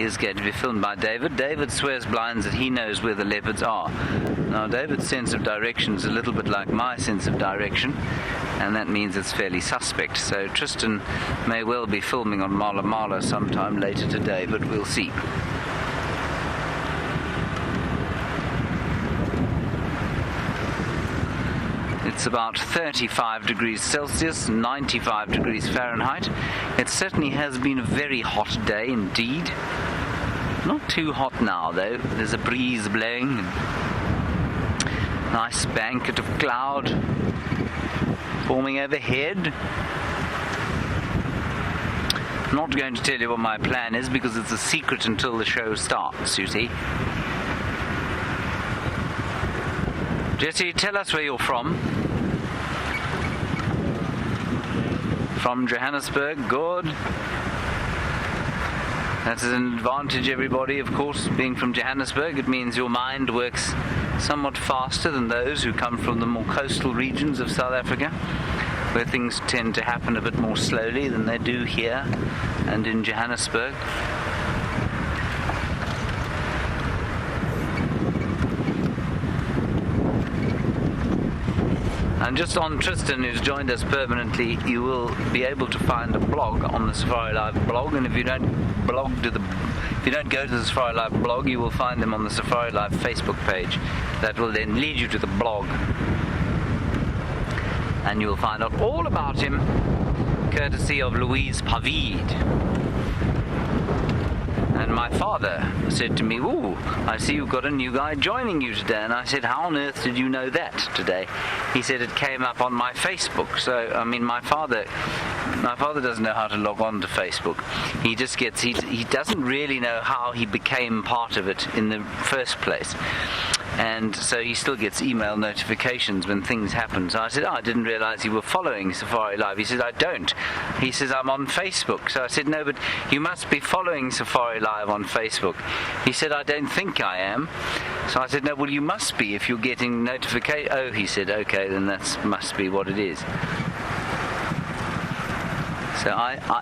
is going to be filmed by David. David swears blinds that he knows where the leopards are. Now, David's sense of direction is a little bit like my sense of direction, and that means it's fairly suspect. So Tristan may well be filming on Mala Mala sometime later today, but we'll see. It's about 35 degrees Celsius, 95 degrees Fahrenheit. It certainly has been a very hot day indeed. Not too hot now though. There's a breeze blowing. Nice banket of cloud forming overhead. I'm not going to tell you what my plan is because it's a secret until the show starts, you see. Jessie, tell us where you're from. From Johannesburg, good. That's an advantage, everybody, of course, being from Johannesburg. It means your mind works somewhat faster than those who come from the more coastal regions of South Africa, where things tend to happen a bit more slowly than they do here and in Johannesburg. And just on Tristan, who's joined us permanently, you will be able to find a blog on the Safari Live blog, and if you don't go to the Safari Live blog, you will find them on the Safari Live Facebook page. That will then lead you to the blog, and you will find out all about him, courtesy of Louise Pavid. And my father said to me, "Ooh, I see you've got a new guy joining you today." And I said, "How on earth did you know that today?" He said, "It came up on my Facebook." So, I mean, my father doesn't know how to log on to Facebook. He just he doesn't really know how he became part of it in the first place. And so he still gets email notifications when things happen. So I said, "Oh, I didn't realize you were following Safari Live." He said, "I don't." He says, "I'm on Facebook." So I said, "No, but you must be following Safari Live on Facebook." He said, "I don't think I am." So I said, "No, well, you must be if you're getting notification." "Oh," he said, "okay, then that must be what it is." So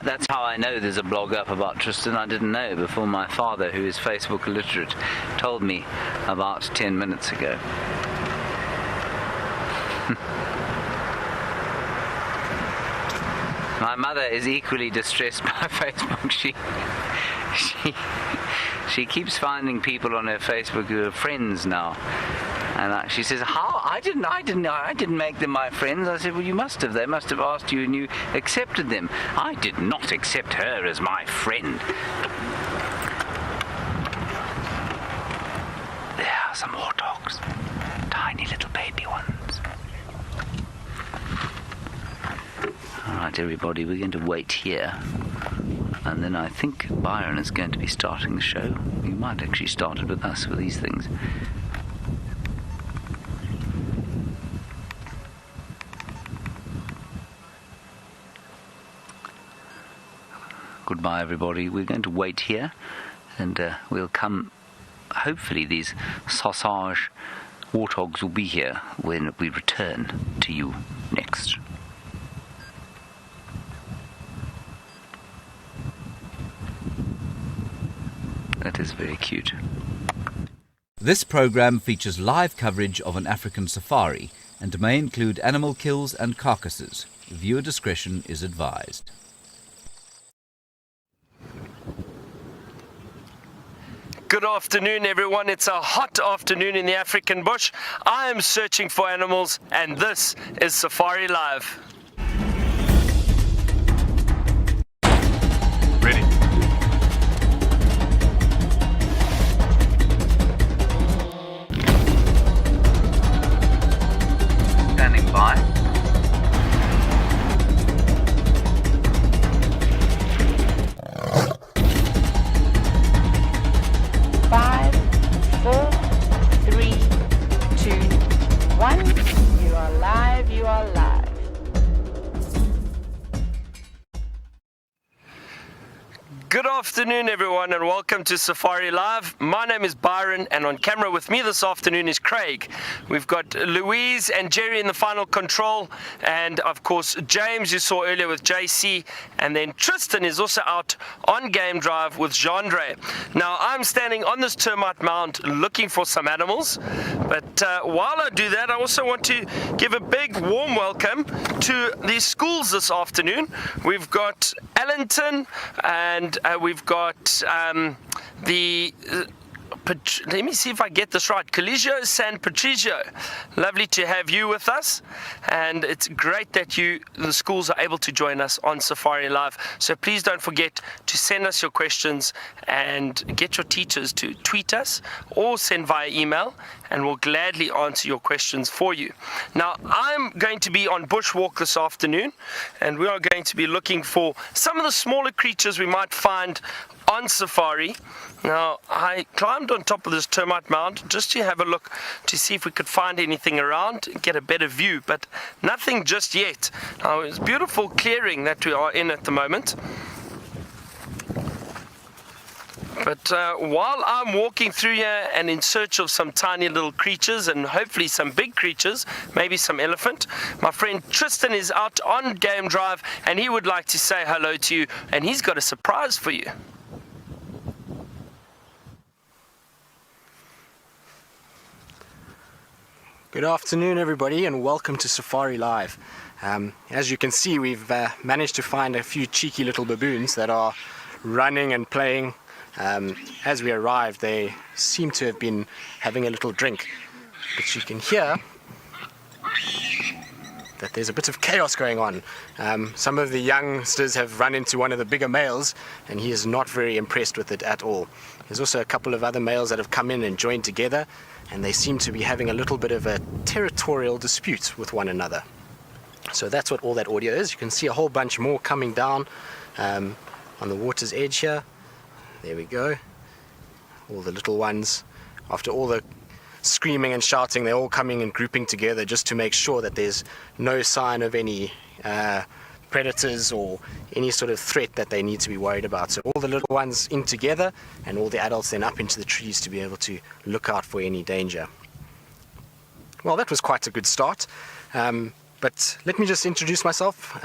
that's how I know there's a blog up about Tristan. I didn't know before my father, who is Facebook illiterate, told me about 10 minutes ago. My mother is equally distressed by Facebook. She keeps finding people on her Facebook who are friends now. And she says, "How? I didn't make them my friends." I said, "Well, you must have. They must have asked you and you accepted them." "I did not accept her as my friend." There are some warthogs. Tiny little baby ones. Alright, everybody, we're going to wait here. And then I think Byron is going to be starting the show. He might actually start it with us for these things. Goodbye, everybody. We're going to wait here, and we'll come. Hopefully, these sausage warthogs will be here when we return to you next. That is very cute. This program features live coverage of an African safari and may include animal kills and carcasses. Viewer discretion is advised. Good afternoon, everyone. It's a hot afternoon in the African bush. I am searching for animals, and this is Safari Live. Ready. Standing by. Five, 4, 3, 2, 1. You are live, you are live. afternoon, everyone, and welcome to Safari Live. My name is Byron, and on camera with me this afternoon is Craig. We've got Louise and Jerry in the final control, and of course James, you saw earlier with JC, and then Tristan is also out on game drive with Gendre. Now, I'm standing on this termite mound looking for some animals, but while I do that, I also want to give a big warm welcome to the schools this afternoon. We've got Allenton, and we've got let me see if I get this right, Colegio San Patricio. Lovely to have you with us, and it's great that the schools are able to join us on Safari Live. So please don't forget to send us your questions and get your teachers to tweet us or send via email, and we'll gladly answer your questions for you. Now, I'm going to be on Bushwalk this afternoon, and we are going to be looking for some of the smaller creatures we might find on safari. Now, I climbed on top of this termite mound just to have a look to see if we could find anything around, get a better view, but nothing just yet. Now, it's a beautiful clearing that we are in at the moment. But while I'm walking through here and in search of some tiny little creatures and hopefully some big creatures, maybe some elephant, my friend Tristan is out on game drive and he would like to say hello to you, and he's got a surprise for you. Good afternoon, everybody, and welcome to Safari Live. As you can see, we've managed to find a few cheeky little baboons that are running and playing. As we arrived, they seem to have been having a little drink, but you can hear that there's a bit of chaos going on. Some of the youngsters have run into one of the bigger males, and he is not very impressed with it at all. There's also a couple of other males that have come in and joined together, and they seem to be having a little bit of a territorial dispute with one another. So that's what all that audio is. You can see a whole bunch more coming down on the water's edge here. There we go. All the little ones. After all the screaming and shouting, they're all coming and grouping together just to make sure that there's no sign of any predators or any sort of threat that they need to be worried about. So all the little ones in together and all the adults then up into the trees to be able to look out for any danger. Well, that was quite a good start. But let me just introduce myself.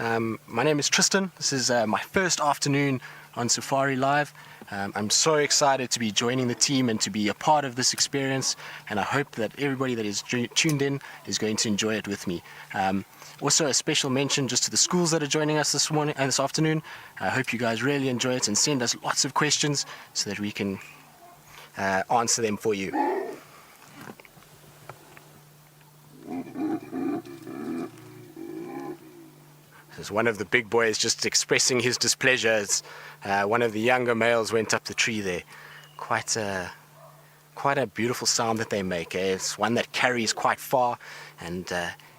My name is Tristan. This is my first afternoon on Safari Live. I'm so excited to be joining the team and to be a part of this experience, and I hope that everybody that is tuned in is going to enjoy it with me. Also, a special mention just to the schools that are joining us this morning and this afternoon. I hope you guys really enjoy it and send us lots of questions so that we can answer them for you. There's one of the big boys just expressing his displeasure as one of the younger males went up the tree there. Quite a beautiful sound that they make. It's one that carries quite far and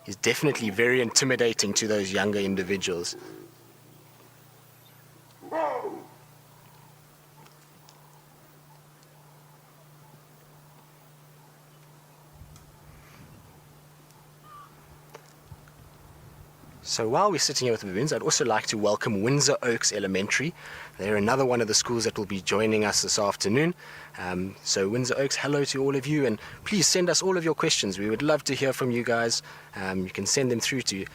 is definitely very intimidating to those younger individuals. So while we're sitting here with the baboons, I'd also like to welcome Windsor Oaks Elementary. They're another one of the schools that will be joining us this afternoon. So Windsor Oaks, hello to all of you, and please send us all of your questions. We would love to hear from you guys. You can send them through to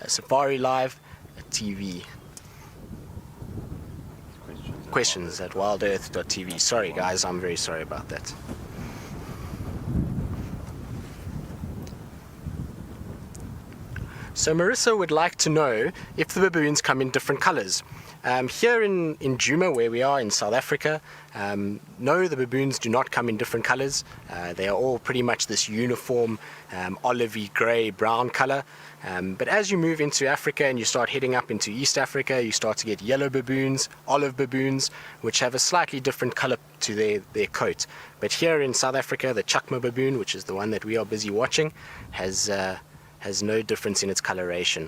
Safari Live TV. Questions at wildearth.tv. Sorry guys, I'm very sorry about that. So Marissa would like to know if the baboons come in different colors. Here in Djuma, where we are in South Africa, no, the baboons do not come in different colors. They are all pretty much this uniform olivey, grey, brown color. But as you move into Africa and you start heading up into East Africa, you start to get yellow baboons, olive baboons, which have a slightly different color to their coat. But here in South Africa, the Chakma baboon, which is the one that we are busy watching, has no difference in its coloration.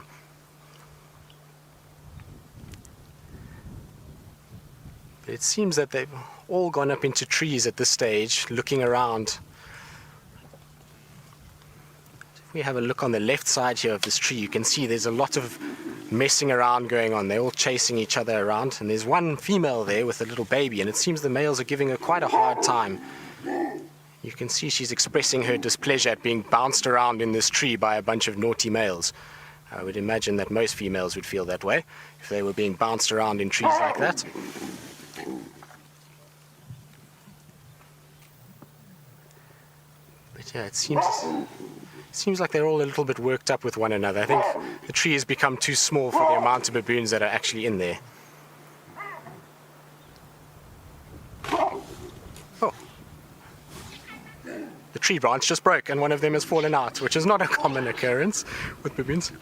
But it seems that they've all gone up into trees at this stage, looking around. If we have a look on the left side here of this tree, you can see there's a lot of messing around going on. They're all chasing each other around, and there's one female there with a little baby, and it seems the males are giving her quite a hard time. You can see she's expressing her displeasure at being bounced around in this tree by a bunch of naughty males. I would imagine that most females would feel that way if they were being bounced around in trees like that. But yeah, it seems like they're all a little bit worked up with one another. I think the tree has become too small for the amount of baboons that are actually in there. Oh. The tree branch just broke and one of them has fallen out, which is not a common occurrence with baboons.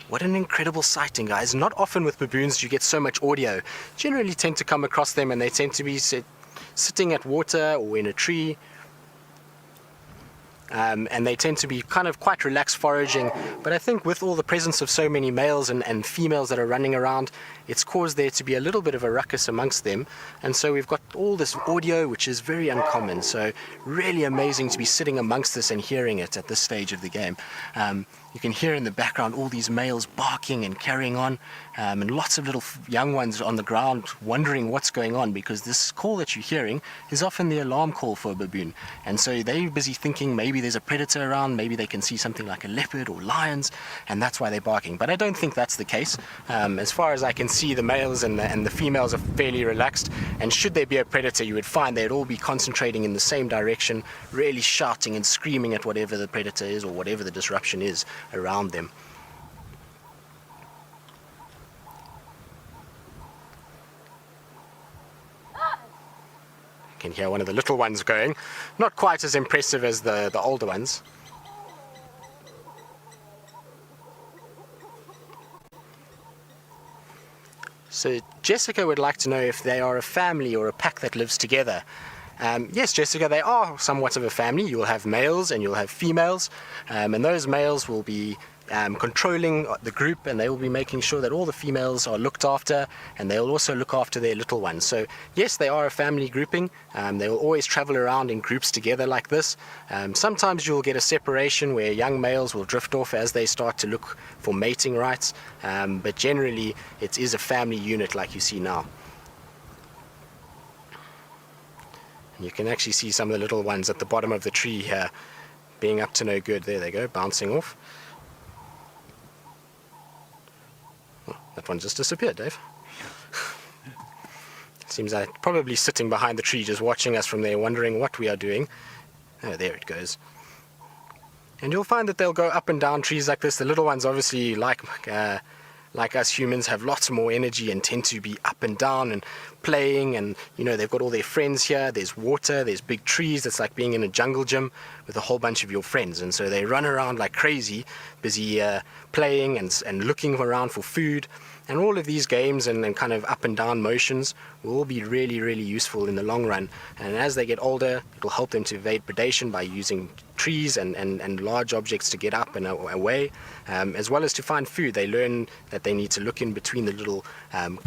What an incredible sighting, guys. Not often with baboons do you get so much audio. Generally tend to come across them and they tend to be sitting at water or in a tree. And they tend to be kind of quite relaxed foraging. But I think with all the presence of so many males and females that are running around, it's caused there to be a little bit of a ruckus amongst them. And so we've got all this audio, which is very uncommon. So really amazing to be sitting amongst this and hearing it at this stage of the game. You can hear in the background all these males barking and carrying on, and lots of little young ones on the ground wondering what's going on, because this call that you're hearing is often the alarm call for a baboon. And so they're busy thinking maybe there's a predator around, maybe they can see something like a leopard or lions, and that's why they're barking. But I don't think that's the case. As far as I can see, the males and the females are fairly relaxed, and should there be a predator, you would find they'd all be concentrating in the same direction, really shouting and screaming at whatever the predator is or whatever the disruption is around them. You can hear one of the little ones going, not quite as impressive as the older ones. So Jessica would like to know if they are a family or a pack that lives together. Yes, Jessica, they are somewhat of a family. You'll have males and you'll have females, and those males will be controlling the group, and they will be making sure that all the females are looked after, and they'll also look after their little ones. So yes, they are a family grouping. They will always travel around in groups together like this. Sometimes you'll get a separation where young males will drift off as they start to look for mating rights, but generally it is a family unit like you see now. You can actually see some of the little ones at the bottom of the tree here being up to no good. There they go, bouncing off. Oh, that one just disappeared, Dave. Seems like probably sitting behind the tree just watching us from there, wondering what we are doing. Oh, there it goes. And you'll find that they'll go up and down trees like this. The little ones obviously like us humans have lots more energy and tend to be up and down and playing, and you know, they've got all their friends here. There's water, there's big trees. It's like being in a jungle gym with a whole bunch of your friends, and so they run around like crazy, busy playing and looking around for food. And all of these games and kind of up and down motions will all be really, really useful in the long run. And as they get older, it'll help them to evade predation by using trees and large objects to get up and away, as well as to find food. They learn that they need to look in between the little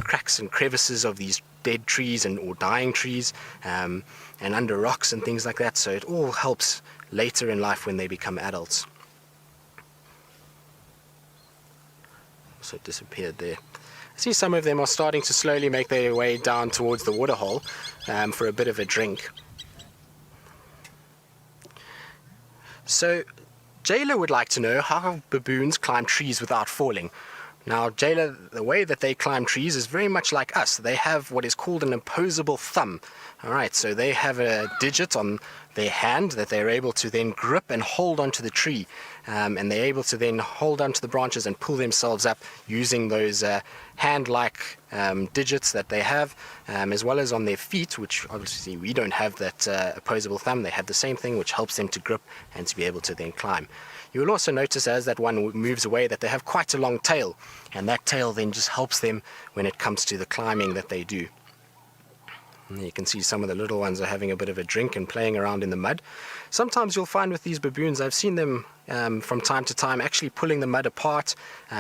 cracks and crevices of these dead trees or dying trees, and under rocks and things like that. So it all helps later in life when they become adults. So it disappeared there. I see some of them are starting to slowly make their way down towards the waterhole for a bit of a drink. So Jayla would like to know how baboons climb trees without falling. Now, Jayla, the way that they climb trees is very much like us. They have what is called an opposable thumb. All right, so they have a digit on their hand that they're able to then grip and hold onto the tree. And they're able to then hold onto the branches and pull themselves up using those hand-like digits that they have, as well as on their feet, which obviously we don't have that opposable thumb. They have the same thing, which helps them to grip and to be able to then climb. You will also notice as that one moves away that they have quite a long tail, and that tail then just helps them when it comes to the climbing that they do. And you can see some of the little ones are having a bit of a drink and playing around in the mud. Sometimes you'll find with these baboons, I've seen them from time to time actually pulling the mud apart,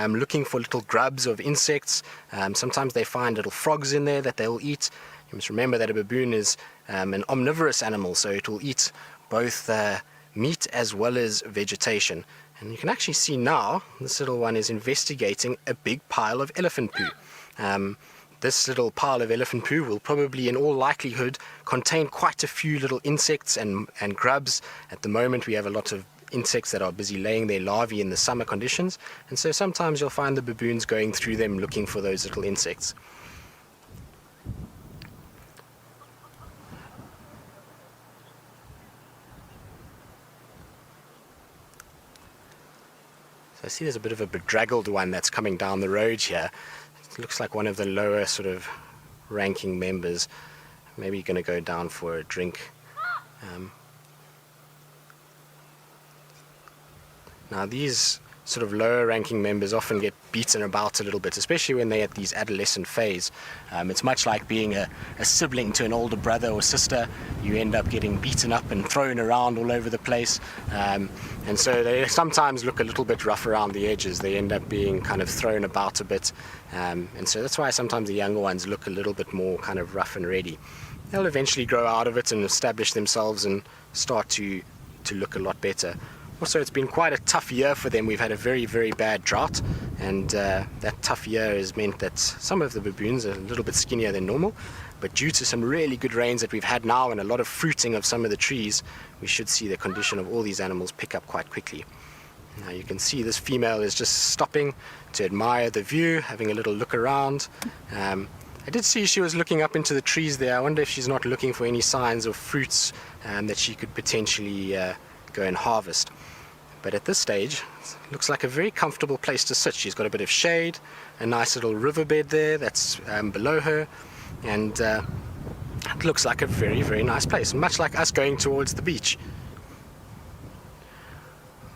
looking for little grubs of insects. Sometimes they find little frogs in there that they'll eat. You must remember that a baboon is an omnivorous animal, so it will eat both meat as well as vegetation. And you can actually see now, this little one is investigating a big pile of elephant poo. This little pile of elephant poo will probably, in all likelihood, contain quite a few little insects and grubs. At the moment, we have a lot of insects that are busy laying their larvae in the summer conditions, and so sometimes you'll find the baboons going through them looking for those little insects. So I see there's a bit of a bedraggled one that's coming down the road here. It looks like one of the lower sort of ranking members. Maybe going to go down for a drink. Now these sort of lower ranking members often get beaten about a little bit, especially when they're at these adolescent phase. It's much like being a sibling to an older brother or sister. You end up getting beaten up and thrown around all over the place, and so they sometimes look a little bit rough around the edges. They end up being kind of thrown about a bit, and so that's why sometimes the younger ones look a little bit more kind of rough and ready. They'll eventually grow out of it and establish themselves and start to look a lot better. Also, it's been quite a tough year for them. We've had a very, very bad drought, and that tough year has meant that some of the baboons are a little bit skinnier than normal, but due to some really good rains that we've had now and a lot of fruiting of some of the trees, we should see the condition of all these animals pick up quite quickly. Now you can see this female is just stopping to admire the view, having a little look around. I did see she was looking up into the trees there. I wonder if she's not looking for any signs of fruits that she could potentially go and harvest. But at this stage, it looks like a very comfortable place to sit. She's got a bit of shade, a nice little riverbed there that's below her, and it looks like a very, very nice place, much like us going towards the beach.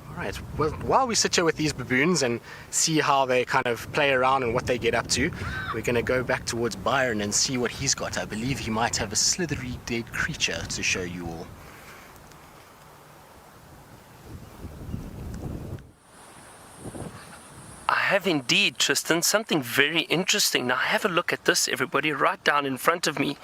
All right, well, while we sit here with these baboons and see how they kind of play around and what they get up to, we're going to go back towards Byron and see what he's got. I believe he might have a slithery dead creature to show you all. I have indeed, Tristan, something very interesting. Now have a look at this, everybody, right down in front of me.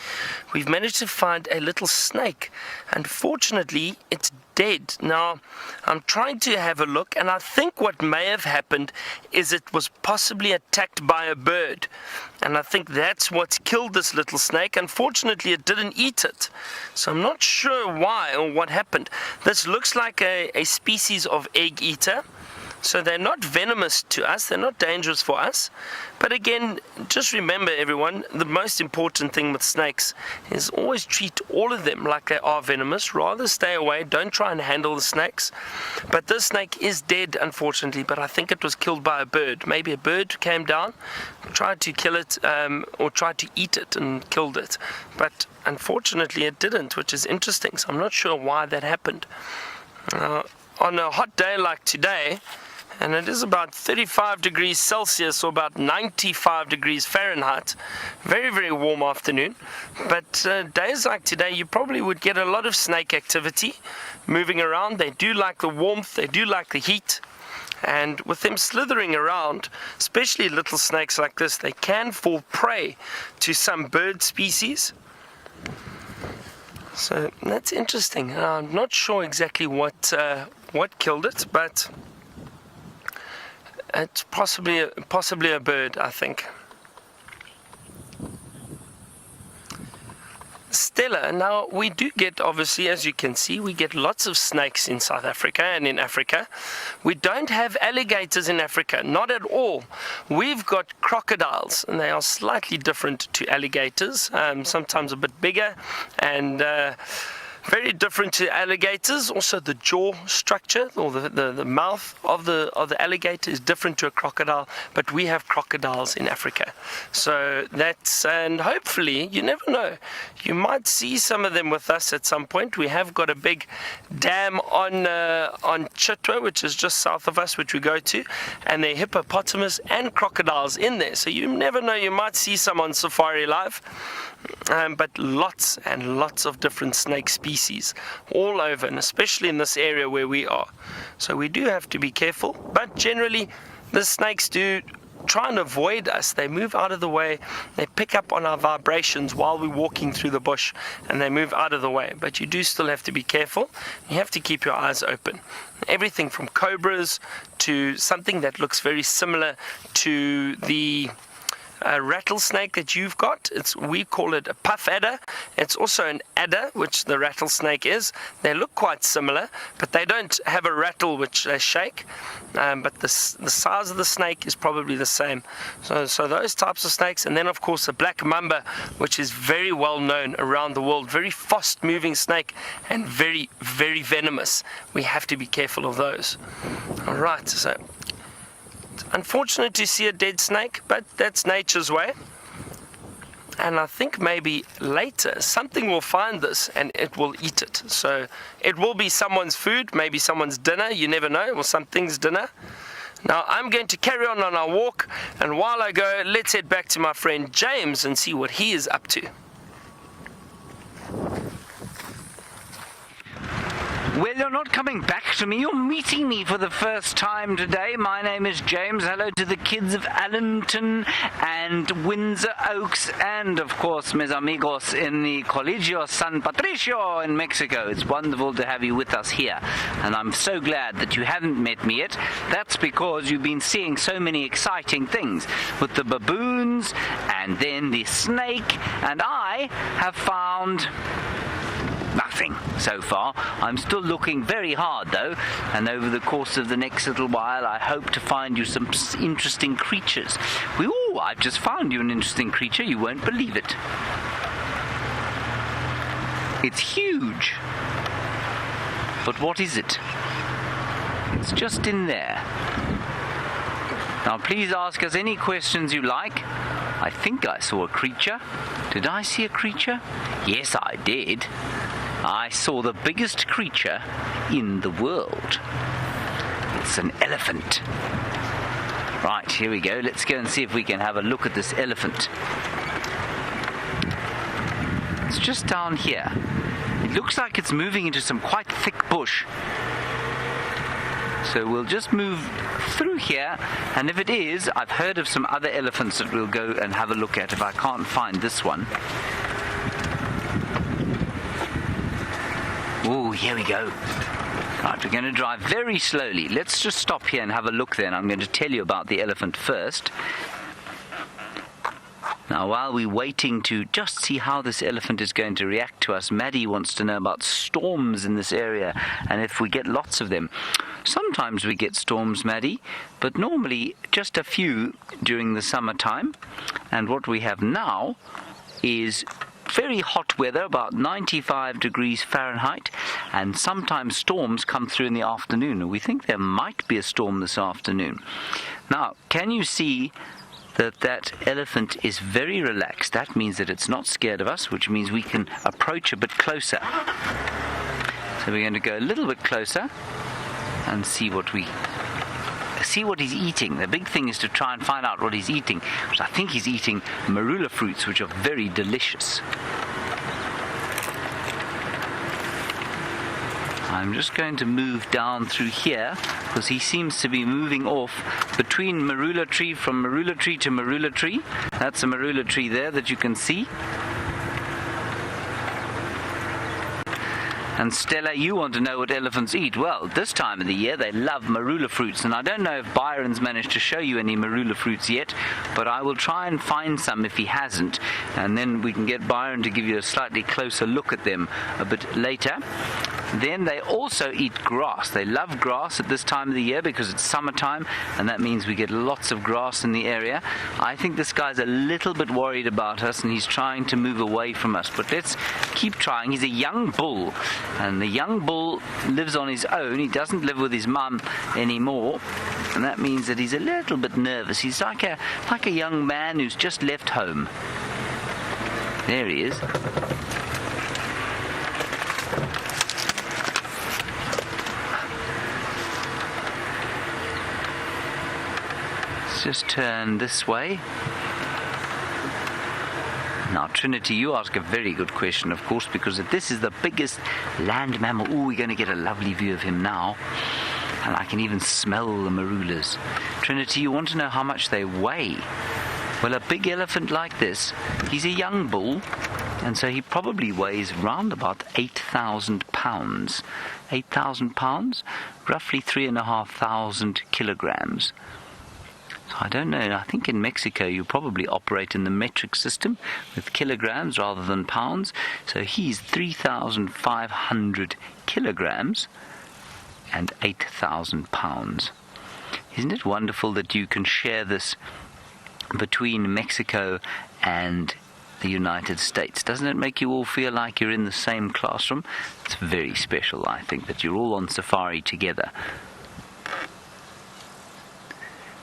We've managed to find a little snake. Unfortunately, it's dead. Now, I'm trying to have a look, and I think what may have happened is it was possibly attacked by a bird. And I think that's what's killed this little snake. Unfortunately, it didn't eat it. So I'm not sure why or what happened. This looks like a species of egg eater. So they're not venomous to us, they're not dangerous for us. But again, just remember everyone, the most important thing with snakes is always treat all of them like they are venomous. Rather stay away, don't try and handle the snakes. But this snake is dead, unfortunately, but I think it was killed by a bird. Maybe a bird came down, tried to kill it, or tried to eat it and killed it. But unfortunately it didn't, which is interesting, so I'm not sure why that happened. On a hot day like today, and it is about 35 degrees Celsius or about 95 degrees Fahrenheit. Very, very warm afternoon. But days like today, you probably would get a lot of snake activity moving around. They do like the warmth, they do like the heat. And with them slithering around, especially little snakes like this, they can fall prey to some bird species. So that's interesting. I'm not sure exactly what killed it, but it's possibly a bird, I think. Stella, now we do get, obviously, as you can see, we get lots of snakes in South Africa and in Africa. We don't have alligators in Africa, not at all. We've got crocodiles, and they are slightly different to alligators, sometimes a bit bigger and very different to alligators. Also the jaw structure or the mouth of the alligator is different to a crocodile, but we have crocodiles in Africa. So that's, and hopefully, you never know, you might see some of them with us at some point. We have got a big dam on Cheetah, which is just south of us, which we go to, and there are hippopotamus and crocodiles in there. So you never know, you might see some on Safari Live. But lots and lots of different snake species all over, and especially in this area where we are. So we do have to be careful, but generally the snakes do try and avoid us. They move out of the way. They pick up on our vibrations while we're walking through the bush, and they move out of the way. But you do still have to be careful. You have to keep your eyes open. Everything from cobras to something that looks very similar to the rattlesnake that you've got. We call it a puff adder. It's also an adder, which the rattlesnake is. They look quite similar, but they don't have a rattle which they shake. But the size of the snake is probably the same. So those types of snakes, and then of course the black mamba, which is very well known around the world, very fast moving snake and very, very venomous. We have to be careful of those. All right, so unfortunate to see a dead snake, but that's nature's way. And I think maybe later something will find this and it will eat it. So it will be someone's food, maybe someone's dinner, you never know, or something's dinner. Now I'm going to carry on our walk, and while I go, let's head back to my friend James and see what he is up to. Well, you're not coming back to me. You're meeting me for the first time today. My name is James. Hello to the kids of Allenton and Windsor Oaks and, of course, mis amigos in the Colegio San Patricio in Mexico. It's wonderful to have you with us here. And I'm so glad that you haven't met me yet. That's because you've been seeing so many exciting things with the baboons and then the snake. And I have found nothing so far. I'm still looking very hard though, and over the course of the next little while I hope to find you some interesting creatures. Ooh, I've just found you an interesting creature. You won't believe it. It's huge. But what is it? It's just in there. Now please ask us any questions you like. I think I saw a creature. Did I see a creature? Yes, I did. I saw the biggest creature in the world. It's an elephant. Right, here we go. Let's go and see if we can have a look at this elephant. It's just down here. It looks like it's moving into some quite thick bush. So we'll just move through here, and if it is, I've heard of some other elephants that we'll go and have a look at if I can't find this one. Oh, here we go. Right, we're going to drive very slowly. Let's just stop here and have a look then. I'm going to tell you about the elephant first. Now, while we're waiting to just see how this elephant is going to react to us, Maddie wants to know about storms in this area and if we get lots of them. Sometimes we get storms, Maddie, but normally just a few during the summertime. And what we have now is very hot weather, about 95 degrees Fahrenheit, and sometimes storms come through in the afternoon. We think there might be a storm this afternoon. Now, can you see that elephant is very relaxed? That means that it's not scared of us, which means we can approach a bit closer. So we're going to go a little bit closer and see what he's eating. The big thing is to try and find out what he's eating, which I think he's eating marula fruits, which are very delicious. I'm just going to move down through here because he seems to be moving off between marula tree, from marula tree to marula tree. That's a marula tree there that you can see. And Stella, you want to know what elephants eat. Well, this time of the year they love marula fruits, and I don't know if Byron's managed to show you any marula fruits yet, but I will try and find some if he hasn't, and then we can get Byron to give you a slightly closer look at them a bit later. Then they also eat grass. They love grass at this time of the year because it's summertime, and that means we get lots of grass in the area. I think this guy's a little bit worried about us, and he's trying to move away from us, but let's keep trying. He's a young bull, and the young bull lives on his own. He doesn't live with his mum anymore, and that means that he's a little bit nervous. He's like a young man who's just left home. There he is. Just turn this way. Now, Trinity, you ask a very good question, of course, because if this is the biggest land mammal, we're going to get a lovely view of him now. And I can even smell the marulas. Trinity, you want to know how much they weigh? Well, a big elephant like this, he's a young bull, and so he probably weighs round about 8,000 pounds. 8,000 pounds? Roughly 3,500 kilograms. So I don't know, I think in Mexico you probably operate in the metric system with kilograms rather than pounds. So he's 3,500 kilograms and 8,000 pounds. Isn't it wonderful that you can share this between Mexico and the United States? Doesn't it make you all feel like you're in the same classroom? It's very special, I think, that you're all on safari together.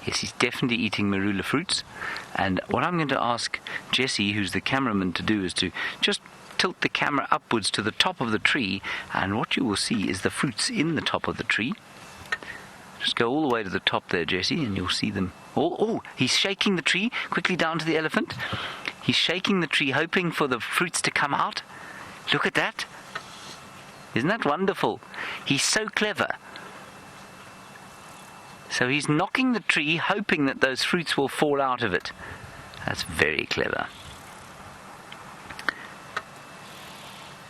Yes, he's definitely eating marula fruits. And what I'm going to ask Jessie, who's the cameraman, to do is to just tilt the camera upwards to the top of the tree, and what you will see is the fruits in the top of the tree. Just go all the way to the top there, Jessie, and you'll see them. Oh, he's shaking the tree. Quickly down to the elephant. He's shaking the tree, hoping for the fruits to come out. Look at that. Isn't that wonderful? He's so clever. So he's knocking the tree, hoping that those fruits will fall out of it. That's very clever.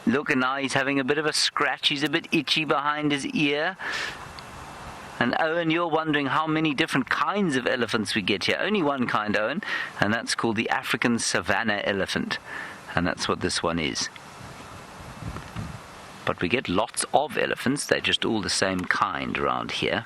Look, and now he's having a bit of a scratch. He's a bit itchy behind his ear. And Owen, you're wondering how many different kinds of elephants we get here. Only one kind, Owen, and that's called the African savanna elephant. And that's what this one is. But we get lots of elephants. They're just all the same kind around here.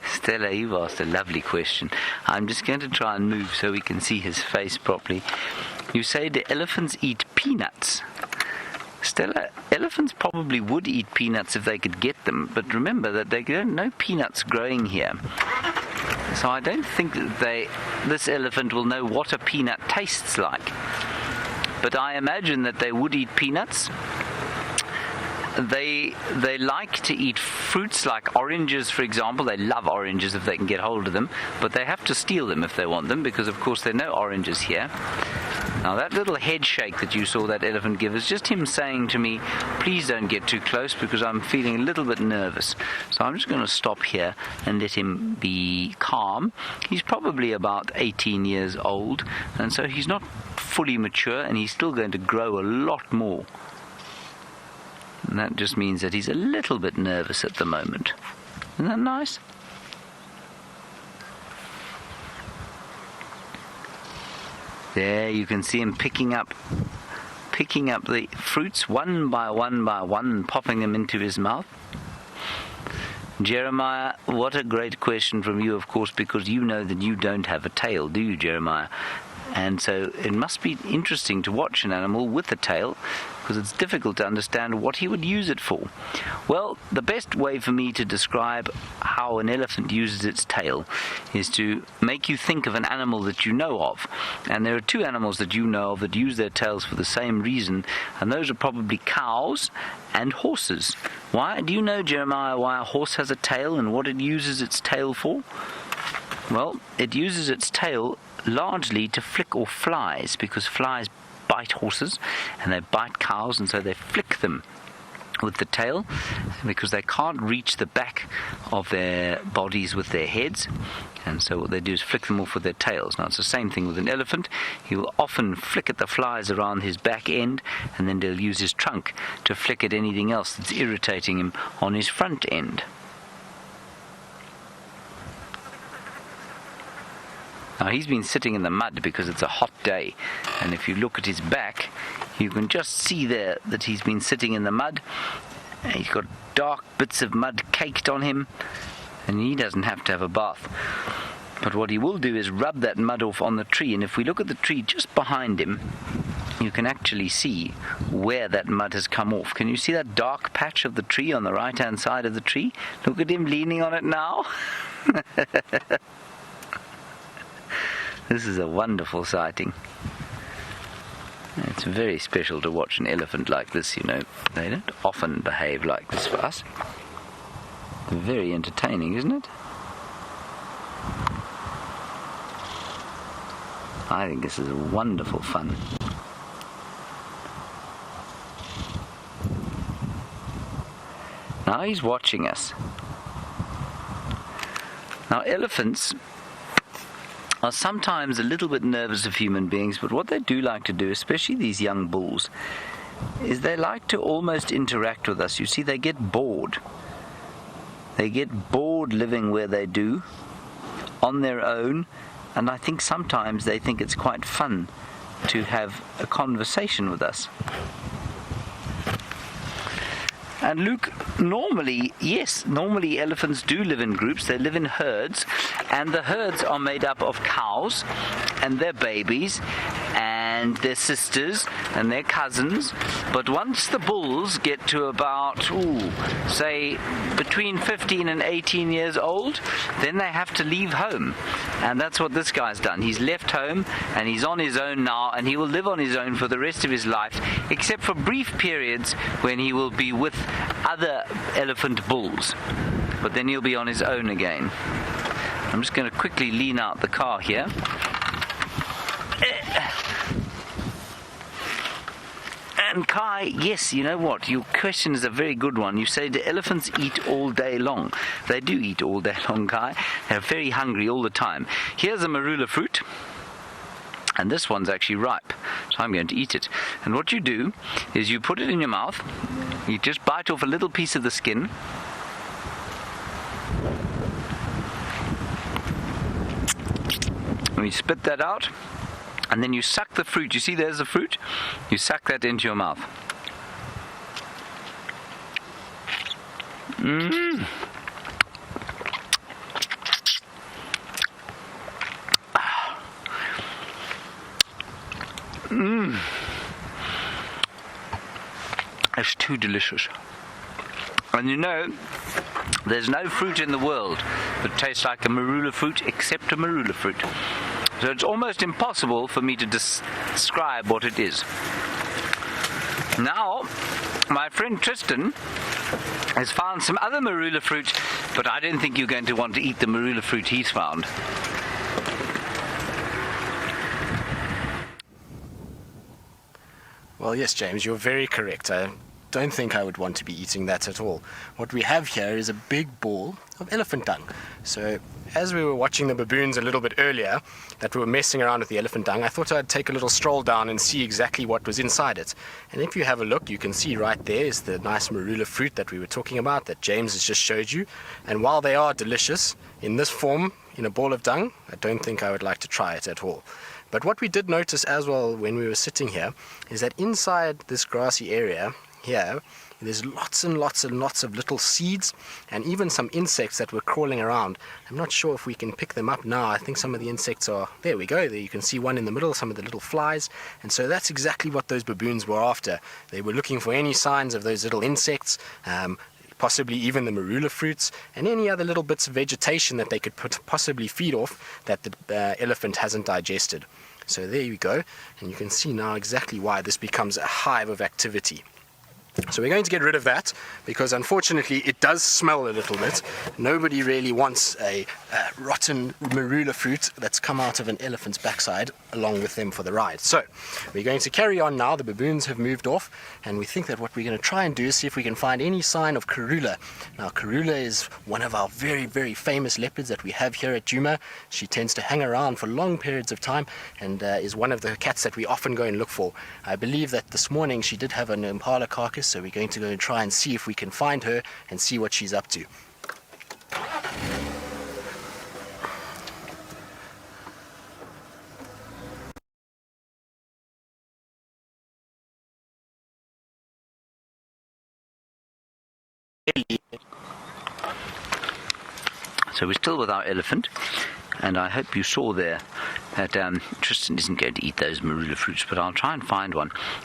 Stella, you've asked a lovely question. I'm just going to try and move so we can see his face properly. You say the elephants eat peanuts. Stella, elephants probably would eat peanuts if they could get them, but remember that there are no peanuts growing here. So I don't think that this elephant will know what a peanut tastes like. But I imagine that they would eat peanuts. They like to eat fruits like oranges, for example. They love oranges if they can get hold of them, but they have to steal them if they want them, because of course there are no oranges here. Now that little head shake that you saw that elephant give is just him saying to me, please don't get too close because I'm feeling a little bit nervous. So I'm just going to stop here and let him be calm. He's probably about 18 years old, and so he's not fully mature, and he's still going to grow a lot more. And that just means that he's a little bit nervous at the moment. Isn't that nice? There you can see him picking up the fruits one by one and popping them into his mouth. Jeremiah, what a great question from you, of course, because you know that you don't have a tail, do you, Jeremiah? And so it must be interesting to watch an animal with a tail, because it's difficult to understand what he would use it for. Well, the best way for me to describe how an elephant uses its tail is to make you think of an animal that you know of. And there are two animals that you know of that use their tails for the same reason, and those are probably cows and horses. Why? Do you know, Jeremiah, why a horse has a tail and what it uses its tail for? Well, it uses its tail largely to flick off flies, because flies bite horses and they bite cows, and so they flick them with the tail because they can't reach the back of their bodies with their heads, and so what they do is flick them off with their tails. Now it's the same thing with an elephant. He will often flick at the flies around his back end, and then they'll use his trunk to flick at anything else that's irritating him on his front end. Now he's been sitting in the mud because it's a hot day, and if you look at his back you can just see there that he's been sitting in the mud, and he's got dark bits of mud caked on him, and he doesn't have to have a bath. But what he will do is rub that mud off on the tree, and if we look at the tree just behind him you can actually see where that mud has come off. Can you see that dark patch of the tree on the right hand side of the tree? Look at him leaning on it now. This is a wonderful sighting. It's very special to watch an elephant like this, you know. They don't often behave like this for us. Very entertaining, isn't it? I think this is wonderful fun. Now he's watching us. Now elephants are sometimes a little bit nervous of human beings, but what they do like to do, especially these young bulls, is they like to almost interact with us. You see, they get bored. They get bored living where they do, on their own, and I think sometimes they think it's quite fun to have a conversation with us. And Luke, normally elephants do live in groups. They live in herds, and the herds are made up of cows and their babies and their sisters and their cousins. But once the bulls get to about, say, between 15 and 18 years old, then they have to leave home. And that's what this guy's done. He's left home, and he's on his own now, and he will live on his own for the rest of his life, except for brief periods when he will be with other elephant bulls. But then he'll be on his own again. I'm just going to quickly lean out the car here. And Kai, yes, you know what? Your question is a very good one. You say, do elephants eat all day long? They do eat all day long, Kai. They're very hungry all the time. Here's a marula fruit. And this one's actually ripe, so I'm going to eat it. And what you do is you put it in your mouth. You just bite off a little piece of the skin. And you spit that out. And then you suck the fruit. You see there's the fruit? You suck that into your mouth. Mmm. Mmm. It's too delicious. And you know, there's no fruit in the world that tastes like a marula fruit except a marula fruit. So it's almost impossible for me to describe what it is. Now, my friend Tristan has found some other marula fruit, but I don't think you're going to want to eat the marula fruit he's found. Well, yes, James, you're very correct. I don't think I would want to be eating that at all. What we have here is a big ball of elephant dung. So as we were watching the baboons a little bit earlier that were messing around with the elephant dung, I thought I'd take a little stroll down and see exactly what was inside it. And if you have a look, you can see right there is the nice marula fruit that we were talking about that James has just showed you. And while they are delicious in this form, in a ball of dung, I don't think I would like to try it at all. But what we did notice as well when we were sitting here is that inside this grassy area here, there's lots and lots and lots of little seeds and even some insects that were crawling around. I'm not sure if we can pick them up now. I think some of the insects are, there we go, there you can see one in the middle, some of the little flies. And so that's exactly what those baboons were after. They were looking for any signs of those little insects, possibly even the marula fruits, and any other little bits of vegetation that they could possibly feed off that the elephant hasn't digested. So there you go, and you can see now exactly why this becomes a hive of activity. So we're going to get rid of that because unfortunately it does smell a little bit. Nobody really wants a rotten marula fruit that's come out of an elephant's backside along with them for the ride. So we're going to carry on now. The baboons have moved off, and we think that what we're going to try and do is see if we can find any sign of Karula. Now Karula is one of our very, very famous leopards that we have here at Djuma. She tends to hang around for long periods of time and is one of the cats that we often go and look for. I believe that this morning she did have an impala carcass, so we're going to go and try and see if we can find her and see what she's up to. So we're still with our elephant, and I hope you saw there that Tristan isn't going to eat those marula fruits, but I'll try and find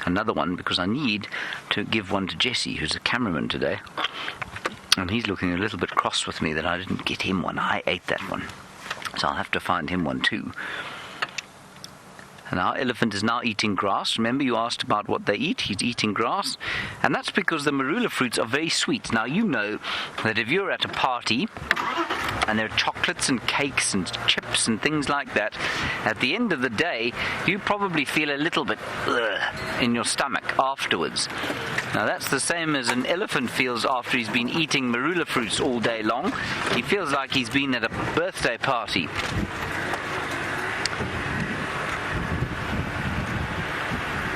another one, because I need to give one to Jesse, who's a cameraman today, and he's looking a little bit cross with me that I didn't get him one. I ate that one, so I'll have to find him one too. And our elephant is now eating grass. Remember, you asked about what they eat. He's eating grass. And that's because the marula fruits are very sweet. Now, you know that if you're at a party and there are chocolates and cakes and chips and things like that. At the end of the day, you probably feel a little bit in your stomach afterwards. Now that's the same as an elephant feels after he's been eating marula fruits all day long. He feels like he's been at a birthday party.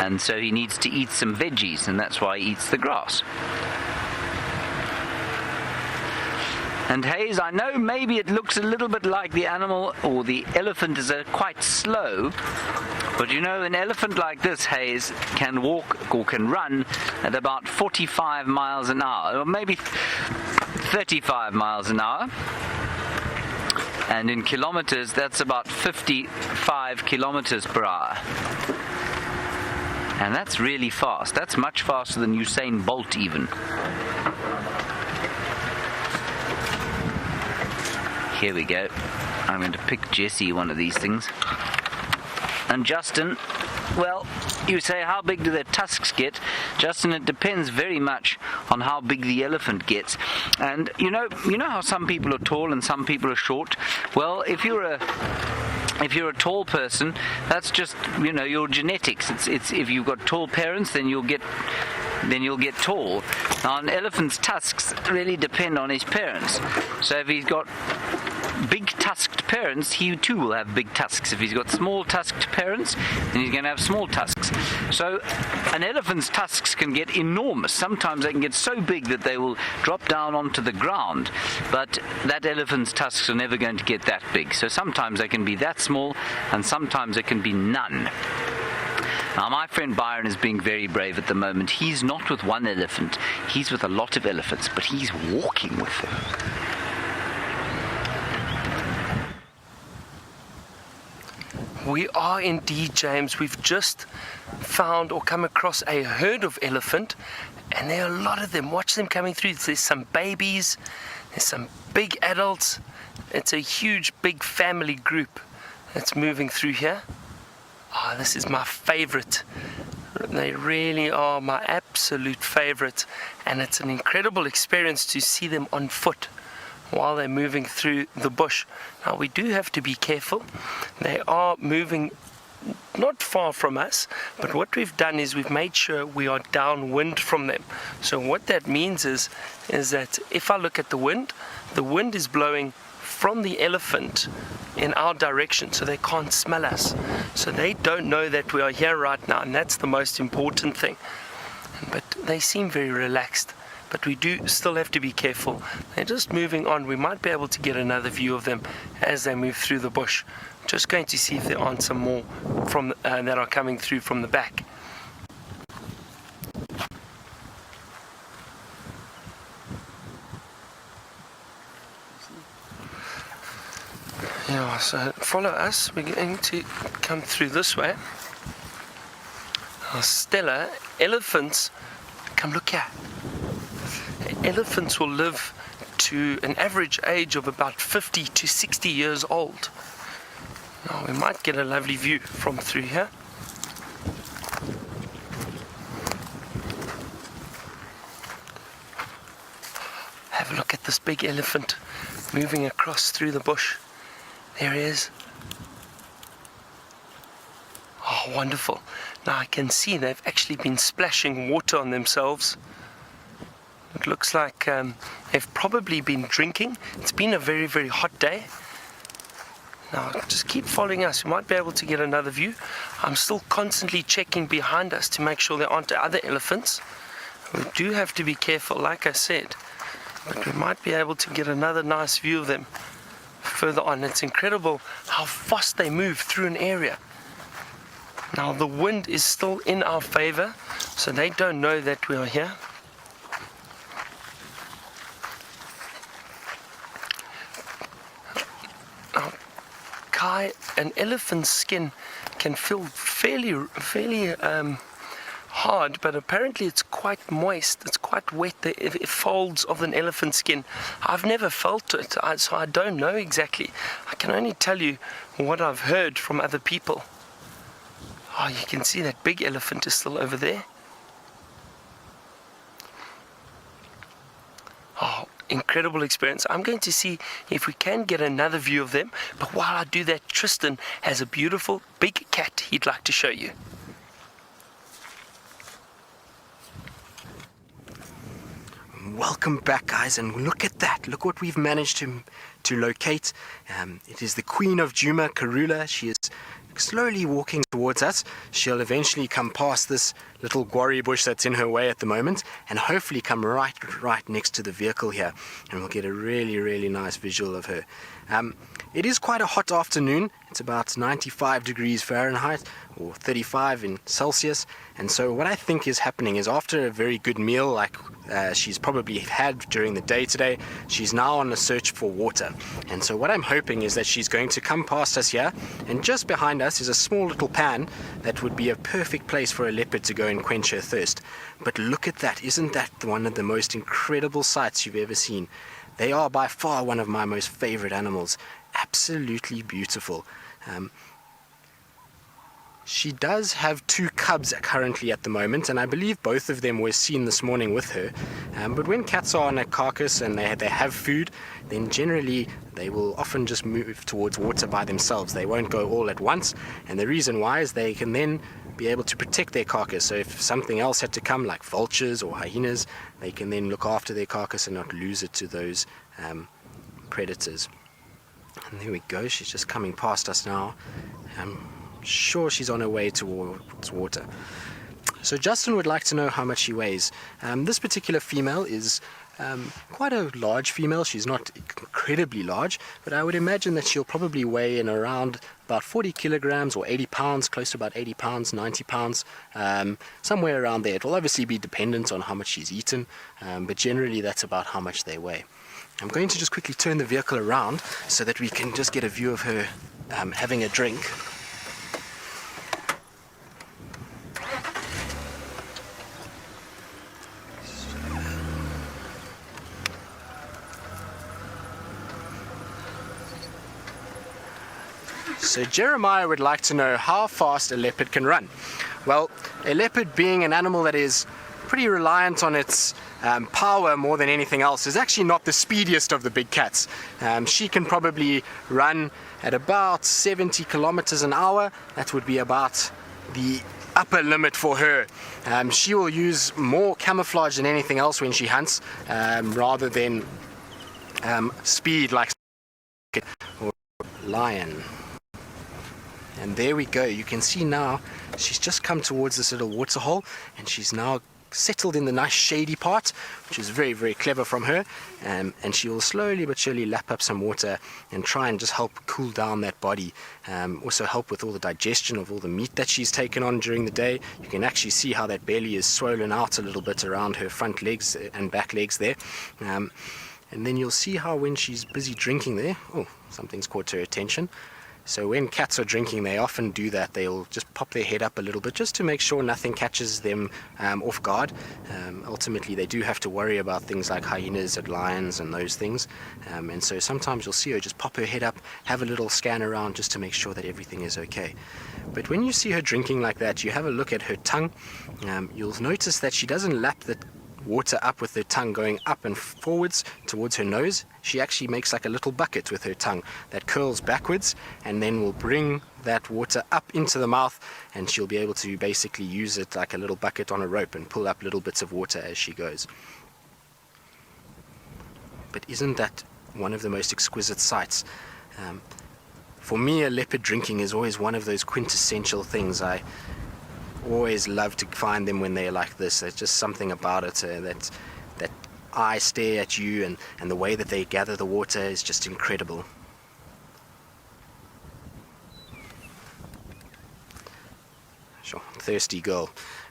And so he needs to eat some veggies, and that's why he eats the grass. And Hayes, I know maybe it looks a little bit like the animal or the elephant is quite slow, but you know, an elephant like this, Hayes, can walk or can run at about 45 miles an hour, or maybe 35 miles an hour. And in kilometers, that's about 55 kilometers per hour. And that's really fast. That's much faster than Usain Bolt even. Here we go. I'm going to pick Jessie one of these things. And Justin, well, you say how big do their tusks get? Justin, it depends very much on how big the elephant gets. And you know how some people are tall and some people are short? Well, if you're a tall person, that's just, you know, your genetics. It's if you've got tall parents, then you'll get tall. Now, an elephant's tusks really depend on his parents. So if he's got big tusked parents, he too will have big tusks. If he's got small tusked parents, then he's going to have small tusks. So an elephant's tusks can get enormous. Sometimes they can get so big that they will drop down onto the ground, but that elephant's tusks are never going to get that big. So sometimes they can be that small, and sometimes they can be none. Now, my friend Byron is being very brave at the moment. He's not with one elephant. He's with a lot of elephants, but he's walking with them. We are indeed, James. We've just found or come across a herd of elephant, and there are a lot of them. Watch them coming through. There's some babies, there's some big adults. It's a huge, big family group that's moving through here. Oh, this is my favorite. They really are my absolute favorite, and it's an incredible experience to see them on foot while they're moving through the bush. Now, we do have to be careful. They are moving not far from us, but what we've done is we've made sure we are downwind from them. So what that means is that if I look at the wind is blowing from the elephant in our direction, so they can't smell us. So they don't know that we are here right now, and that's the most important thing. But they seem very relaxed. But we do still have to be careful. They're just moving on. We might be able to get another view of them as they move through the bush. Just going to see if there aren't some more from that are coming through from the back. Yeah, so follow us. We're going to come through this way. Stella, elephants, come look here. Elephants will live to an average age of about 50 to 60 years old. Now, we might get a lovely view from through here. Have a look at this big elephant moving across through the bush. There he is. Oh, wonderful. Now I can see they've actually been splashing water on themselves. It looks like they've probably been drinking. It's been a very, very hot day. Now, just keep following us. We might be able to get another view. I'm still constantly checking behind us to make sure there aren't other elephants. We do have to be careful, like I said. But we might be able to get another nice view of them further on. It's incredible how fast they move through an area. Now, the wind is still in our favor, so they don't know that we are here. An elephant's skin can feel fairly hard, but apparently it's quite moist. It's quite wet. The folds of an elephant's skin. I've never felt it, so I don't know exactly. I can only tell you what I've heard from other people. Oh, you can see that big elephant is still over there. Oh, incredible experience. I'm going to see if we can get another view of them, but while I do that, Tristan has a beautiful big cat he'd like to show you. Welcome back, guys, and look at that. Look what we've managed to locate. It is the Queen of Juma, Karula. She is slowly walking towards us. She'll eventually come past this little guarri bush that's in her way at the moment, and hopefully come right next to the vehicle here, and we'll get a really nice visual of her. It is quite a hot afternoon. It's about 95 degrees Fahrenheit or 35 in Celsius, and so what I think is happening is after a very good meal like she's probably had during the day today, she's now on a search for water. And so what I'm hoping is that she's going to come past us here, and just behind us is a small little pan that would be a perfect place for a leopard to go and quench her thirst. But look at that. Isn't that one of the most incredible sights you've ever seen? They are by far one of my most favorite animals. Absolutely beautiful. She does have 2 cubs currently at the moment, and I believe both of them were seen this morning with her. But when cats are on a carcass and they have food, then generally they will often just move towards water by themselves. They won't go all at once, and the reason why is they can then be able to protect their carcass. So if something else had to come, like vultures or hyenas, they can then look after their carcass and not lose it to those predators. And there we go, she's just coming past us now. I'm sure she's on her way towards water. So Justin would like to know how much she weighs. This particular female is quite a large female. She's not incredibly large, but I would imagine that she'll probably weigh in around about 40 kilograms or 80 pounds, close to about 80 pounds, 90 pounds, somewhere around there. It will obviously be dependent on how much she's eaten, but generally that's about how much they weigh. I'm going to just quickly turn the vehicle around so that we can just get a view of her having a drink. So Jeremiah would like to know how fast a leopard can run. Well, a leopard, being an animal that is pretty reliant on its power more than anything else, is actually not the speediest of the big cats. She can probably run at about 70 kilometers an hour. That would be about the upper limit for her. She will use more camouflage than anything else when she hunts, rather than speed like or lion. And there we go. You can see now she's just come towards this little water hole, and she's now settled in the nice shady part, which is very clever from her. And she will slowly but surely lap up some water and try and just help cool down that body. Also help with all the digestion of all the meat that she's taken on during the day. You can actually see how that belly is swollen out a little bit around her front legs and back legs there. And then you'll see how when she's busy drinking there, oh, something's caught her attention. So when cats are drinking, they often do that. They'll just pop their head up a little bit just to make sure nothing catches them off guard. Ultimately, they do have to worry about things like hyenas and lions and those things. And so sometimes you'll see her just pop her head up, have a little scan around just to make sure that everything is okay. But when you see her drinking like that, you have a look at her tongue. You'll notice that she doesn't lap the water up with her tongue going up and forwards towards her nose. She actually makes like a little bucket with her tongue that curls backwards and then will bring that water up into the mouth, and she'll be able to basically use it like a little bucket on a rope and pull up little bits of water as she goes. But isn't that one of the most exquisite sights? For me, a leopard drinking is always one of those quintessential things. I always love to find them when they're like this. There's just something about it that eye stare at you, and the way that they gather the water is just incredible. Sure, thirsty girl.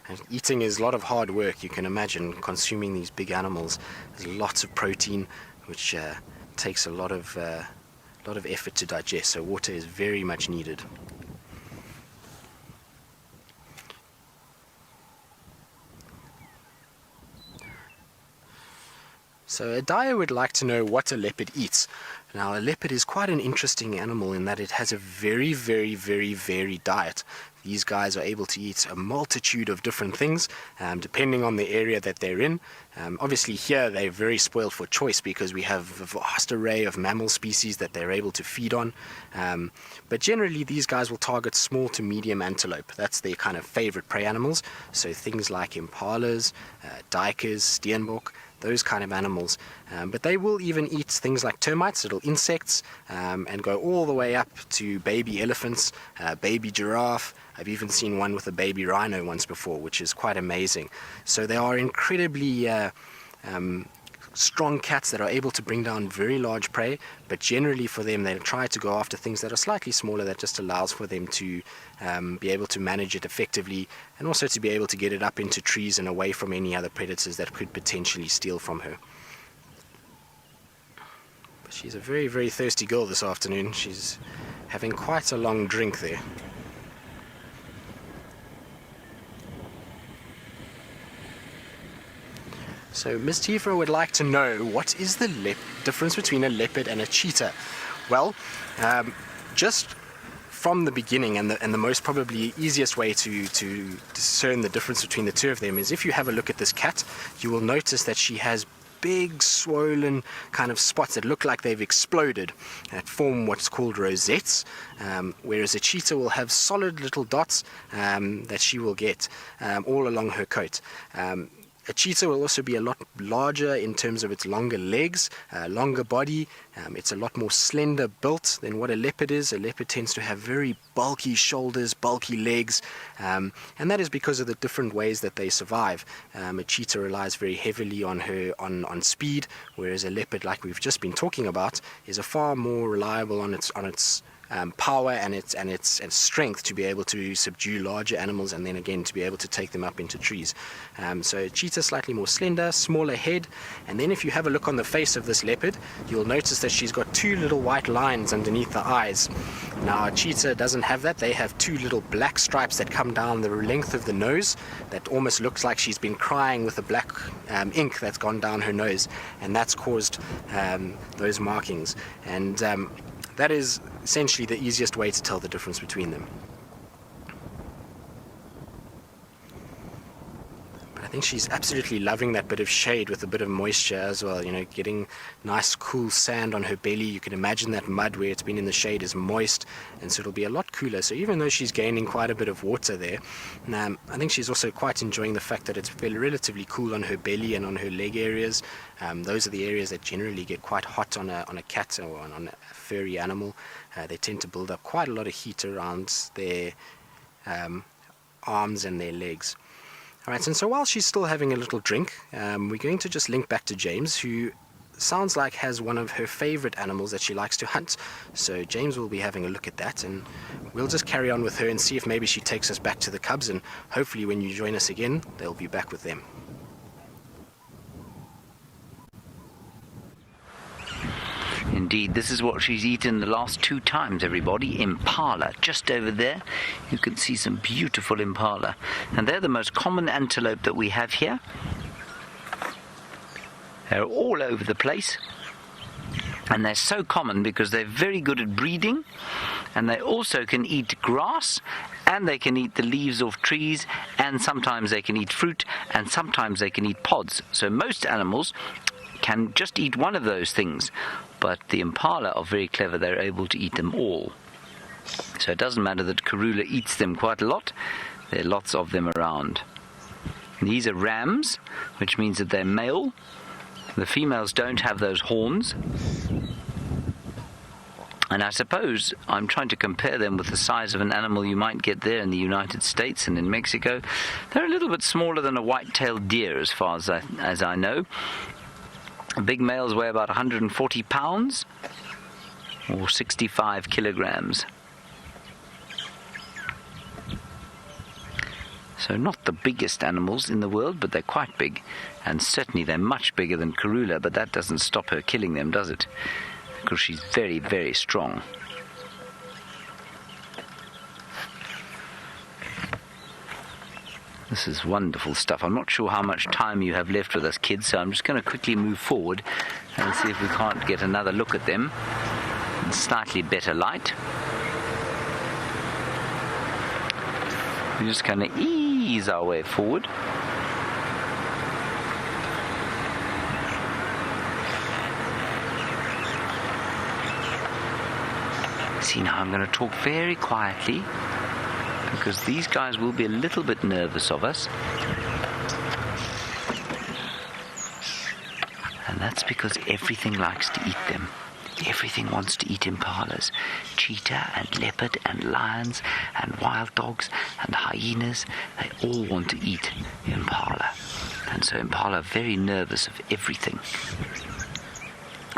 And eating is a lot of hard work. You can imagine consuming these big animals. There's lots of protein, which takes a lot of effort to digest. So water is very much needed. So a dyer would like to know what a leopard eats. Now, a leopard is quite an interesting animal in that it has a very, very, very varied diet. These guys are able to eat a multitude of different things, depending on the area that they're in. Obviously here they're very spoiled for choice because we have a vast array of mammal species that they're able to feed on. But generally these guys will target small to medium antelope. That's their kind of favorite prey animals. So things like impalas, duikers, steenbok, those kind of animals. But they will even eat things like termites, little insects, and go all the way up to baby elephants, baby giraffe. I've even seen one with a baby rhino once before, which is quite amazing. So they are incredibly strong cats that are able to bring down very large prey, but generally for them they'll try to go after things that are slightly smaller. That just allows for them to be able to manage it effectively, and also to be able to get it up into trees and away from any other predators that could potentially steal from her. But she's a very, very thirsty girl this afternoon. She's having quite a long drink there. So Ms. Tifa would like to know, what is the difference between a leopard and a cheetah? Well, just from the beginning, and the most probably easiest way to discern the difference between the two of them is if you have a look at this cat, you will notice that she has big swollen kind of spots that look like they've exploded that form what's called rosettes, whereas a cheetah will have solid little dots that she will get all along her coat. A cheetah will also be a lot larger in terms of its longer legs, longer body. It's a lot more slender built than what a leopard is. A leopard tends to have very bulky shoulders, bulky legs, and that is because of the different ways that they survive. A cheetah relies very heavily on speed, whereas a leopard, like we've just been talking about, is a far more reliable on its power and its strength to be able to subdue larger animals, and then again to be able to take them up into trees. So cheetah slightly more slender, smaller head, and then if you have a look on the face of this leopard, you'll notice that she's got two little white lines underneath the eyes. Now a cheetah doesn't have that. They have two little black stripes that come down the length of the nose that almost looks like she's been crying with the black ink that's gone down her nose, and that's caused those markings. And that is essentially the easiest way to tell the difference between them. But I think she's absolutely loving that bit of shade with a bit of moisture as well, you know, getting nice cool sand on her belly. You can imagine that mud where it's been in the shade is moist, and so it'll be a lot cooler. So even though she's gaining quite a bit of water there, I think she's also quite enjoying the fact that it's relatively cool on her belly and on her leg areas. Those are the areas that generally get quite hot on a cat or on a furry animal. They tend to build up quite a lot of heat around their arms and their legs. Alright, and so while she's still having a little drink, we're going to just link back to James, who sounds like has one of her favorite animals that she likes to hunt. So James will be having a look at that, and we'll just carry on with her and see if maybe she takes us back to the cubs, and hopefully when you join us again, they'll be back with them. Indeed, this is what she's eaten the last 2 times, everybody. Impala, just over there. You can see some beautiful impala. And they're the most common antelope that we have here. They're all over the place. And they're so common because they're very good at breeding. And they also can eat grass, and they can eat the leaves of trees, and sometimes they can eat fruit, and sometimes they can eat pods. So most animals can just eat one of those things, but the impala are very clever. They're able to eat them all. So it doesn't matter that Karula eats them quite a lot. There are lots of them around. These are rams, which means that they're male. The females don't have those horns. And I suppose I'm trying to compare them with the size of an animal you might get there in the United States and in Mexico. They're a little bit smaller than a white-tailed deer as far as I know. Big males weigh about 140 pounds or 65 kilograms. So not the biggest animals in the world, but they're quite big, and certainly they're much bigger than Karula, but that doesn't stop her killing them, does it? Because she's very, very strong. This is wonderful stuff. I'm not sure how much time you have left with us, kids, so I'm just going to quickly move forward and see if we can't get another look at them in slightly better light. We're just going to ease our way forward. See, now I'm going to talk very quietly, because these guys will be a little bit nervous of us. And that's because everything likes to eat them. Everything wants to eat impalas. Cheetah and leopard and lions and wild dogs and hyenas, they all want to eat impala. And so impala are very nervous of everything.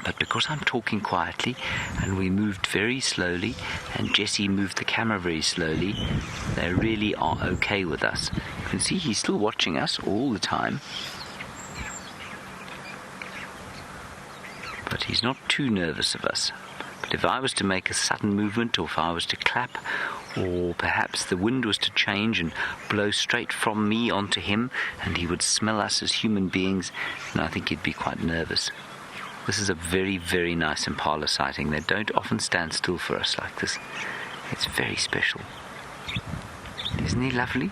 But because I'm talking quietly, and we moved very slowly, and Jessie moved the camera very slowly, they really are okay with us. You can see he's still watching us all the time. But he's not too nervous of us. But if I was to make a sudden movement, or if I was to clap, or perhaps the wind was to change and blow straight from me onto him, and he would smell us as human beings, then I think he'd be quite nervous. This is a very, very nice impala sighting. They don't often stand still for us like this. It's very special. Isn't he lovely?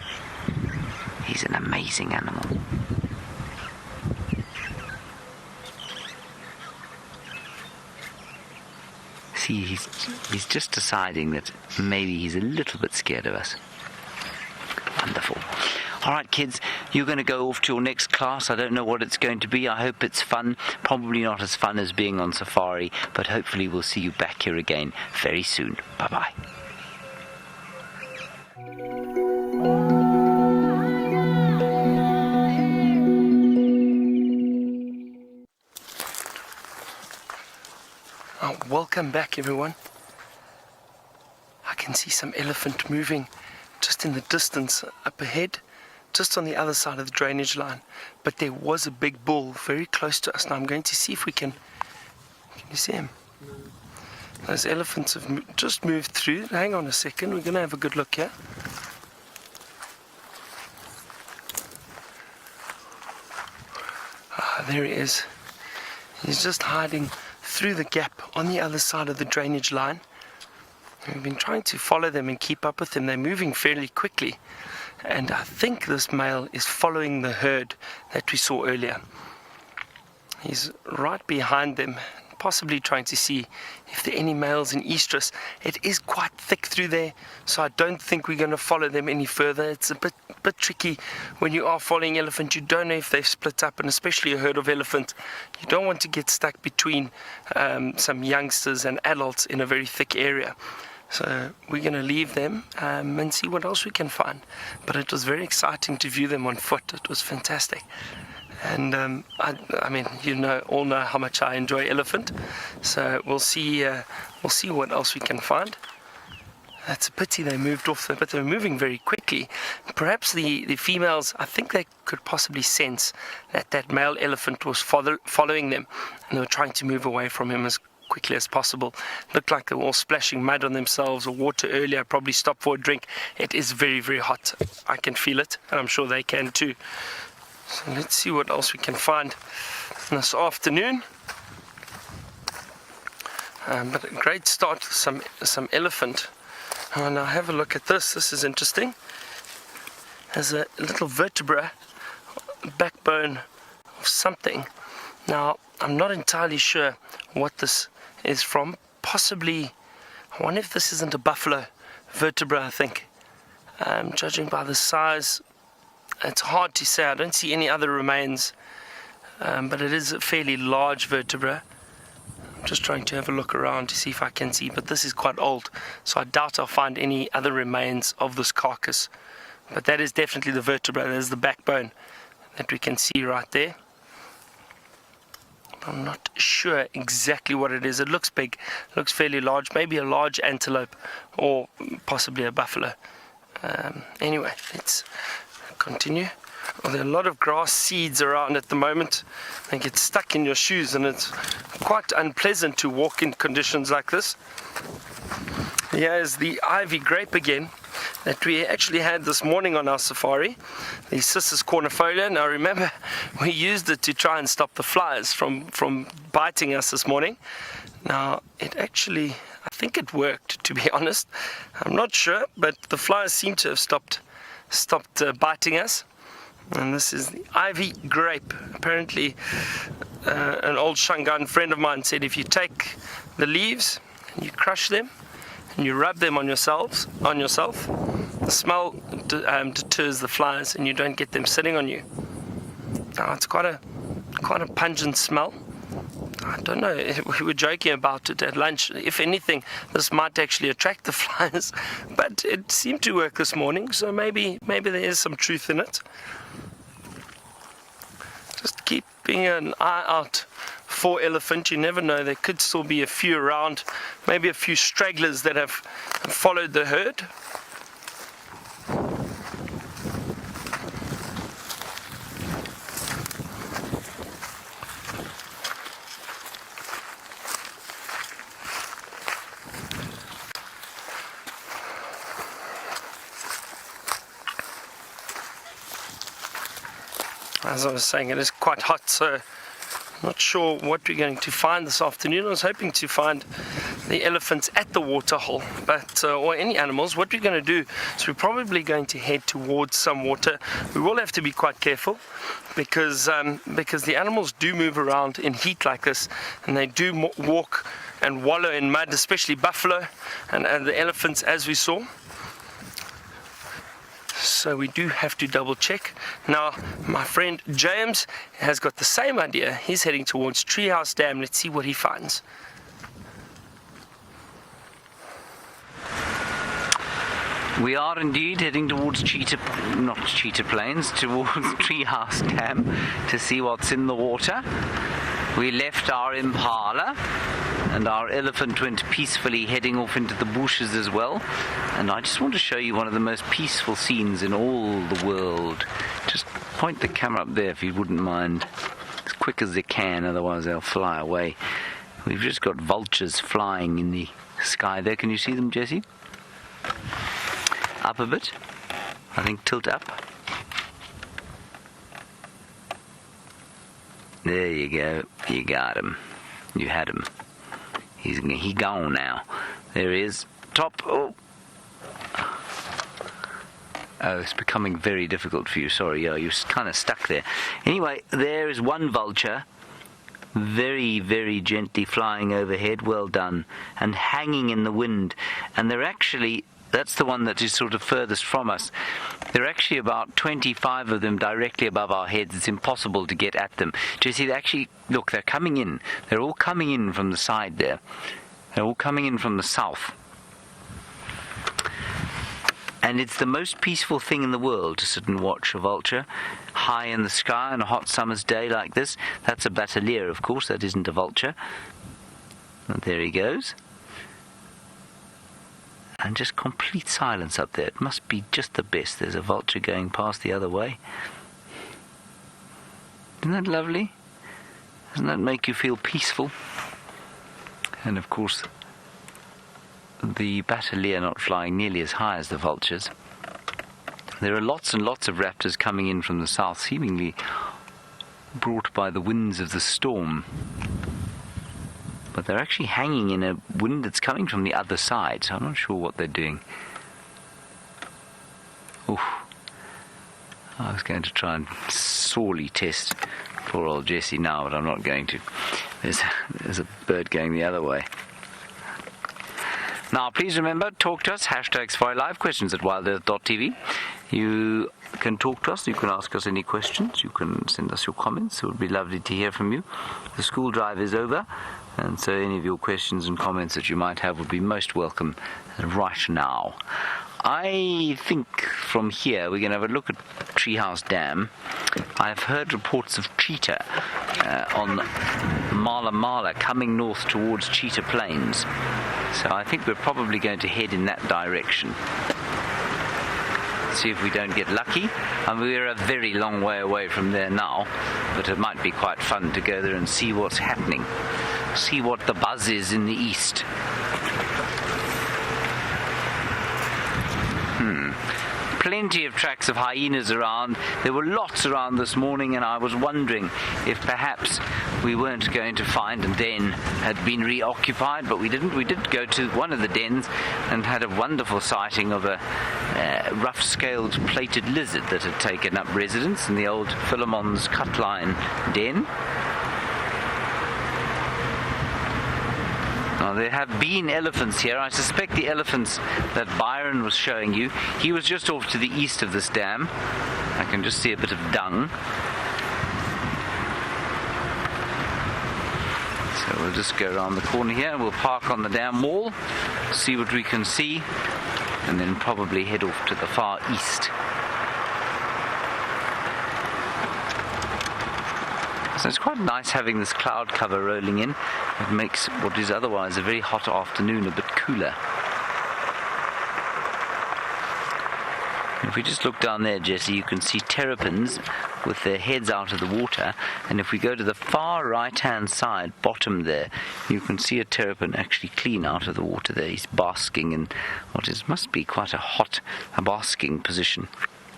He's an amazing animal. See, he's just deciding that maybe he's a little bit scared of us. Wonderful. All right, kids, you're going to go off to your next class. I don't know what it's going to be. I hope it's fun. Probably not as fun as being on safari, but hopefully we'll see you back here again very soon. Bye-bye. Welcome back, everyone. I can see some elephant moving just in the distance up ahead, just on the other side of the drainage line. But there was a big bull very close to us. Now I'm going to see if we can you see him? Those elephants have just moved through. Hang on a second, we're going to have a good look here. There he is. He's just hiding through the gap on the other side of the drainage line. We've been trying to follow them and keep up with them. They're moving fairly quickly, and I think this male is following the herd that we saw earlier. He's right behind them, possibly trying to see if there are any males in estrus. It is quite thick through there, so I don't think we're going to follow them any further. It's a bit tricky when you are following elephant. You don't know if they've split up, and especially a herd of elephant, you don't want to get stuck between some youngsters and adults in a very thick area. So we're going to leave them and see what else we can find. But it was very exciting to view them on foot. It was fantastic. And I mean, all know how much I enjoy elephant. So we'll see what else we can find. It's a pity they moved off, but they're moving very quickly. Perhaps the females, I think they could possibly sense that male elephant was following them, and they were trying to move away from him as quickly as possible. Looked like they were all splashing mud on themselves or water earlier, probably stopped for a drink. It is very, very hot. I can feel it, and I'm sure they can too. So let's see what else we can find this afternoon. But a great start with some elephant. Now have a look at this. This is interesting. There's a little vertebra, backbone of something. Now I'm not entirely sure what this is from. Possibly, I wonder if this isn't a buffalo vertebra. I think, judging by the size, it's hard to say. I don't see any other remains, but it is a fairly large vertebra. I'm just trying to have a look around to see if I can see, but this is quite old, so I doubt I'll find any other remains of this carcass. But that is definitely the vertebra. There's the backbone that we can see right there. I'm not sure exactly what it is. It looks big, looks fairly large, maybe a large antelope or possibly a buffalo. Anyway, let's continue. Well, there are a lot of grass seeds around at the moment. They get stuck in your shoes, and it's quite unpleasant to walk in conditions like this. Here's the ivy grape again. that we actually had this morning on our safari, the Cissus cornifolia. Now remember, we used it to try and stop the flies from biting us this morning. Now it actually, I think it worked, to be honest. I'm not sure, but the flies seem to have stopped biting us. And this is the ivy grape. Apparently an old Shangaan friend of mine said if you take the leaves and you crush them and you rub them on yourself, the smell deters the flies and you don't get them sitting on you. Now it's quite a pungent smell. I don't know, we were joking about it at lunch. If anything, this might actually attract the flies, but it seemed to work this morning, so maybe there is some truth in it. Just keeping an eye out for elephant. You never know, there could still be a few around, maybe a few stragglers that have followed the herd. As I was saying, it is quite hot, so I'm not sure what we're going to find this afternoon. I was hoping to find the elephants at the waterhole, but or any animals. What we're going to do is we're probably going to head towards some water. We will have to be quite careful because the animals do move around in heat like this, and they do walk and wallow in mud, especially buffalo and the elephants, as we saw. So we do have to double check. Now my friend James has got the same idea. He's heading towards Treehouse Dam. Let's see what he finds. We are indeed heading towards Cheetah Plains, towards Treehouse Dam to see what's in the water. We left our impala and our elephant went peacefully heading off into the bushes as well. And I just want to show you one of the most peaceful scenes in all the world. Just point the camera up there if you wouldn't mind, as quick as you can, otherwise they'll fly away. We've just got vultures flying in the sky there. Can you see them, Jessie? Up a bit. I think tilt up. There you go. You got him. You had him. He gone now. There he is. Top. Oh, it's becoming very difficult for you. Sorry, you're kind of stuck there. Anyway, there is one vulture, very, very gently flying overhead. Well done. And hanging in the wind. And they're actually, that's the one that is sort of furthest from us. There are actually about 25 of them directly above our heads. It's impossible to get at them. Do you see? They actually, look, they're coming in. They're all coming in from the side there. They're all coming in from the south. And it's the most peaceful thing in the world to sit and watch a vulture high in the sky on a hot summer's day like this. That's a batelier, of course. That isn't a vulture. And there he goes. And just complete silence up there. It must be just the best. There's a vulture going past the other way. Isn't that lovely? Doesn't that make you feel peaceful? And of course, the batelier not flying nearly as high as the vultures. There are lots and lots of raptors coming in from the south, seemingly brought by the winds of the storm. But they're actually hanging in a wind that's coming from the other side, so I'm not sure what they're doing. Oof. I was going to try and sorely test poor old Jessie now, but I'm not going to. There's a bird going the other way. Now, please remember, talk to us, #SafariLive, questions at wildearth.tv. You can talk to us, you can ask us any questions, you can send us your comments. It would be lovely to hear from you. The school drive is over, and so any of your questions and comments that you might have would be most welcome right now. I think from here we're going to have a look at Treehouse Dam. I've heard reports of cheetah on Mala Mala coming north towards Cheetah Plains. So I think we're probably going to head in that direction. See if we don't get lucky. And we're a very long way away from there now, but it might be quite fun to go there and see what's happening. See what the buzz is in the east. Plenty of tracks of hyenas around. There were lots around this morning, and I was wondering if perhaps we weren't going to find a den had been reoccupied, but we didn't. We did go to one of the dens and had a wonderful sighting of a rough-scaled plated lizard that had taken up residence in the old Philemon's cutline den. Now, there have been elephants here. I suspect the elephants that Byron was showing you, he was just off to the east of this dam. I can just see a bit of dung. So we'll just go around the corner here. We'll park on the dam wall, see what we can see, and then probably head off to the far east. So it's quite nice having this cloud cover rolling in. It makes what is otherwise a very hot afternoon a bit cooler. If we just look down there, Jessie, you can see terrapins with their heads out of the water. And if we go to the far right-hand side, bottom there, you can see a terrapin actually clean out of the water there. He's basking in must be quite a hot basking position.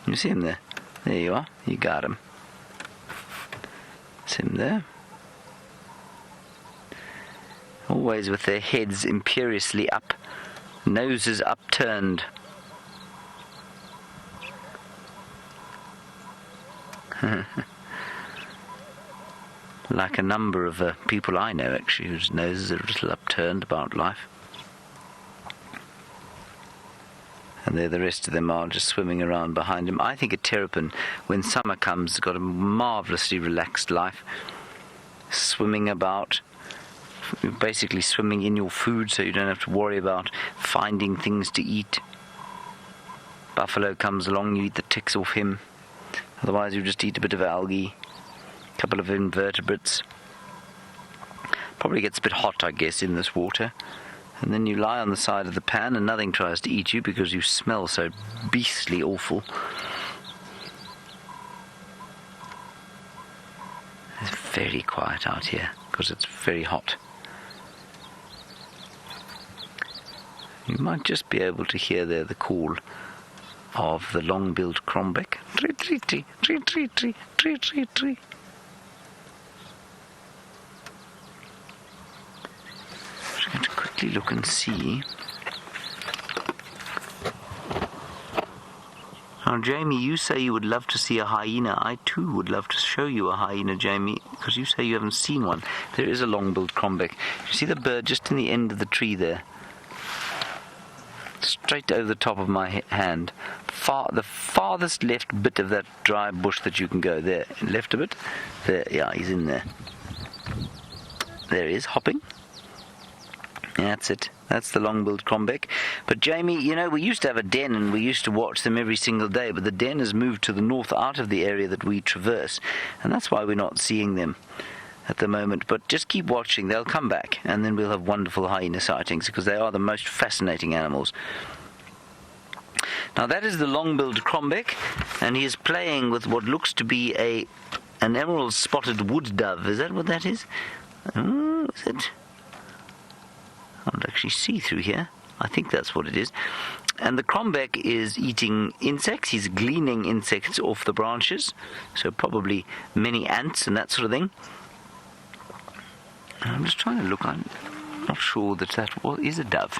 You see him there? There you are. You got him. It's him there. Always with their heads imperiously up, noses upturned. Like a number of people I know, actually, whose noses are a little upturned about life. And there the rest of them are just swimming around behind him. I think a terrapin, when summer comes, has got a marvellously relaxed life. Swimming about, basically swimming in your food, so you don't have to worry about finding things to eat. Buffalo comes along, you eat the ticks off him. Otherwise you just eat a bit of algae, a couple of invertebrates. Probably gets a bit hot, I guess, in this water. And then you lie on the side of the pan and nothing tries to eat you because you smell so beastly awful. It's very quiet out here because it's very hot. You might just be able to hear there the call of the long-billed crombec. Tree, tree, tree, tree, tree, tree, tree, tree, tree. I'm just going to quickly look and see. Now, Jamie, you say you would love to see a hyena. I too would love to show you a hyena, Jamie, because you say you haven't seen one. There is a long-billed crombec. You see the bird just in the end of the tree there? Straight over the top of my hand. The farthest left bit of that dry bush that you can go. There, left a bit. There, yeah, he's in there. There he is, hopping. That's it. That's the long-billed crombec. But Jamie, you know, we used to have a den and we used to watch them every single day, but the den has moved to the north out of the area that we traverse, and that's why we're not seeing them at the moment. But just keep watching. They'll come back, and then we'll have wonderful hyena sightings, because they are the most fascinating animals. Now that is the long-billed crombec, and he is playing with what looks to be an emerald-spotted wood dove. Is that what that is? Is it? I can't actually see through here. I think that's what it is. And the crombec is eating insects. He's gleaning insects off the branches, so probably many ants and that sort of thing. I'm just trying to look. I'm not sure that is a dove.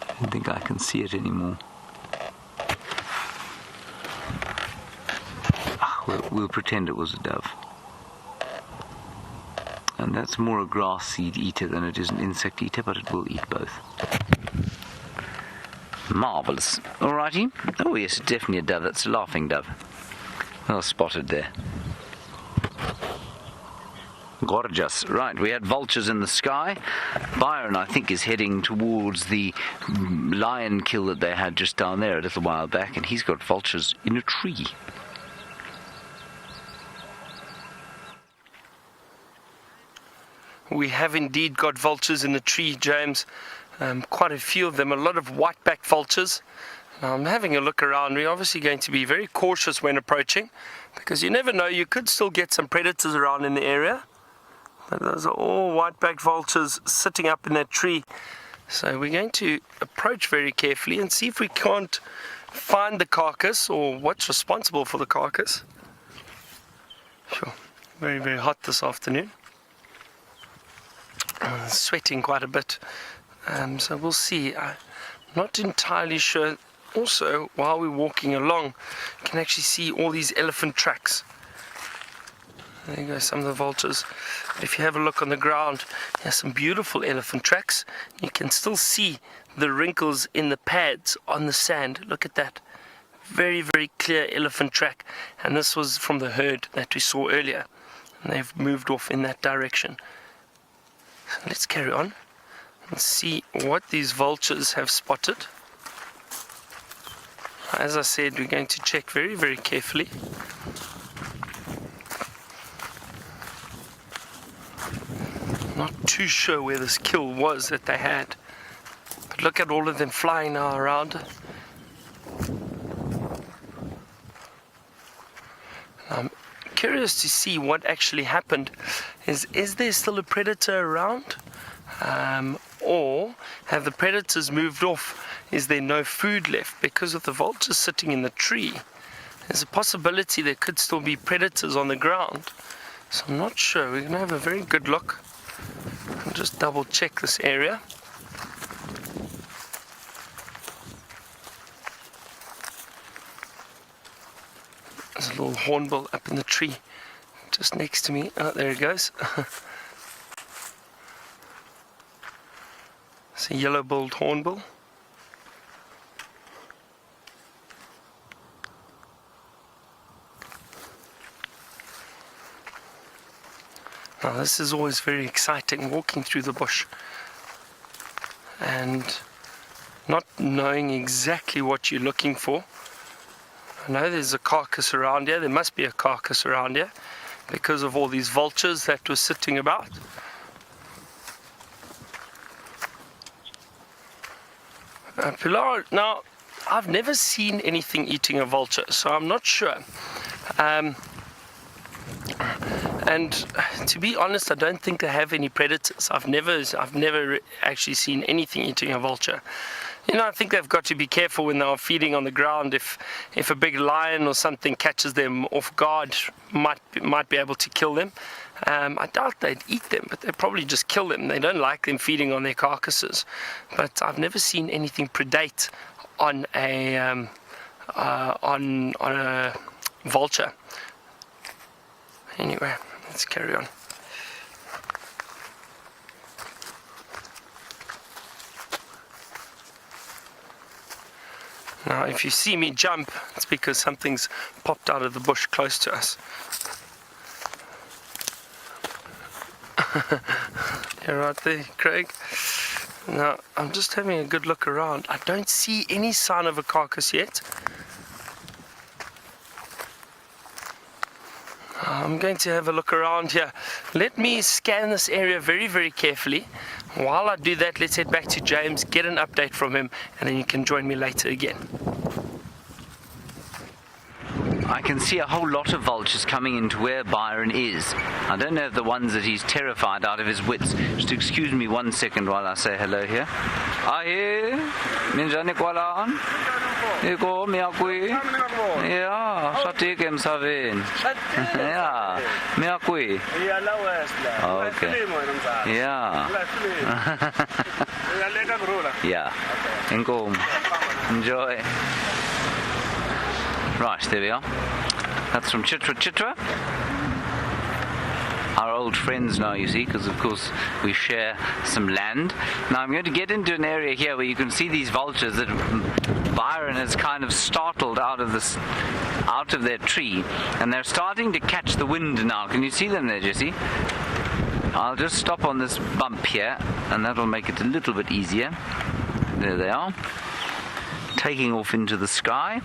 I don't think I can see it anymore. We'll pretend it was a dove. And that's more a grass seed eater than it is an insect eater, but it will eat both. Marvellous. Alrighty. Oh yes, definitely a dove. That's a laughing dove. Well spotted there. Gorgeous. Right, we had vultures in the sky. Byron, I think, is heading towards the lion kill that they had just down there a little while back, and he's got vultures in a tree. We have indeed got vultures in the tree, James. Quite a few of them, a lot of white-backed vultures. Now, I'm having a look around. We're obviously going to be very cautious when approaching, because you never know, you could still get some predators around in the area. But those are all white-backed vultures sitting up in that tree. So we're going to approach very carefully and see if we can't find the carcass or what's responsible for the carcass. Sure, very, very hot this afternoon. Sweating quite a bit. So we'll see. I'm not entirely sure. Also, while we're walking along, you can actually see all these elephant tracks. There you go, some of the vultures. If you have a look on the ground, there's some beautiful elephant tracks. You can still see the wrinkles in the pads on the sand. Look at that. Very, very clear elephant track. And this was from the herd that we saw earlier. And they've moved off in that direction. So let's carry on and see what these vultures have spotted. As I said, we're going to check very, very carefully. Not too sure where this kill was that they had. But look at all of them flying now around. I'm curious to see what actually happened. Is there still a predator around? Or have the predators moved off? Is there no food left? Because of the vultures sitting in the tree, there's a possibility there could still be predators on the ground. So I'm not sure. We're going to have a very good look. I'll just double check this area. There's a little hornbill up in the tree just next to me. Oh, there it goes. It's a yellow-billed hornbill. Now this is always very exciting, walking through the bush and not knowing exactly what you're looking for. I know there's a carcass around here. There must be a carcass around here because of all these vultures that were sitting about. Pilar, now I've never seen anything eating a vulture, so I'm not sure. And to be honest, I don't think they have any predators. I've never actually seen anything eating a vulture. You know, I think they've got to be careful when they're feeding on the ground. If a big lion or something catches them off guard, might be able to kill them. I doubt they'd eat them, but they'd probably just kill them. They don't like them feeding on their carcasses. But I've never seen anything predate on a vulture. Anyway, let's carry on. Now, if you see me jump, it's because something's popped out of the bush close to us. You're right there, Craig. Now, I'm just having a good look around. I don't see any sign of a carcass yet. I'm going to have a look around here. Let me scan this area very, very carefully. While I do that, let's head back to James, get an update from him, and then you can join me later again. I can see a whole lot of vultures coming into where Byron is. I don't know if the ones that he's terrified out of his wits. Just excuse me 1 second while I say hello here. Aye, minjani kwalaan? Iko miakui? Yeah, shatik emsavin. Yeah, miakui. Okay. Yeah. Yeah. Inkom. Enjoy. Right, there we are. That's from Cheetah. Our old friends now, you see, because of course we share some land. Now I'm going to get into an area here where you can see these vultures that Byron has kind of startled out of their tree, and they're starting to catch the wind now. Can you see them there, Jessie? I'll just stop on this bump here, and that'll make it a little bit easier. There they are, taking off into the sky.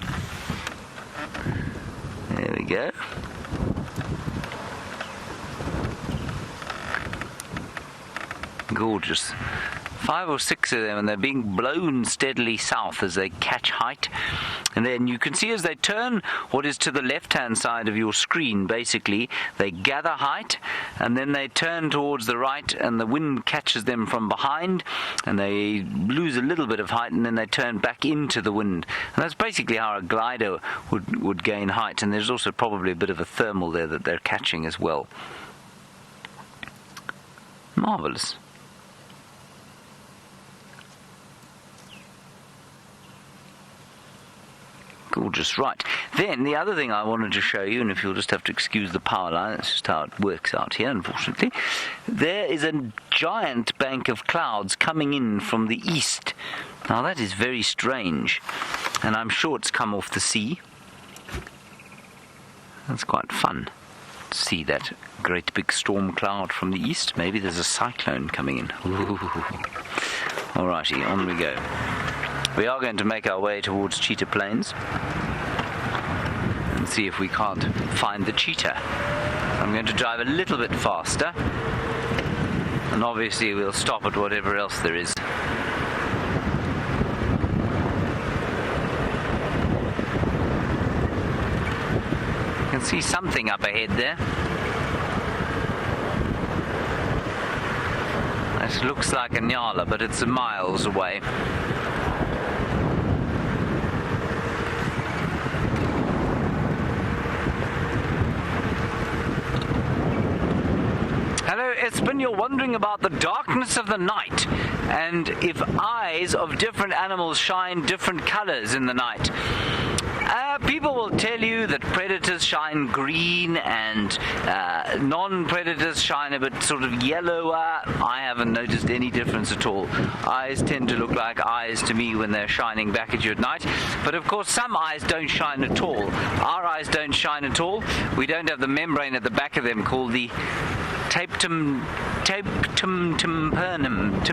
There we go. Gorgeous. 5 or 6 of them, and they're being blown steadily south as they catch height. And then you can see as they turn what is to the left-hand side of your screen, basically, they gather height, and then they turn towards the right, and the wind catches them from behind, and they lose a little bit of height, and then they turn back into the wind. And that's basically how a glider would gain height, and there's also probably a bit of a thermal there that they're catching as well. Marvellous. Gorgeous. Right, then the other thing I wanted to show you, and if you'll just have to excuse the power line, that's just how it works out here, unfortunately. There is a giant bank of clouds coming in from the east. Now that is very strange, and I'm sure it's come off the sea. That's quite fun to see that great big storm cloud from the east. Maybe there's a cyclone coming in. Alrighty, on we go. We are going to make our way towards Cheetah Plains and see if we can't find the cheetah. I'm going to drive a little bit faster, and obviously we'll stop at whatever else there is. You can see something up ahead there. It looks like a nyala, but it's miles away. Hello, Espen, you're wondering about the darkness of the night and if eyes of different animals shine different colors in the night. People will tell you that predators shine green and non-predators shine a bit sort of yellower. I haven't noticed any difference at all. Eyes tend to look like eyes to me when they're shining back at you at night. But of course some eyes don't shine at all. Our eyes don't shine at all. We don't have the membrane at the back of them called the tapetum tympernum,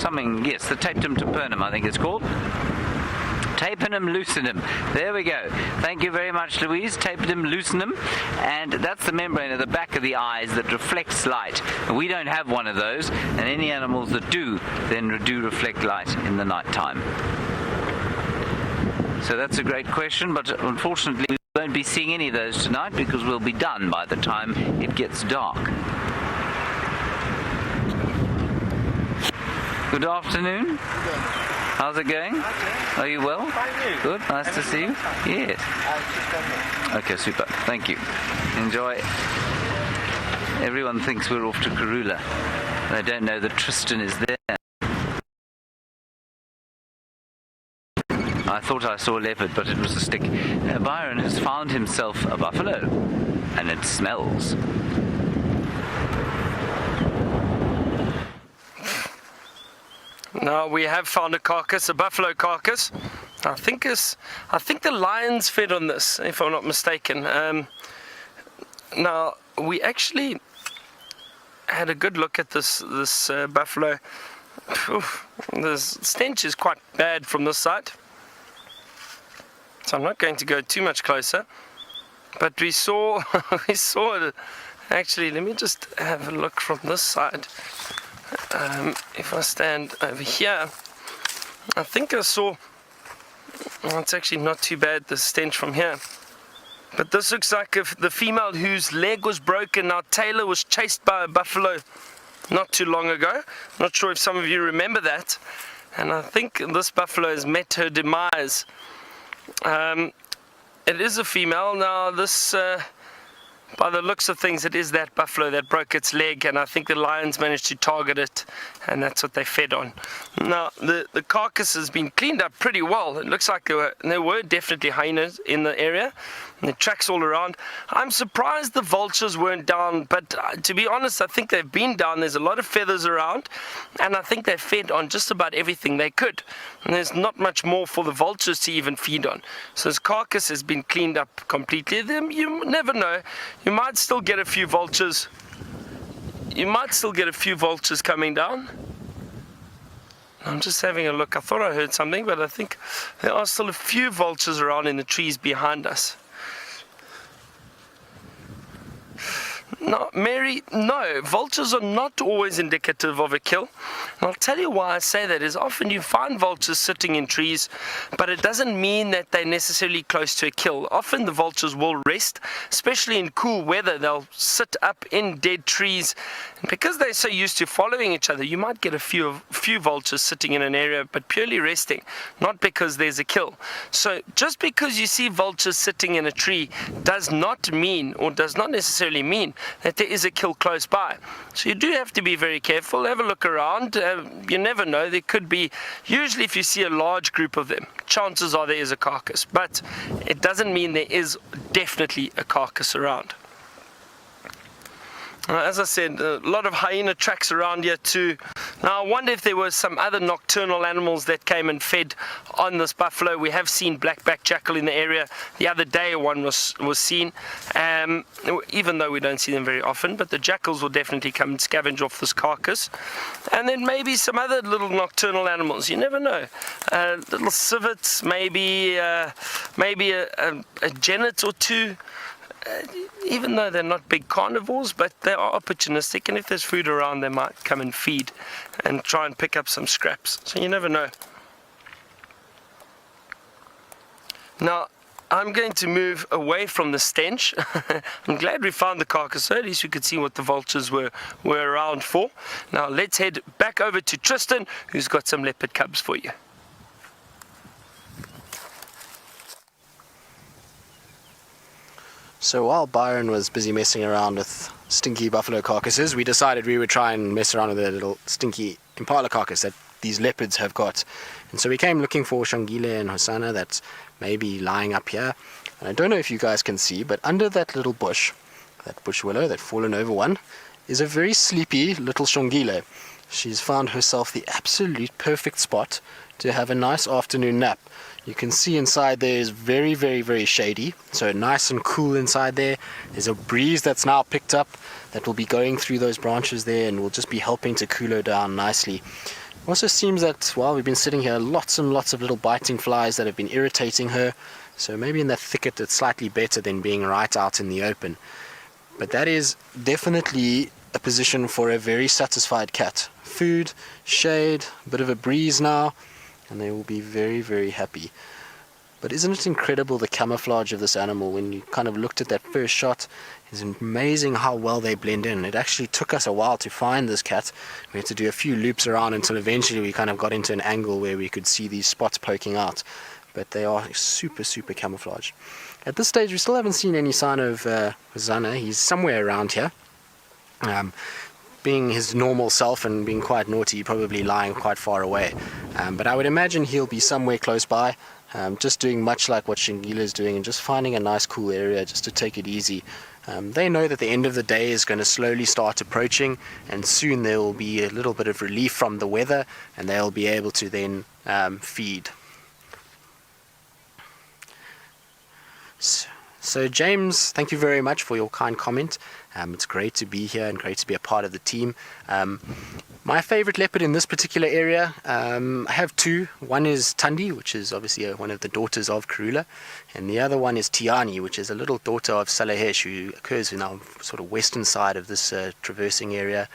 something, yes, the tapetum tympernum I think it's called. Tapetum lucidum. There we go. Thank you very much, Louise. Tapetum lucidum. And that's the membrane at the back of the eyes that reflects light. And we don't have one of those, and any animals that do, then do reflect light in the night time. So that's a great question, but unfortunately we won't be seeing any of those tonight because we'll be done by the time it gets dark. Good afternoon. How's it going? Are you well? Good. Nice to see you. Yes. Okay, super. Thank you. Enjoy. Everyone thinks we're off to Karula. They don't know that Tristan is there. I thought I saw a leopard, but it was a stick. Byron has found himself a buffalo, and it smells. Now we have found a carcass, a buffalo carcass. I think the lions fed on this, if I'm not mistaken. Now we actually had a good look at this buffalo. The stench is quite bad from this side, so I'm not going to go too much closer. But we saw it. Actually, let me just have a look from this side. If I stand over here, I think I saw, well, it's actually not too bad, the stench from here. But this looks like the female whose leg was broken. Now Taylor was chased by a buffalo not too long ago. Not sure if some of you remember that. And I think this buffalo has met her demise. It is a female. Now this... by the looks of things, it is that buffalo that broke its leg, and I think the lions managed to target it, and that's what they fed on. Now, the carcass has been cleaned up pretty well. It looks like there were definitely hyenas in the area, and the tracks all around. I'm surprised the vultures weren't down, but to be honest, I think they've been down. There's a lot of feathers around, and I think they fed on just about everything they could. And there's not much more for the vultures to even feed on. So this carcass has been cleaned up completely. You never know. You might still get a few vultures. You might still get a few vultures coming down. I'm just having a look. I thought I heard something, but I think there are still a few vultures around in the trees behind us. No, Mary, no. Vultures are not always indicative of a kill. And I'll tell you why I say that is often you find vultures sitting in trees, but it doesn't mean that they're necessarily close to a kill. Often the vultures will rest, especially in cool weather. They'll sit up in dead trees. And because they're so used to following each other, you might get a few vultures sitting in an area, but purely resting, not because there's a kill. So just because you see vultures sitting in a tree does not mean, or does not necessarily mean, that there is a kill close by. So you do have to be very careful, have a look around. You never know, there could be, usually if you see a large group of them, chances are there is a carcass, but it doesn't mean there is definitely a carcass around. As I said, a lot of hyena tracks around here too. Now I wonder if there were some other nocturnal animals that came and fed on this buffalo. We have seen black-backed jackal in the area. The other day one was seen, even though we don't see them very often, but the jackals will definitely come and scavenge off this carcass. And then maybe some other little nocturnal animals, you never know. Little civets, maybe a genet or two. Even though they're not big carnivores, but they are opportunistic, and if there's food around they might come and feed and try and pick up some scraps, so you never know. Now I'm going to move away from the stench. I'm glad we found the carcass, so at least we could see what the vultures were around for. Now let's head back over to Tristan, who's got some leopard cubs for you. So while Byron was busy messing around with stinky buffalo carcasses, we decided we would try and mess around with a little stinky impala carcass that these leopards have got. And so we came looking for Xongili and Hosanna that's maybe lying up here. And I don't know if you guys can see, but under that little bush, that bush willow, that fallen over one, is a very sleepy little Xongili. She's found herself the absolute perfect spot to have a nice afternoon nap. You can see inside there is very, very, very shady, so nice and cool inside there. There's a breeze that's now picked up that will be going through those branches there and will just be helping to cool her down nicely. It also seems that while we've been sitting here, lots and lots of little biting flies that have been irritating her, so maybe in that thicket it's slightly better than being right out in the open. But that is definitely a position for a very satisfied cat. Food, shade, a bit of a breeze now, and they will be very, very happy. But isn't it incredible, the camouflage of this animal? When you kind of looked at that first shot, it's amazing how well they blend in. It actually took us a while to find this cat. We had to do a few loops around until eventually we kind of got into an angle where we could see these spots poking out. But they are super, super camouflaged. At this stage we still haven't seen any sign of Hosanna. He's somewhere around here. Being his normal self and being quite naughty, probably lying quite far away. But I would imagine he'll be somewhere close by, just doing much like what Xongili is doing and just finding a nice cool area just to take it easy. They know that the end of the day is going to slowly start approaching, and soon there will be a little bit of relief from the weather and they'll be able to then feed. So James, thank you very much for your kind comment. It's great to be here and great to be a part of the team. My favorite leopard in this particular area, I have two. One is Thandi, which is obviously one of the daughters of Karula, and the other one is Tiani, which is a little daughter of Salahesh, who occurs in our sort of western side of this traversing area.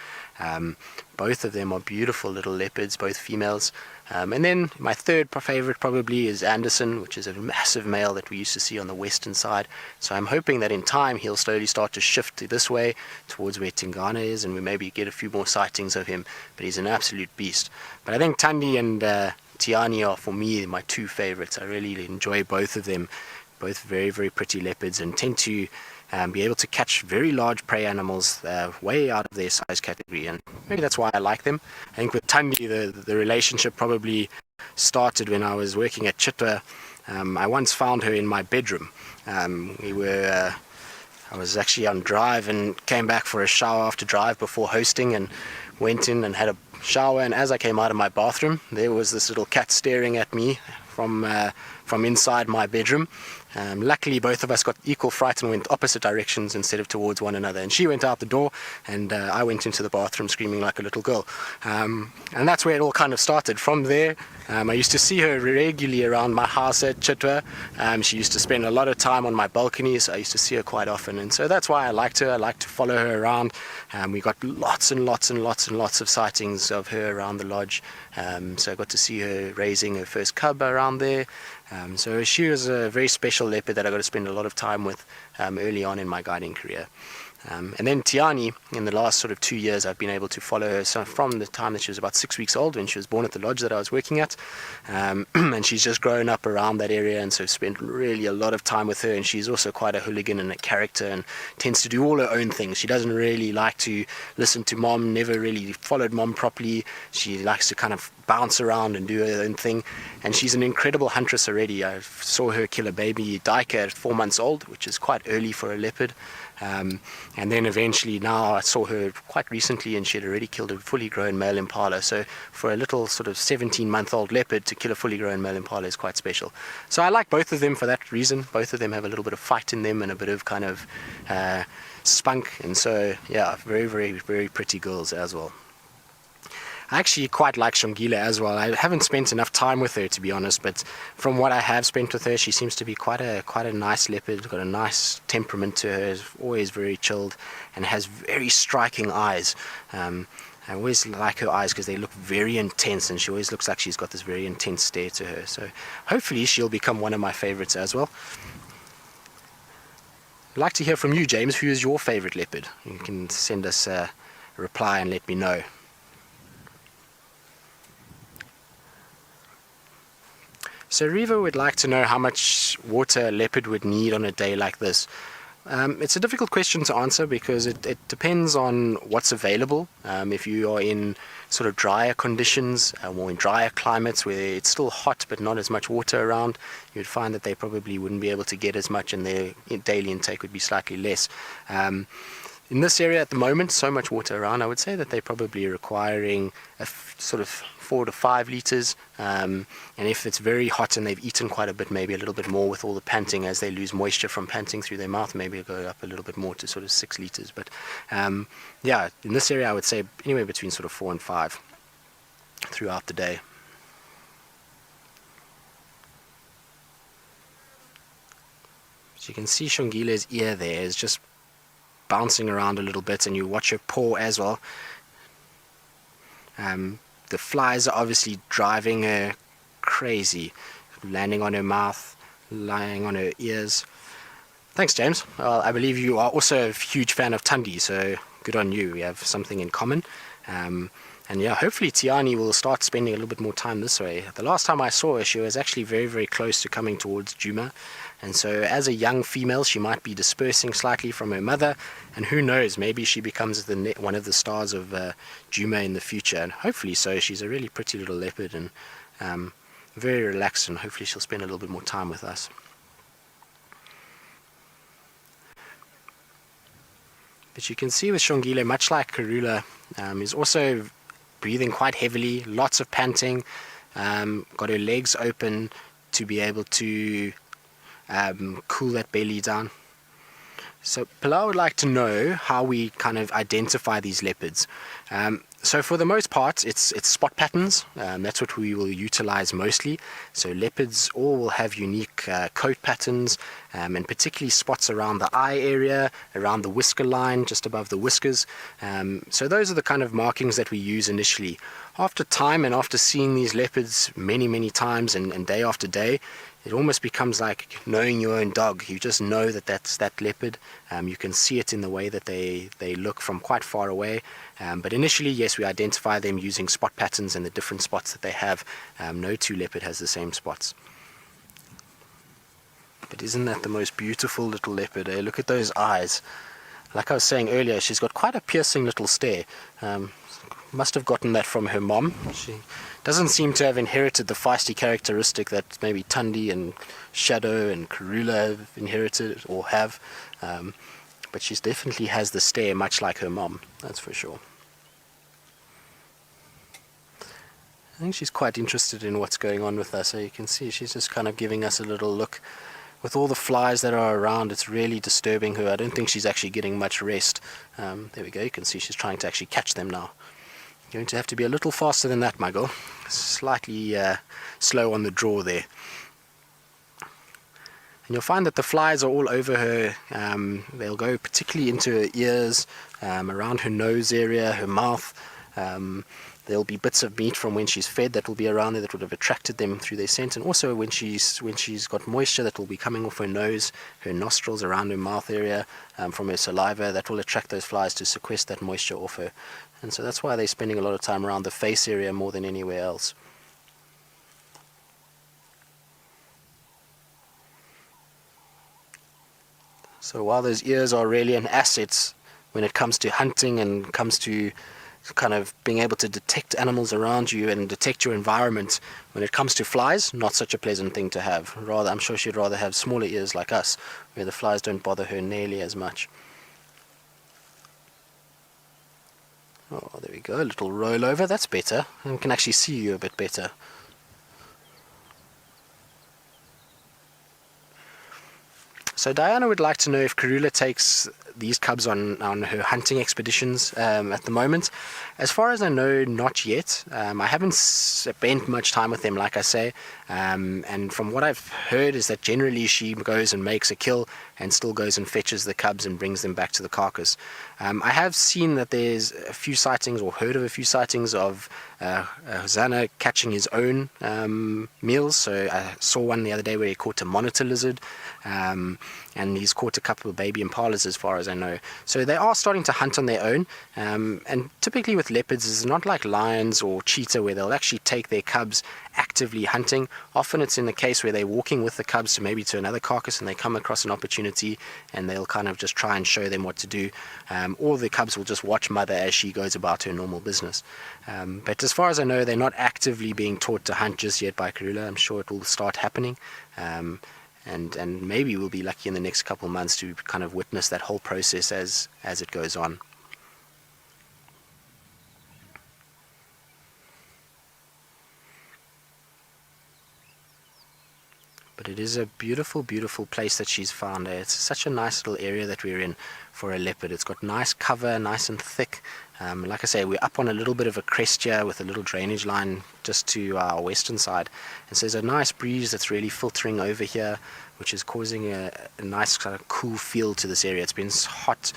Both of them are beautiful little leopards, both females. And then my third favorite probably is Anderson, which is a massive male that we used to see on the western side. So I'm hoping that in time he'll slowly start to shift this way towards where Tingana is, and we maybe get a few more sightings of him. But he's an absolute beast. But I think Thandi and Tiani are for me my two favorites. I really enjoy both of them. Both very, very pretty leopards and tend to be able to catch very large prey animals way out of their size category, and maybe that's why I like them. I think with Thandi the relationship probably started when I was working at Cheetah. I once found her in my bedroom. I was actually on drive and came back for a shower after drive before hosting, and went in and had a shower, and as I came out of my bathroom there was this little cat staring at me from from inside my bedroom. Luckily, both of us got equal fright and went opposite directions instead of towards one another. And she went out the door, and I went into the bathroom screaming like a little girl. And that's where it all kind of started. From there, I used to see her regularly around my house at Cheetah. She used to spend a lot of time on my balcony, so I used to see her quite often. And so that's why I liked her. I liked to follow her around. We got lots and lots and lots and lots of sightings of her around the lodge. So I got to see her raising her first cub around there. So she was a very special leopard that I got to spend a lot of time with early on in my guiding career. And then Tiani, in the last sort of 2 years, I've been able to follow her from the time that she was about 6 weeks old, when she was born at the lodge that I was working at. And she's just grown up around that area, and so spent really a lot of time with her. And she's also quite a hooligan and a character, and tends to do all her own things. She doesn't really like to listen to mom, never really followed mom properly. She likes to kind of bounce around and do her own thing. And she's an incredible huntress already. I saw her kill a baby duiker at 4 months old, which is quite early for a leopard. And then eventually now I saw her quite recently, and she had already killed a fully grown male impala. So for a little sort of 17-month-old leopard to kill a fully grown male impala is quite special. So I like both of them for that reason. Both of them have a little bit of fight in them and a bit of kind of spunk. And so, yeah, very, very, very pretty girls as well. I actually quite like Xongili as well. I haven't spent enough time with her, to be honest, but from what I have spent with her, she seems to be quite a nice leopard. Got a nice temperament to her, is always very chilled, and has very striking eyes. I always like her eyes because they look very intense, and she always looks like she's got this very intense stare to her. So hopefully she'll become one of my favorites as well. I'd like to hear from you, James. Who is your favorite leopard? You can send us a reply and let me know. So Riva would like to know how much water a leopard would need on a day like this. It's a difficult question to answer because it depends on what's available. If you are in sort of drier conditions or in drier climates where it's still hot but not as much water around, you'd find that they probably wouldn't be able to get as much, and their daily intake would be slightly less. In this area at the moment, so much water around, I would say that they're probably requiring a sort of 4 to 5 liters, and if it's very hot and they've eaten quite a bit, maybe a little bit more with all the panting. As they lose moisture from panting through their mouth, maybe it'll go up a little bit more to sort of 6 liters. But yeah, in this area I would say anywhere between sort of 4 and 5 throughout the day. So you can see Xongili's ear there is just bouncing around a little bit, and you watch her paw as well. The flies are obviously driving her crazy, landing on her mouth, lying on her ears. Thanks, James. Well, I believe you are also a huge fan of Tundi, so good on you. We have something in common. And yeah, hopefully Tiani will start spending a little bit more time this way. The last time I saw her, she was actually very, very close to coming towards Djuma. And so as a young female, she might be dispersing slightly from her mother. And who knows, maybe she becomes one of the stars of Djuma in the future. And hopefully so. She's a really pretty little leopard, and very relaxed, and hopefully she'll spend a little bit more time with us. But you can see with Xongili, much like Karula, is also breathing quite heavily, lots of panting, got her legs open to be able to cool that belly down. So Pilar would like to know how we kind of identify these leopards. So for the most part, it's spot patterns. That's what we will utilize mostly. So leopards all will have unique coat patterns, and particularly spots around the eye area, around the whisker line, just above the whiskers. So those are the kind of markings that we use initially. After time, and after seeing these leopards many, many times and day after day, it almost becomes like knowing your own dog. You just know that that's that leopard. You can see it in the way that they look from quite far away. But initially, yes, we identify them using spot patterns and the different spots that they have. No two leopard has the same spots. But isn't that the most beautiful little leopard? Look at those eyes. Like I was saying earlier, she's got quite a piercing little stare. Must have gotten that from her mom. She doesn't seem to have inherited the feisty characteristic that maybe Tundi and Shadow and Karula have inherited or have. But she definitely has the stare much like her mom, that's for sure. I think she's quite interested in what's going on with us. So you can see she's just kind of giving us a little look. With all the flies that are around, it's really disturbing her. I don't think she's actually getting much rest. There we go, you can see she's trying to actually catch them now. You're going to have to be a little faster than that, my girl. Slightly slow on the draw there. And you'll find that the flies are all over her. They'll go particularly into her ears, around her nose area, her mouth. There'll be bits of meat from when she's fed that will be around there that would have attracted them through their scent, and also when she's got moisture that will be coming off her nose, her nostrils, around her mouth area, from her saliva, that will attract those flies to sequester that moisture off her. And so that's why they're spending a lot of time around the face area more than anywhere else. So while those ears are really an asset when it comes to hunting and comes to kind of being able to detect animals around you and detect your environment, when it comes to flies, not such a pleasant thing to have. Rather, I'm sure she'd rather have smaller ears like us, where the flies don't bother her nearly as much. Oh, there we go, a little roll over, that's better. And we can actually see you a bit better. So Diana would like to know if Karula takes these cubs on her hunting expeditions at the moment. As far as I know, not yet. I haven't spent much time with them, like I say, and from what I've heard is that generally she goes and makes a kill and still goes and fetches the cubs and brings them back to the carcass. I have seen that there's a few sightings, or heard of a few sightings, of Hosanna catching his own meals. So I saw one the other day where he caught a monitor lizard, and he's caught a couple of baby impalas as far as I know. So they are starting to hunt on their own, and typically with leopards it's not like lions or cheetah where they'll actually take their cubs actively hunting. Often it's in the case where they're walking with the cubs to maybe to another carcass and they come across an opportunity and they'll kind of just try and show them what to do, or the cubs will just watch mother as she goes about her normal business. But as far as I know, they're not actively being taught to hunt just yet by Karula. I'm sure it will start happening. And maybe we'll be lucky in the next couple of months to kind of witness that whole process as it goes on. But it is a beautiful, beautiful place that she's found. It's such a nice little area that we're in for a leopard. It's got nice cover, nice and thick. Like I say, we're up on a little bit of a crest here with a little drainage line just to our western side. And so there's a nice breeze that's really filtering over here, which is causing a nice kind of cool feel to this area. It's been hot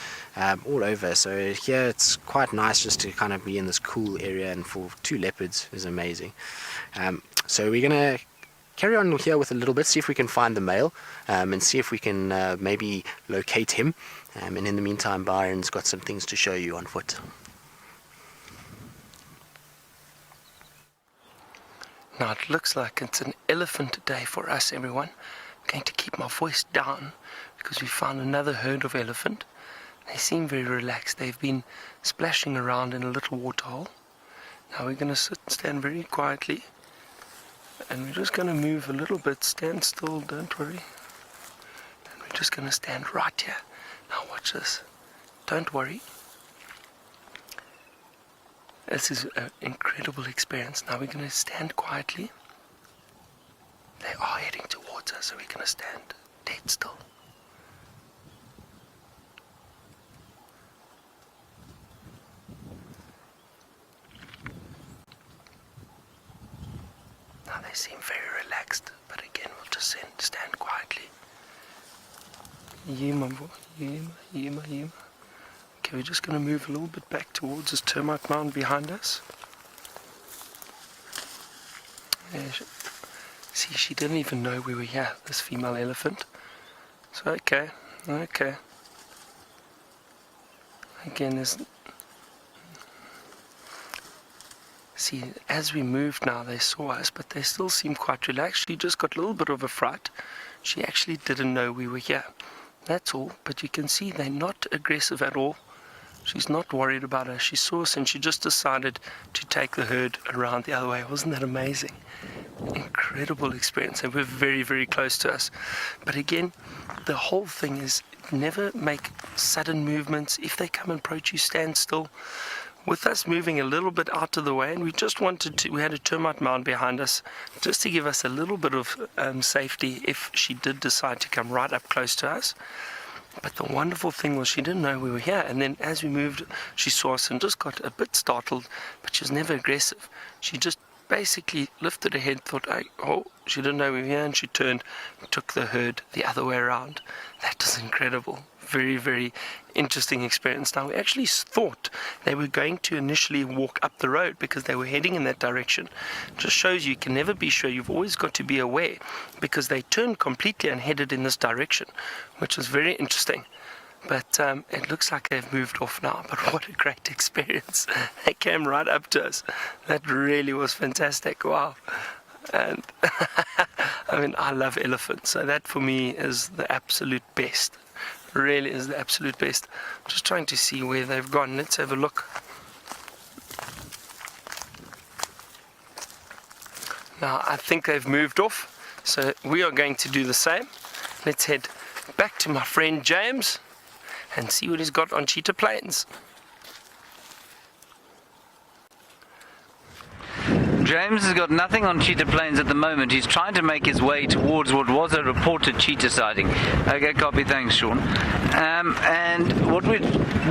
all over. So here it's quite nice just to kind of be in this cool area, and for two leopards is amazing. So we're going to carry on here with a little bit, see if we can find the male, and see if we can maybe locate him. And in the meantime, Byron's got some things to show you on foot. Now it looks like it's an elephant day for us, everyone. I'm going to keep my voice down because we found another herd of elephant. They seem very relaxed. They've been splashing around in a little waterhole. Now we're going to sit and stand very quietly. And we're just going to move a little bit. Stand still, don't worry. And we're just going to stand right here. Now watch this. Don't worry. This is an incredible experience. Now we're going to stand quietly. They are heading towards us, so we're going to stand dead still. Now they seem very relaxed, but again we'll just stand quietly. Yima. Okay, we're just going to move a little bit back towards this termite mound behind us. See, she didn't even know we were here, this female elephant. So, okay. Again, there's... See, as we moved now, they saw us, but they still seem quite relaxed. She just got a little bit of a fright. She actually didn't know we were here. That's all, but you can see they're not aggressive at all. She's not worried about us. She saw us and she just decided to take the herd around the other way. Wasn't that amazing? Incredible experience, and we're very, very close to us. But again, the whole thing is never make sudden movements. If they come and approach you, stand still. with us moving a little bit out of the way, and we had a termite mound behind us just to give us a little bit of safety if she did decide to come right up close to us. But the wonderful thing was she didn't know we were here, and then as we moved, she saw us and just got a bit startled, but she was never aggressive. She just basically lifted her head, thought, oh, she didn't know we were here, and she turned and took the herd the other way around. That was incredible. Very, very interesting experience. Now, we actually thought they were going to initially walk up the road because they were heading in that direction. It just shows you can never be sure. You've always got to be aware, because they turned completely and headed in this direction, which was very interesting. But it looks like they've moved off now. But what a great experience. They came right up to us. That really was fantastic. Wow. And I mean, I love elephants, so that for me is the absolute best. Really is the absolute best. I'm just trying to see where they've gone. Let's have a look. Now, I think they've moved off, so we are going to do the same. Let's head back to my friend James and see what he's got on Cheetah Plains. James has got nothing on Cheetah Plains at the moment. He's trying to make his way towards what was a reported cheetah sighting. Okay, copy, thanks, Sean. And what we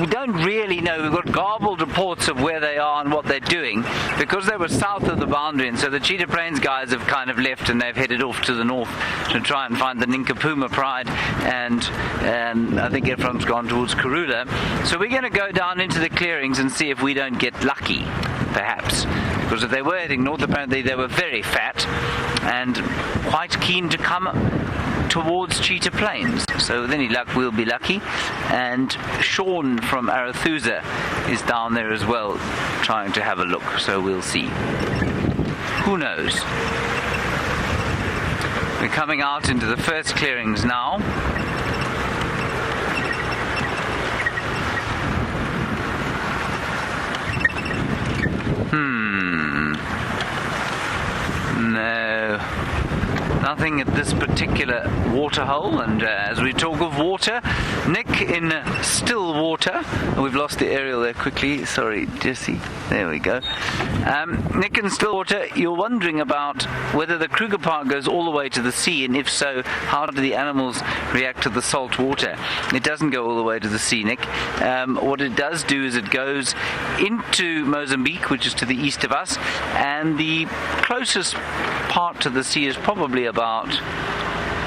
don't really know, we've got garbled reports of where they are and what they're doing, because they were south of the boundary, and so the Cheetah Plains guys have kind of left and they've headed off to the north to try and find the Ninkapuma Pride, and I think everyone's gone towards Karula. So we're going to go down into the clearings and see if we don't get lucky, perhaps. Because if they were heading north, apparently they were very fat and quite keen to come towards Cheetah Plains. So with any luck, we'll be lucky. And Sean from Arathusa is down there as well, trying to have a look. So we'll see. Who knows? We're coming out into the first clearings now. No, nothing at this particular waterhole. And as we talk of water, Nick in still water. We've lost the aerial there quickly. Sorry, Jesse. There we go. Nick in still water, you're wondering about whether the Kruger Park goes all the way to the sea, and if so, how do the animals react to the salt water? It doesn't go all the way to the sea, Nick. What it does do is it goes into Mozambique, which is to the east of us, and the closest part to the sea is probably about,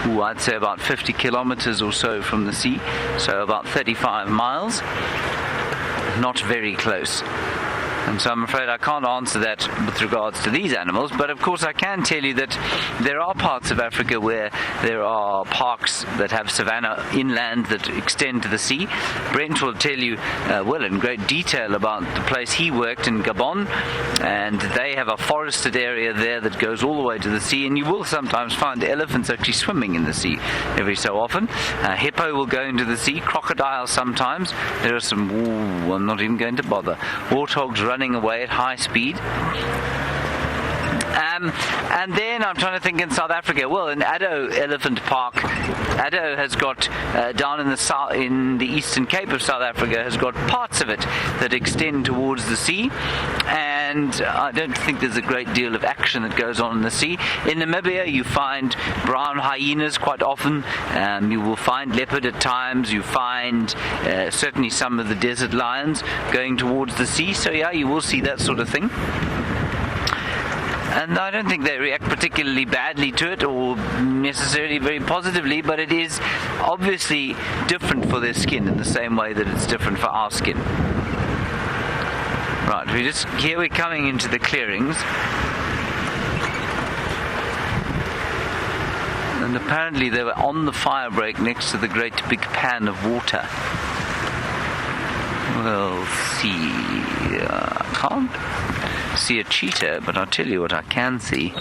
I'd say about 50 kilometers or so from the sea, so about 35 miles. Not very close. And so I'm afraid I can't answer that with regards to these animals, but of course I can tell you that there are parts of Africa where there are parks that have savanna inland that extend to the sea. Brent will tell you, well, in great detail about the place he worked in Gabon, and they have a forested area there that goes all the way to the sea, and you will sometimes find elephants actually swimming in the sea every so often. Hippo will go into the sea, crocodiles sometimes. There are some, I'm not even going to bother. Warthogs running away at high speed. And then I'm trying to think in South Africa. Well, in Addo Elephant Park, Addo has got down in the Eastern Cape of South Africa, has got parts of it that extend towards the sea, and I don't think there's a great deal of action that goes on in the sea. In Namibia, you find brown hyenas quite often. You will find leopard at times. You find certainly some of the desert lions going towards the sea. So yeah, you will see that sort of thing. And I don't think they react particularly badly to it or necessarily very positively, but it is obviously different for their skin in the same way that it's different for our skin. Right, here we're coming into the clearings. And apparently they were on the fire break next to the great big pan of water. We'll see. I can't see a cheetah, but I'll tell you what I can see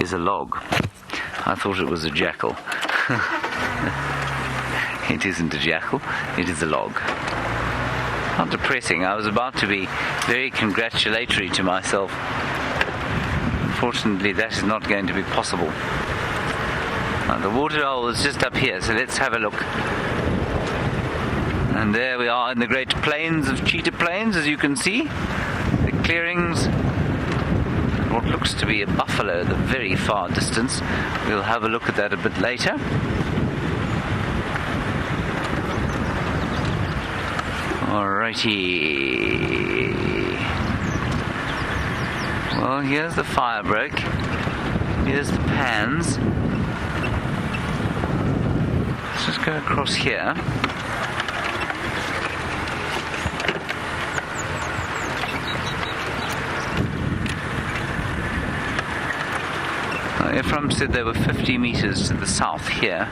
is a log. I thought it was a jackal. It isn't a jackal, it is a log. How depressing. I was about to be very congratulatory to myself. Unfortunately, that is not going to be possible. Now, the water hole is just up here, so let's have a look. And there we are in the great plains of Cheetah Plains, as you can see. The clearings, what looks to be a buffalo at the very far distance. We'll have a look at that a bit later. Alrighty. Well, here's the fire break. Here's the pans. Let's just go across here. Ephraim said they were 50 meters to the south here.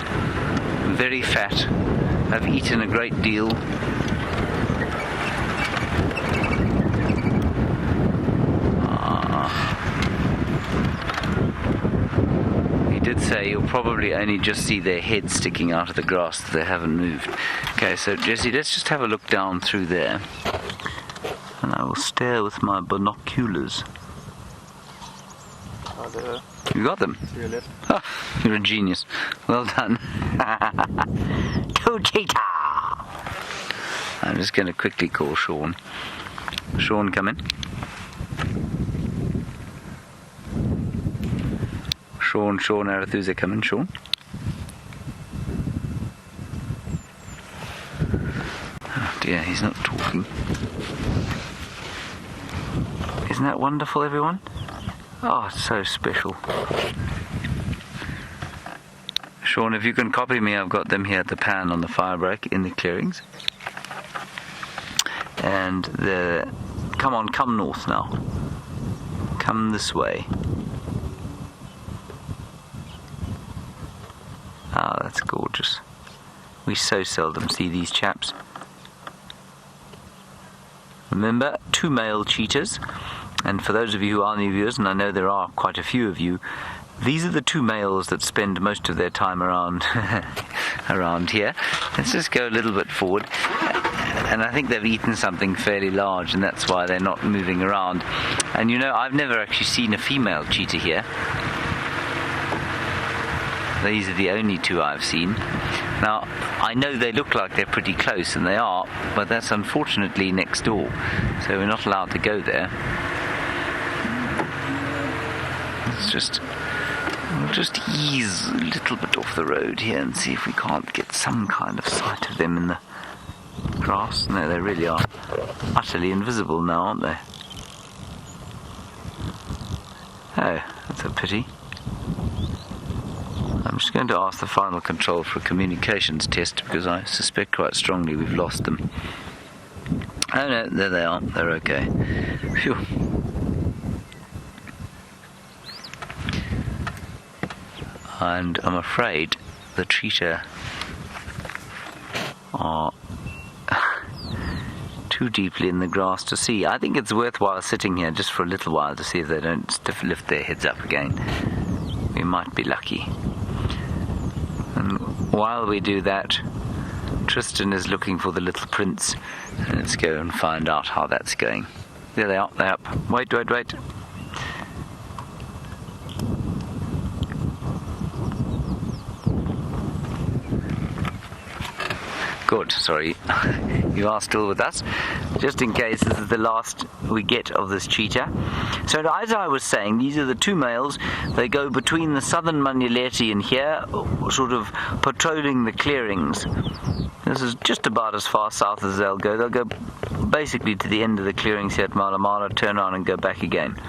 Very fat. Have eaten a great deal. He did say you'll probably only just see their heads sticking out of the grass. They haven't moved. Okay, so Jessie, let's just have a look down through there. And I will stare with my binoculars. You got them? To your left. Oh, you're a genius. Well done. Go Cheetah! I'm just going to quickly call Sean. Sean, come in. Sean, Arathusa, come in, Sean. Oh dear, he's not talking. Isn't that wonderful, everyone? Oh, it's so special. Sean, if you can copy me, I've got them here at the pan on the fire break in the clearings. And come on, come north now. Come this way. Ah, that's gorgeous. We so seldom see these chaps. Remember, 2 male cheetahs. And for those of you who are new viewers, and I know there are quite a few of you, these are the 2 males that spend most of their time around here. Let's just go a little bit forward. And I think they've eaten something fairly large, and that's why they're not moving around. And you know, I've never actually seen a female cheetah here. These are the only 2 I've seen. Now, I know they look like they're pretty close, and they are, but that's unfortunately next door. So we're not allowed to go there. We'll just ease a little bit off the road here and see if we can't get some kind of sight of them in the grass. No, they really are utterly invisible now, aren't they? Oh, that's a pity. I'm just going to ask the final control for a communications test because I suspect quite strongly we've lost them. Oh no, there they are. They're okay. Phew. And I'm afraid the cheetah are too deeply in the grass to see. I think it's worthwhile sitting here just for a little while to see if they don't lift their heads up again. We might be lucky. And while we do that, Tristan is looking for the little prince. Let's go and find out how that's going. There they are, they're up. Wait. Good, sorry, you are still with us, just in case this is the last we get of this cheetah. So as I was saying, these are the 2 males. They go between the southern Manuleti and here, sort of patrolling the clearings. This is just about as far south as they'll go. They'll go basically to the end of the clearings here at Malamala, turn on and go back again.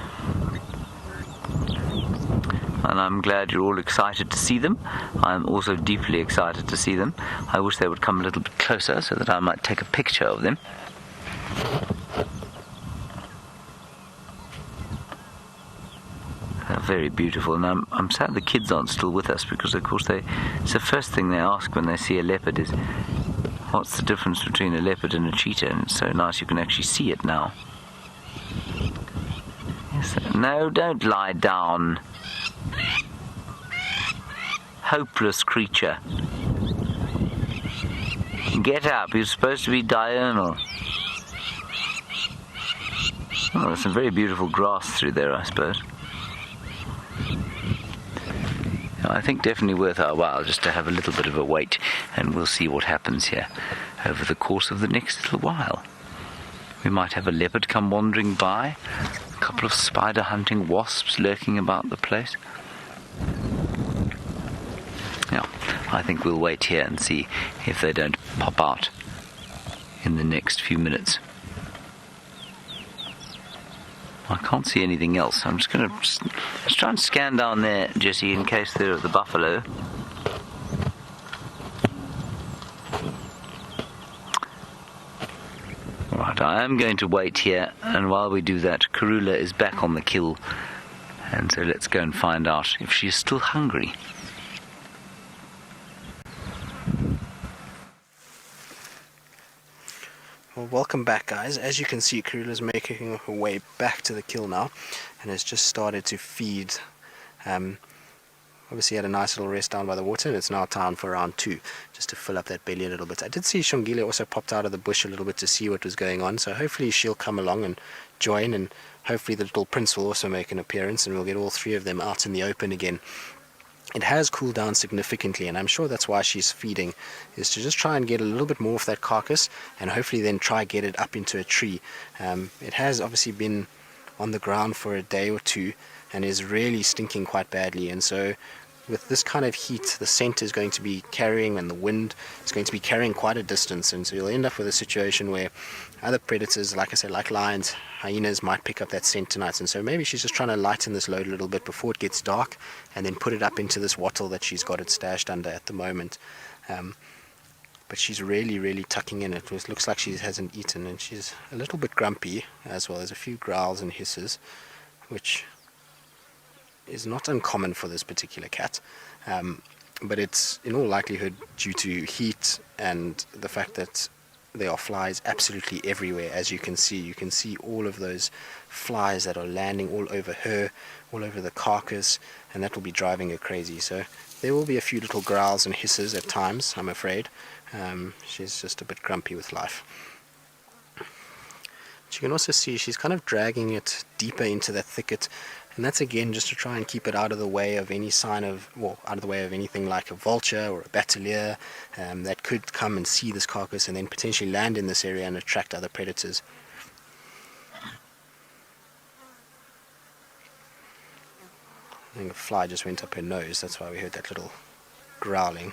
And I'm glad you're all excited to see them. I'm also deeply excited to see them. I wish they would come a little bit closer so that I might take a picture of them. They're very beautiful, and I'm sad the kids aren't still with us because, of course, it's the first thing they ask when they see a leopard is, what's the difference between a leopard and a cheetah? And it's so nice you can actually see it now. Yes, no, don't lie down. Hopeless creature. Get up, you're supposed to be diurnal. Oh, there's some very beautiful grass through there, I suppose. I think definitely worth our while just to have a little bit of a wait, and we'll see what happens here. over the course of the next little while. We might have a leopard come wandering by, a couple of spider-hunting wasps lurking about the place. Yeah, I think we'll wait here and see if they don't pop out in the next few minutes. I can't see anything else. I'm just going to let's try and scan down there, Jessie, in case they're the buffalo. Right, I am going to wait here, and while we do that, Karula is back on the kill, and so let's go and find out if she is still hungry. Well, welcome back, guys. As you can see, Karula's making her way back to the kill now and has just started to feed. Obviously had a nice little rest down by the water, and it's now time for round 2, just to fill up that belly a little bit. I did see Xongili also popped out of the bush a little bit to see what was going on, so hopefully she'll come along and join, and hopefully the little prince will also make an appearance, and we'll get all 3 of them out in the open again. It has cooled down significantly, and I'm sure that's why she's feeding, is to just try and get a little bit more of that carcass and hopefully then try get it up into a tree. It has obviously been on the ground for a day or 2 and is really stinking quite badly, and so with this kind of heat, the scent is going to be carrying, and the wind is going to be carrying quite a distance, and so you'll end up with a situation where other predators, like I said, like lions, hyenas, might pick up that scent tonight. And so maybe she's just trying to lighten this load a little bit before it gets dark, and then put it up into this wattle that she's got it stashed under at the moment. But she's really tucking in. It looks like she hasn't eaten, and she's a little bit grumpy as well. There's a few growls and hisses, which is not uncommon for this particular cat, but it's in all likelihood due to heat and the fact that there are flies absolutely everywhere. As you can see all of those flies that are landing all over her, all over the carcass, and that will be driving her crazy. So there will be a few little growls and hisses at times, I'm afraid. She's just a bit grumpy with life. But you can also see she's kind of dragging it deeper into that thicket, and that's again just to try and keep it out of the way of any sign of, well, out of the way of anything like a vulture or a batelier that could come and see this carcass and then potentially land in this area and attract other predators. I think a fly just went up her nose, that's why we heard that little growling.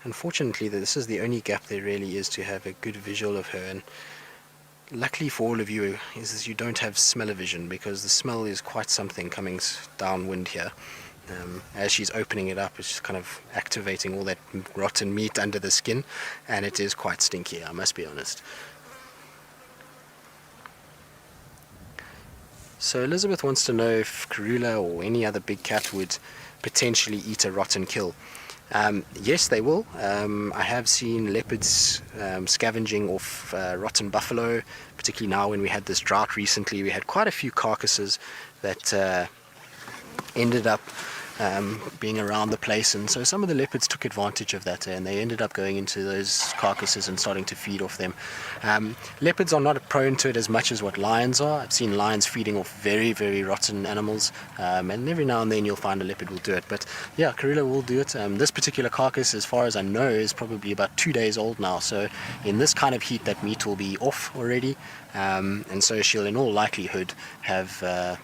Unfortunately, this is the only gap there really is to have a good visual of her, and luckily for all of you is you don't have smell-o-vision, because the smell is quite something coming downwind here. As she's opening it up, it's just kind of activating all that rotten meat under the skin, and it is quite stinky, I must be honest. So Elizabeth wants to know if Karula or any other big cat would potentially eat a rotten kill. Yes, they will. I have seen leopards scavenging off rotten buffalo, particularly now when we had this drought recently. We had quite a few carcasses that ended up being around the place, and so some of the leopards took advantage of that, and they ended up going into those carcasses and starting to feed off them. Leopards are not prone to it as much as what lions are. I've seen lions feeding off very rotten animals, and every now and then you'll find a leopard will do it. But yeah, Karula will do it. This particular carcass, as far as I know, is probably about 2 days old now, so in this kind of heat that meat will be off already, and so she'll in all likelihood have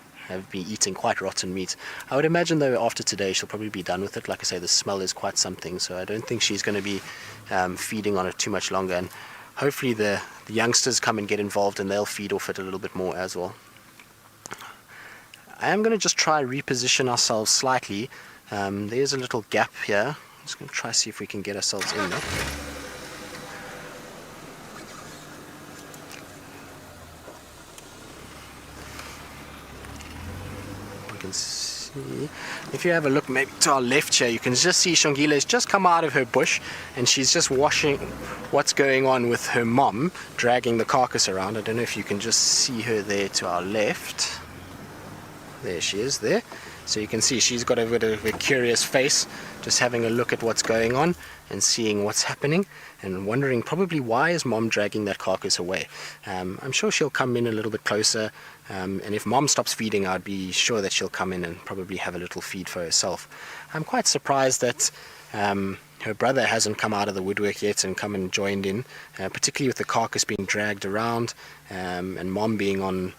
been eating quite rotten meat. I would imagine though after today she'll probably be done with it. Like I say, the smell is quite something, so I don't think she's going to be feeding on it too much longer, and hopefully the youngsters come and get involved and they'll feed off it a little bit more as well. I am going to just try reposition ourselves slightly. There's a little gap here. I'm just going to try see if we can get ourselves in there. See, if you have a look maybe to our left here, you can just see Xongili has just come out of her bush, and she's just watching what's going on with her mom dragging the carcass around. I don't know if you can just see her there to our left. There she is there. So you can see she's got a bit of a curious face, just having a look at what's going on and seeing what's happening and wondering probably why is Mom dragging that carcass away. I'm sure she'll come in a little bit closer, and if Mom stops feeding, I'd be sure that she'll come in and probably have a little feed for herself. I'm quite surprised that her brother hasn't come out of the woodwork yet and come and joined in, particularly with the carcass being dragged around and Mom being on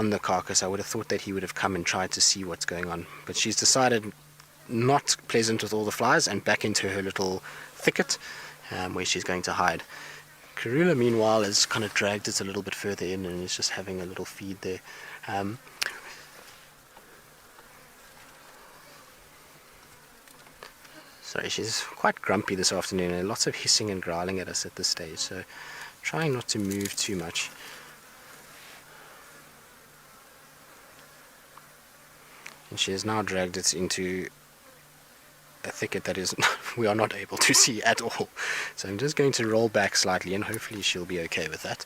the carcass. I would have thought that he would have come and tried to see what's going on, but she's decided not pleasant with all the flies and back into her little thicket where she's going to hide. Karula, meanwhile, has kind of dragged it a little bit further in and is just having a little feed there. Sorry, she's quite grumpy this afternoon and lots of hissing and growling at us at this stage, so trying not to move too much. And she has now dragged it into a thicket that is we are not able to see at all. So I'm just going to roll back slightly and hopefully she'll be okay with that.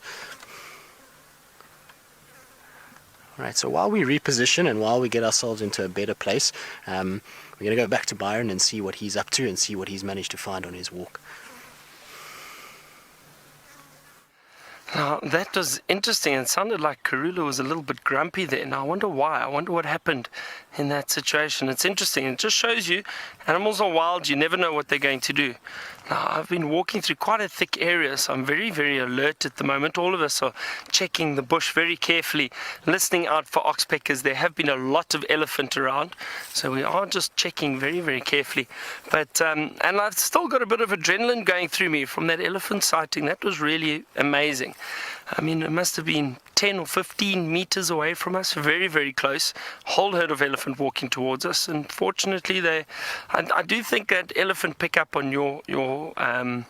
Alright, so while we reposition and while we get ourselves into a better place, we're going to go back to Byron and see what he's up to and see what he's managed to find on his walk. Now, that was interesting. It sounded like Karula was a little bit grumpy there. Now, I wonder why. I wonder what happened in that situation. It's interesting. It just shows you animals are wild. You never know what they're going to do. Now, I've been walking through quite a thick area, so I'm very, very alert at the moment. All of us are checking the bush very carefully, listening out for oxpeckers. There have been a lot of elephant around, so we are just checking very, very carefully. But and I've still got a bit of adrenaline going through me from that elephant sighting. That was really amazing. I mean, it must have been 10 or 15 meters away from us, very, very close. Whole herd of elephant walking towards us, and fortunately, I do think that elephant pick up on your the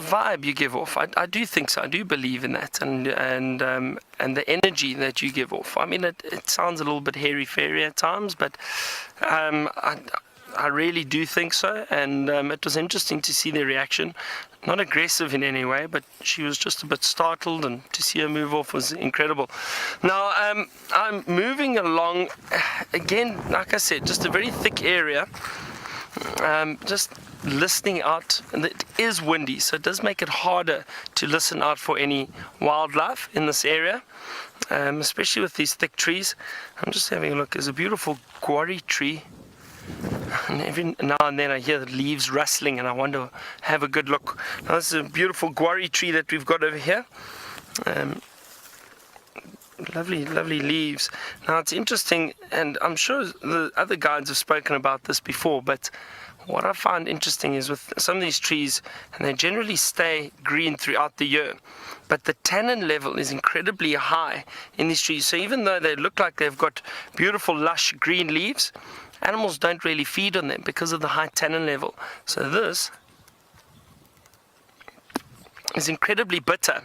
vibe you give off. I do think so. I do believe in that, and the energy that you give off. I mean, it sounds a little bit hairy-fairy at times, but I really do think so, and it was interesting to see their reaction. Not aggressive in any way, but she was just a bit startled, and to see her move off was incredible. Now, I'm moving along, again, like I said, just a very thick area, just listening out, and it is windy, so it does make it harder to listen out for any wildlife in this area, especially with these thick trees. I'm just having a look. There's a beautiful guarri tree, and every now and then I hear the leaves rustling, and I want to have a good look. Now, this is a beautiful guarri tree that we've got over here. Lovely, lovely leaves. Now, it's interesting, and I'm sure the other guides have spoken about this before, but what I find interesting is with some of these trees, and they generally stay green throughout the year, but the tannin level is incredibly high in these trees. So even though they look like they've got beautiful, lush green leaves, animals don't really feed on them because of the high tannin level. So this is incredibly bitter,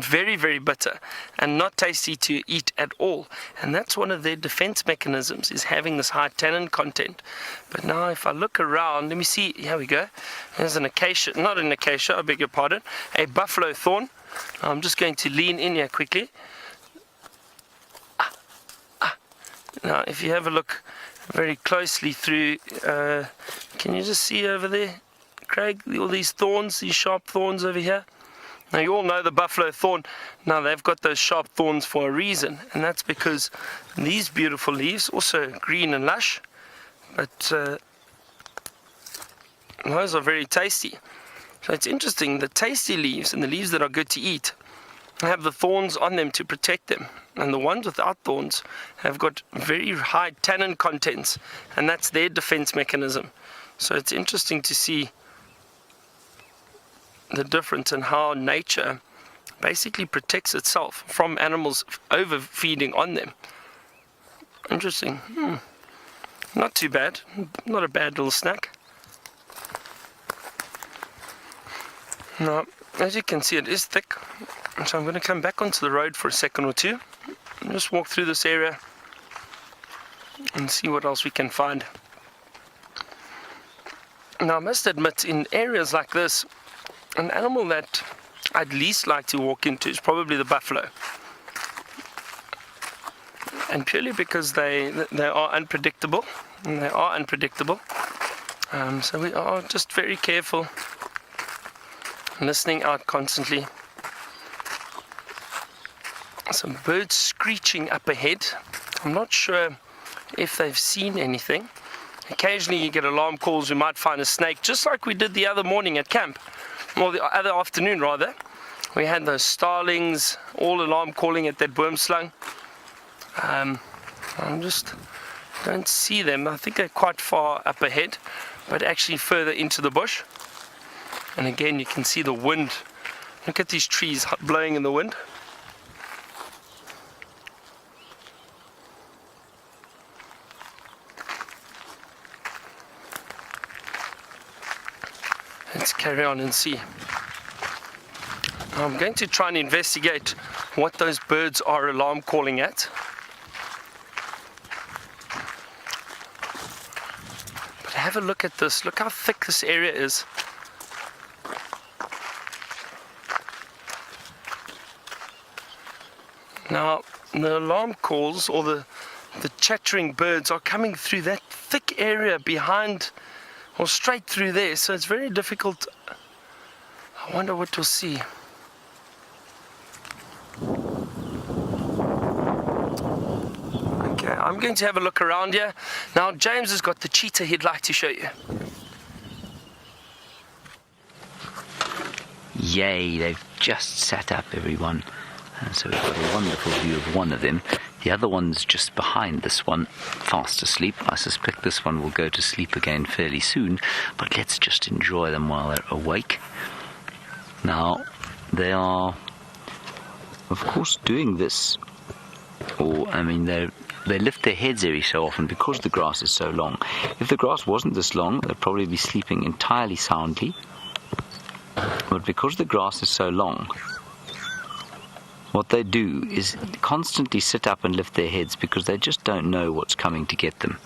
very, very bitter, and not tasty to eat at all. And that's one of their defense mechanisms, is having this high tannin content. But now if I look around, let me see, here we go. There's an acacia, not an acacia, I beg your pardon, a buffalo thorn. I'm just going to lean in here quickly. Now if you have a look very closely through, can you just see over there, Craig, all these thorns, these sharp thorns over here? Now you all know the buffalo thorn. Now they've got those sharp thorns for a reason, and that's because these beautiful leaves, also green and lush, but those are very tasty. So it's interesting, the tasty leaves and the leaves that are good to eat have the thorns on them to protect them, and the ones without thorns have got very high tannin contents, and that's their defense mechanism. So it's interesting to see the difference in how nature basically protects itself from animals overfeeding on them. Interesting. Not too bad. Not a bad little snack. Now, as you can see, it is thick, so I'm going to come back onto the road for a second or two and just walk through this area and see what else we can find. Now, I must admit, in areas like this, an animal that I'd least like to walk into is probably the buffalo. and purely because they are unpredictable, and they are unpredictable. So we are just very careful, listening out constantly. Some birds screeching up ahead. I'm not sure if they've seen anything. Occasionally you get alarm calls, we might find a snake, just like we did the other morning at camp, or the other afternoon rather. We had those starlings all alarm calling at that boomslang. I just don't see them. I think they're quite far up ahead, but actually further into the bush. And again, you can see the wind. Look at these trees blowing in the wind. Let's carry on and see. I'm going to try and investigate what those birds are alarm calling at. But have a look at this. Look how thick this area is. Now, the alarm calls or the chattering birds are coming through that thick area behind or straight through there, so it's very difficult. I wonder what we'll see. Okay, I'm going to have a look around here. Now, James has got the cheetah he'd like to show you. Yay, they've just sat up, everyone. And so we've got a wonderful view of one of them. The other one's just behind this one, fast asleep. I suspect this one will go to sleep again fairly soon, but let's just enjoy them while they're awake. Now, they are, of course, doing this, they lift their heads every so often because the grass is so long. If the grass wasn't this long, they'd probably be sleeping entirely soundly. But because the grass is so long, what they do is constantly sit up and lift their heads because they just don't know what's coming to get them.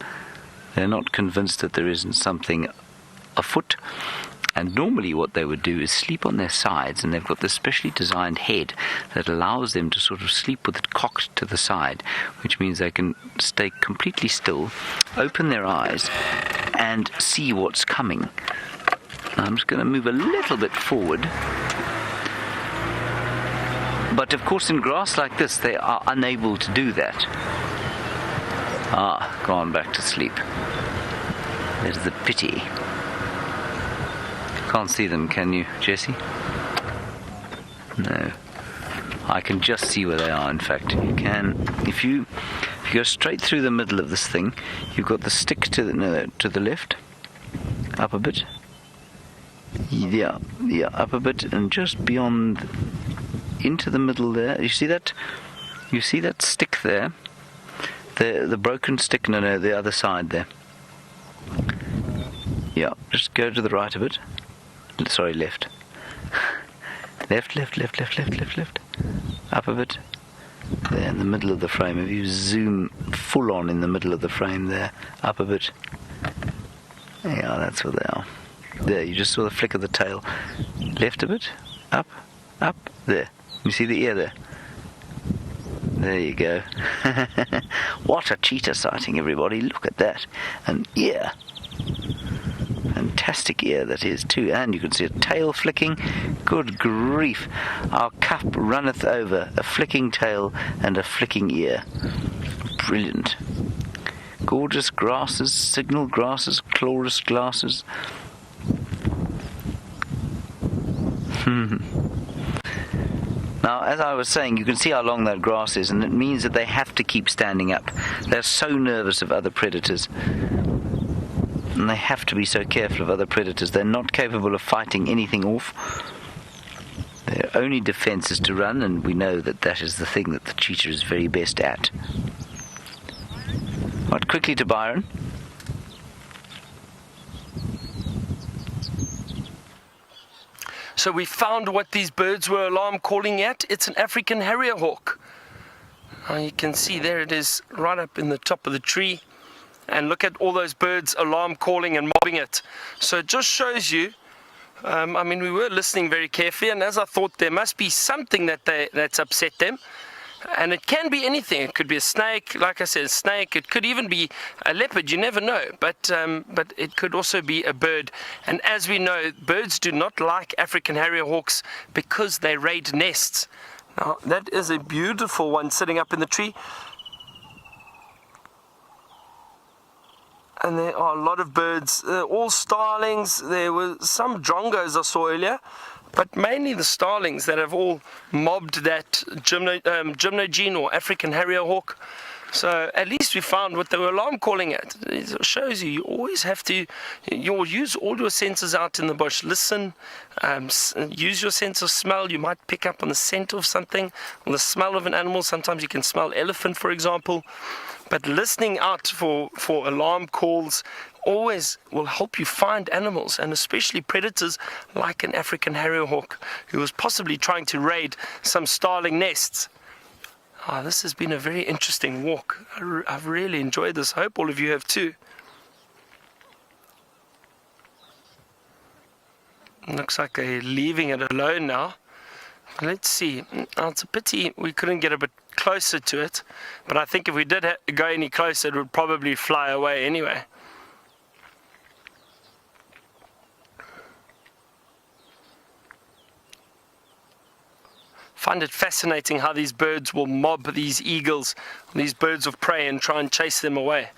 They're not convinced that there isn't something afoot. And normally what they would do is sleep on their sides, and they've got this specially designed head that allows them to sort of sleep with it cocked to the side, which means they can stay completely still, open their eyes, and see what's coming. Now I'm just going to move a little bit forward. But of course in grass like this they are unable to do that. Gone back to sleep. There's the pity. Can't see them, can you, Jessie? No. I can just see where they are, in fact. You can, if you go straight through the middle of this thing, you've got the stick to the left, up a bit. Yeah, up a bit, and just beyond, into the middle there. You see that? You see that stick there? The broken stick, no, the other side there. Yeah, just go to the right a bit. Sorry, left. Left. Up a bit. There, in the middle of the frame. If you zoom full on in the middle of the frame there, up a bit. Yeah, that's where they are. There, you just saw the flick of the tail. Left a bit. Up. There. You see the ear there? There you go. What a cheetah sighting, everybody. Look at that. An ear. Fantastic ear that is too, and you can see a tail flicking. Good grief, our cup runneth over, a flicking tail and a flicking ear. Brilliant. Gorgeous grasses, signal grasses, chloris glasses. Now, as I was saying, you can see how long that grass is, and it means that they have to keep standing up. They're so nervous of other predators. And they have to be so careful of other predators. They're not capable of fighting anything off. Their only defense is to run, and we know that that is the thing that the cheetah is very best at. Right, quickly to Byron. So we found what these birds were alarm calling at. It's an African harrier hawk. Now you can see there it is right up in the top of the tree. And look at all those birds alarm calling and mobbing it. So it just shows you, we were listening very carefully, and as I thought, there must be something that's upset them. And it can be anything. It could be a snake, like I said, a snake. It could even be a leopard. You never know. But it could also be a bird. And as we know, birds do not like African harrier hawks because they raid nests. Now, that is a beautiful one sitting up in the tree. And there are a lot of birds, all starlings. There were some drongos I saw earlier, but mainly the starlings that have all mobbed that gymnogene or African harrier hawk. So at least we found what they were alarm calling at. It shows you always have to use all your senses out in the bush. Listen, use your sense of smell. You might pick up on the scent of something, or the smell of an animal. Sometimes you can smell elephant, for example. But listening out for alarm calls always will help you find animals, and especially predators like an African harrier hawk who was possibly trying to raid some starling nests. This has been a very interesting walk. I've really enjoyed this. I hope all of you have too. Looks like they're leaving it alone now. Let's see. It's a pity we couldn't get a bit closer to it, but I think if we did go any closer, it would probably fly away anyway. Find it fascinating how these birds will mob these eagles, these birds of prey, and try and chase them away.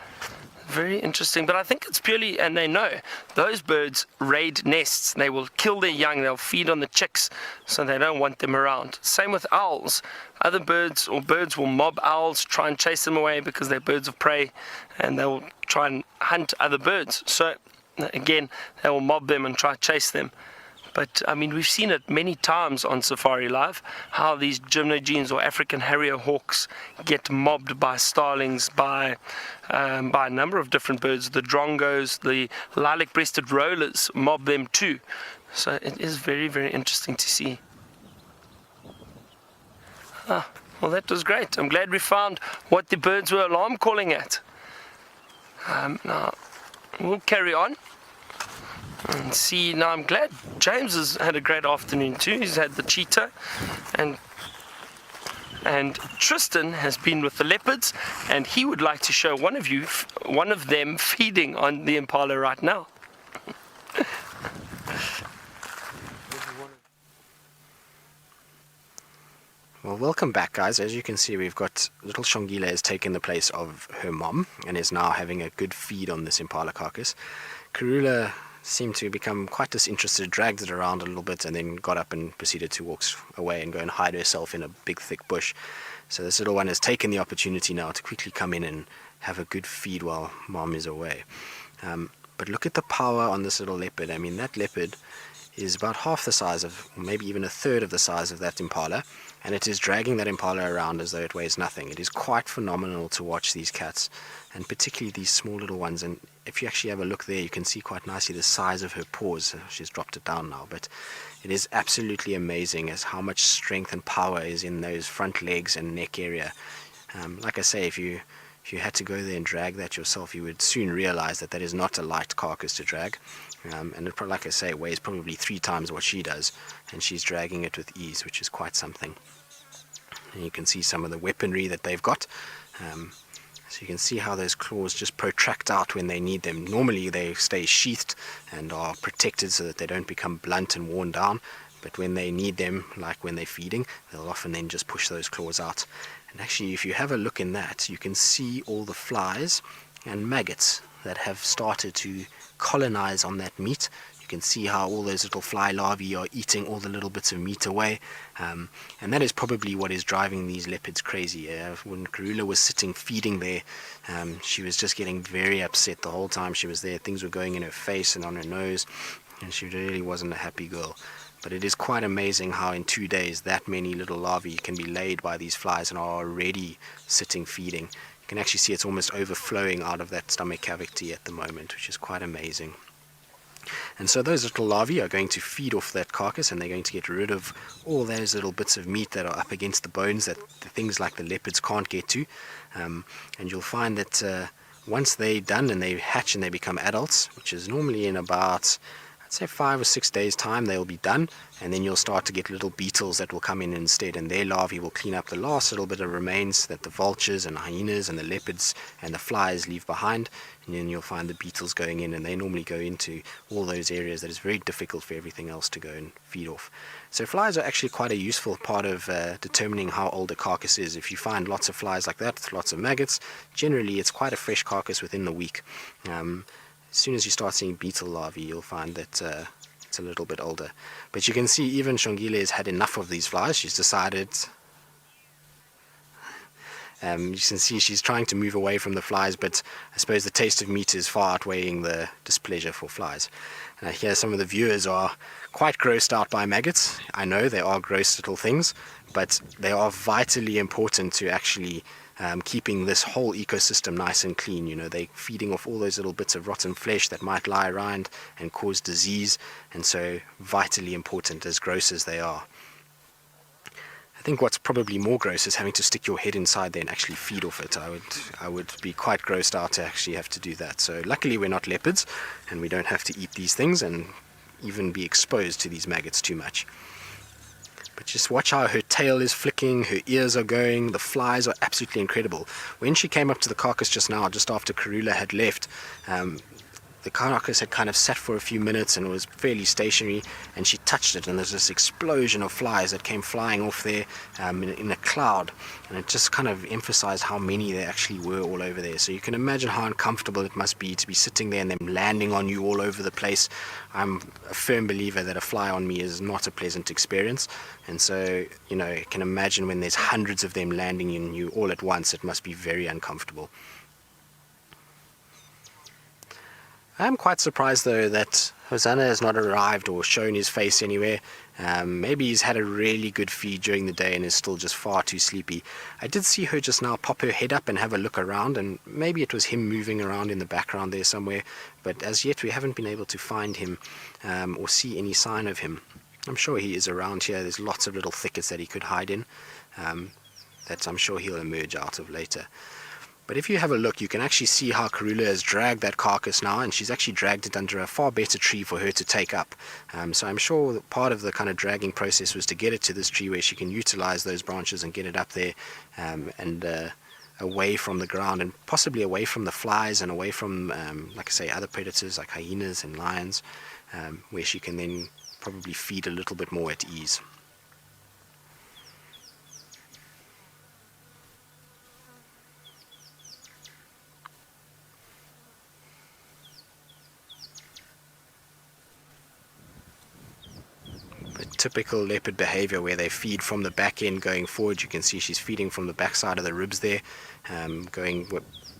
Very interesting, but I think it's purely, and they know, those birds raid nests. They will kill their young, they'll feed on the chicks, so they don't want them around. Same with owls. Other birds or birds will mob owls, try and chase them away because they're birds of prey, and they will try and hunt other birds. So again, they will mob them and try to chase them. But I mean, we've seen it many times on Safari Live, how these gymnogenes or African harrier hawks get mobbed by starlings, by a number of different birds. The drongos, the lilac-breasted rollers mob them too. So it is very, very interesting to see. Well, that was great. I'm glad we found what the birds were alarm calling at. Now, we'll carry on. And see, now I'm glad James has had a great afternoon too. He's had the cheetah, and Tristan has been with the leopards, and he would like to show one of them feeding on the impala right now. Well, welcome back, guys. As you can see, we've got little Xongili has taken the place of her mom and is now having a good feed on this impala carcass. Karula seemed to become quite disinterested, dragged it around a little bit, and then got up and proceeded to walk away and go and hide herself in a big thick bush. So this little one has taken the opportunity now to quickly come in and have a good feed while mom is away. But look at the power on this little leopard. I mean, that leopard is about half the size of, maybe even a third of the size of that impala, and it is dragging that impala around as though it weighs nothing. It is quite phenomenal to watch these cats, and particularly these small little ones. And if you actually have a look there, you can see quite nicely the size of her paws. She's dropped it down now, but it is absolutely amazing as how much strength and power is in those front legs and neck area. Like I say, if you had to go there and drag that yourself, you would soon realize that that is not a light carcass to drag. And it, like I say, it weighs probably 3 times what she does, and she's dragging it with ease, which is quite something. And you can see some of the weaponry that they've got. So you can see how those claws just protract out when they need them. Normally they stay sheathed and are protected so that they don't become blunt and worn down, but when they need them, like when they're feeding, they'll often then just push those claws out. And actually, if you have a look in that, you can see all the flies and maggots that have started to colonize on that meat. You can see how all those little fly larvae are eating all the little bits of meat away, and that is probably what is driving these leopards crazy. When Karula was sitting feeding there, she was just getting very upset the whole time she was there. Things were going in her face and on her nose, and she really wasn't a happy girl. But it is quite amazing how in 2 days that many little larvae can be laid by these flies and are already sitting feeding. You can actually see it's almost overflowing out of that stomach cavity at the moment, which is quite amazing. And so those little larvae are going to feed off that carcass, and they're going to get rid of all those little bits of meat that are up against the bones that the things like the leopards can't get to. And you'll find that once they're done and they hatch and they become adults, which is normally in about I'd say 5 or 6 days time they'll be done, and then you'll start to get little beetles that will come in instead, and their larvae will clean up the last little bit of remains that the vultures and hyenas and the leopards and the flies leave behind, and then you'll find the beetles going in, and they normally go into all those areas that is very difficult for everything else to go and feed off. So flies are actually quite a useful part of determining how old a carcass is. If you find lots of flies like that, lots of maggots, generally it's quite a fresh carcass within the week. As soon as you start seeing beetle larvae, you'll find that it's a little bit older. But you can see even Xongili has had enough of these flies. She's decided... you can see she's trying to move away from the flies, but I suppose the taste of meat is far outweighing the displeasure for flies. And I hear some of the viewers are quite grossed out by maggots. I know they are gross little things, but they are vitally important to actually keeping this whole ecosystem nice and clean. You know, they're feeding off all those little bits of rotten flesh that might lie around and cause disease, and so vitally important, as gross as they are. I think what's probably more gross is having to stick your head inside there and actually feed off it. I would be quite grossed out to actually have to do that. So luckily we're not leopards, and we don't have to eat these things and even be exposed to these maggots too much. But just watch how her tail is flicking, her ears are going, the flies are absolutely incredible. When she came up to the carcass just now, just after Karula had left, the carcass had kind of sat for a few minutes and it was fairly stationary, and she touched it and there's this explosion of flies that came flying off there in a cloud, and it just kind of emphasized how many there actually were all over there. So you can imagine how uncomfortable it must be to be sitting there and them landing on you all over the place. I'm a firm believer that a fly on me is not a pleasant experience, and so you know, you can imagine when there's hundreds of them landing on you all at once, it must be very uncomfortable. I'm quite surprised though that Hosanna has not arrived or shown his face anywhere. Maybe he's had a really good feed during the day and is still just far too sleepy. I did see her just now pop her head up and have a look around, and maybe it was him moving around in the background there somewhere, but as yet we haven't been able to find him or see any sign of him. I'm sure he is around here. There's lots of little thickets that he could hide in that I'm sure he'll emerge out of later. But if you have a look, you can actually see how Karula has dragged that carcass now, and she's actually dragged it under a far better tree for her to take up. So I'm sure that part of the kind of dragging process was to get it to this tree where she can utilize those branches and get it up there and away from the ground, and possibly away from the flies and away from, like I say, other predators like hyenas and lions, where she can then probably feed a little bit more at ease. Typical leopard behavior where they feed from the back end going forward. You can see she's feeding from the back side of the ribs there, going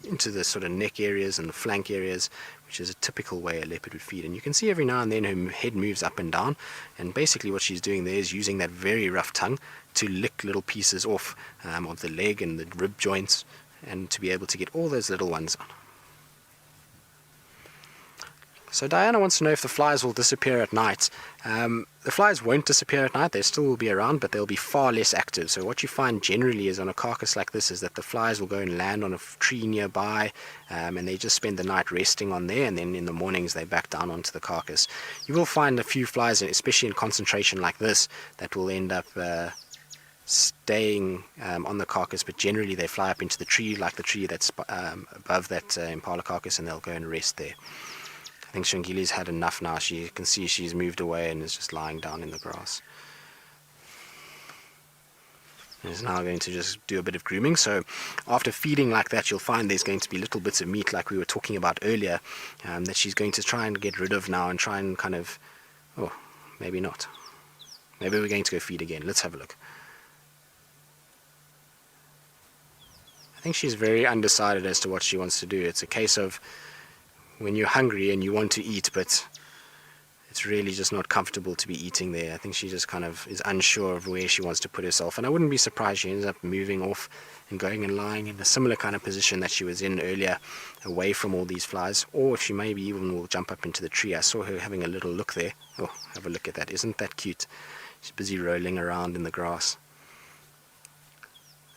into the sort of neck areas and the flank areas, which is a typical way a leopard would feed. And you can see every now and then her head moves up and down, and basically what she's doing there is using that very rough tongue to lick little pieces off of the leg and the rib joints, and to be able to get all those little ones on. So Diana wants to know if the flies will disappear at night. The flies won't disappear at night. They still will be around, but they'll be far less active. So what you find generally is on a carcass like this is that the flies will go and land on a tree nearby, and they just spend the night resting on there, and then in the mornings they back down onto the carcass. You will find a few flies, especially in concentration like this, that will end up staying on the carcass, but generally they fly up into the tree, like the tree that's above that impala carcass, and they'll go and rest there. I think Xongili's had enough now. You can see she's moved away and is just lying down in the grass. And is now going to just do a bit of grooming. So after feeding like that, you'll find there's going to be little bits of meat like we were talking about earlier, that she's going to try and get rid of now and try and kind of, oh, maybe not. Maybe we're going to go feed again. Let's have a look. I think she's very undecided as to what she wants to do. It's a case of when you're hungry and you want to eat, but it's really just not comfortable to be eating there. I think she just kind of is unsure of where she wants to put herself, and I wouldn't be surprised she ends up moving off and going and lying in a similar kind of position that she was in earlier, away from all these flies, or if she maybe even will jump up into the tree. I saw her having a little look there. Oh, have a look at that. Isn't that cute? She's busy rolling around in the grass.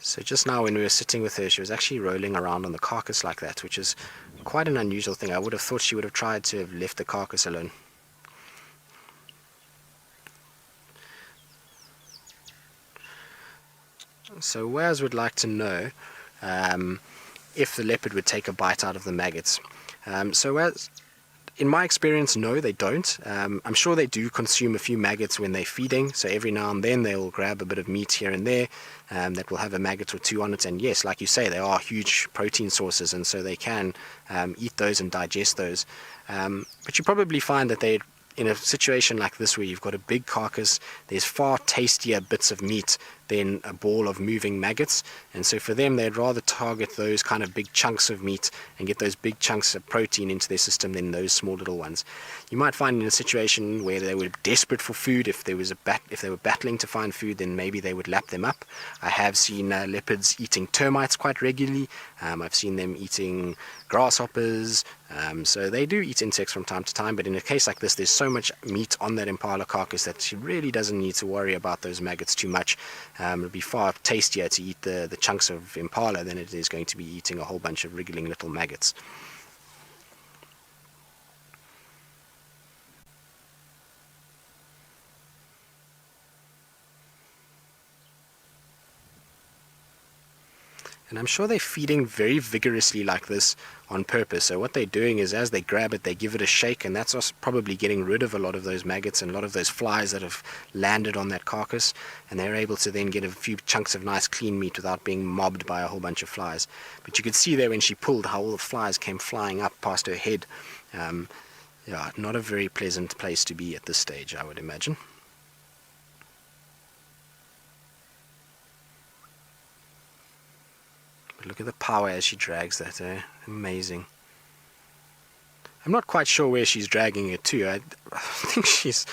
So just now when we were sitting with her, she was actually rolling around on the carcass like that, which is quite an unusual thing. I would have thought she would have tried to have left the carcass alone. So Waz would like to know if the leopard would take a bite out of the maggots. So Waz, in my experience, no, they don't. I'm sure they do consume a few maggots when they're feeding, so every now and then they'll grab a bit of meat here and there that will have a maggot or two on it. And yes, like you say, they are huge protein sources, and so they can eat those and digest those. But you probably find that they, in a situation like this where you've got a big carcass, there's far tastier bits of meat than a ball of moving maggots, and so for them they'd rather target those kind of big chunks of meat and get those big chunks of protein into their system than those small little ones. You might find in a situation where they were desperate for food, if they were battling to find food, then maybe they would lap them up. I have seen leopards eating termites quite regularly. I've seen them eating grasshoppers, so they do eat insects from time to time, but in a case like this, there's so much meat on that impala carcass that she really doesn't need to worry about those maggots too much. It'll be far tastier to eat the chunks of impala than it is going to be eating a whole bunch of wriggling little maggots. And I'm sure they're feeding very vigorously like this on purpose. So what they're doing is, as they grab it, they give it a shake, and that's also probably getting rid of a lot of those maggots and a lot of those flies that have landed on that carcass, and they're able to then get a few chunks of nice clean meat without being mobbed by a whole bunch of flies. But you could see there when she pulled how all the flies came flying up past her head. Yeah, not a very pleasant place to be at this stage, I would imagine. Look at the power as she drags that, amazing. I'm not quite sure where she's dragging it to. I think she's,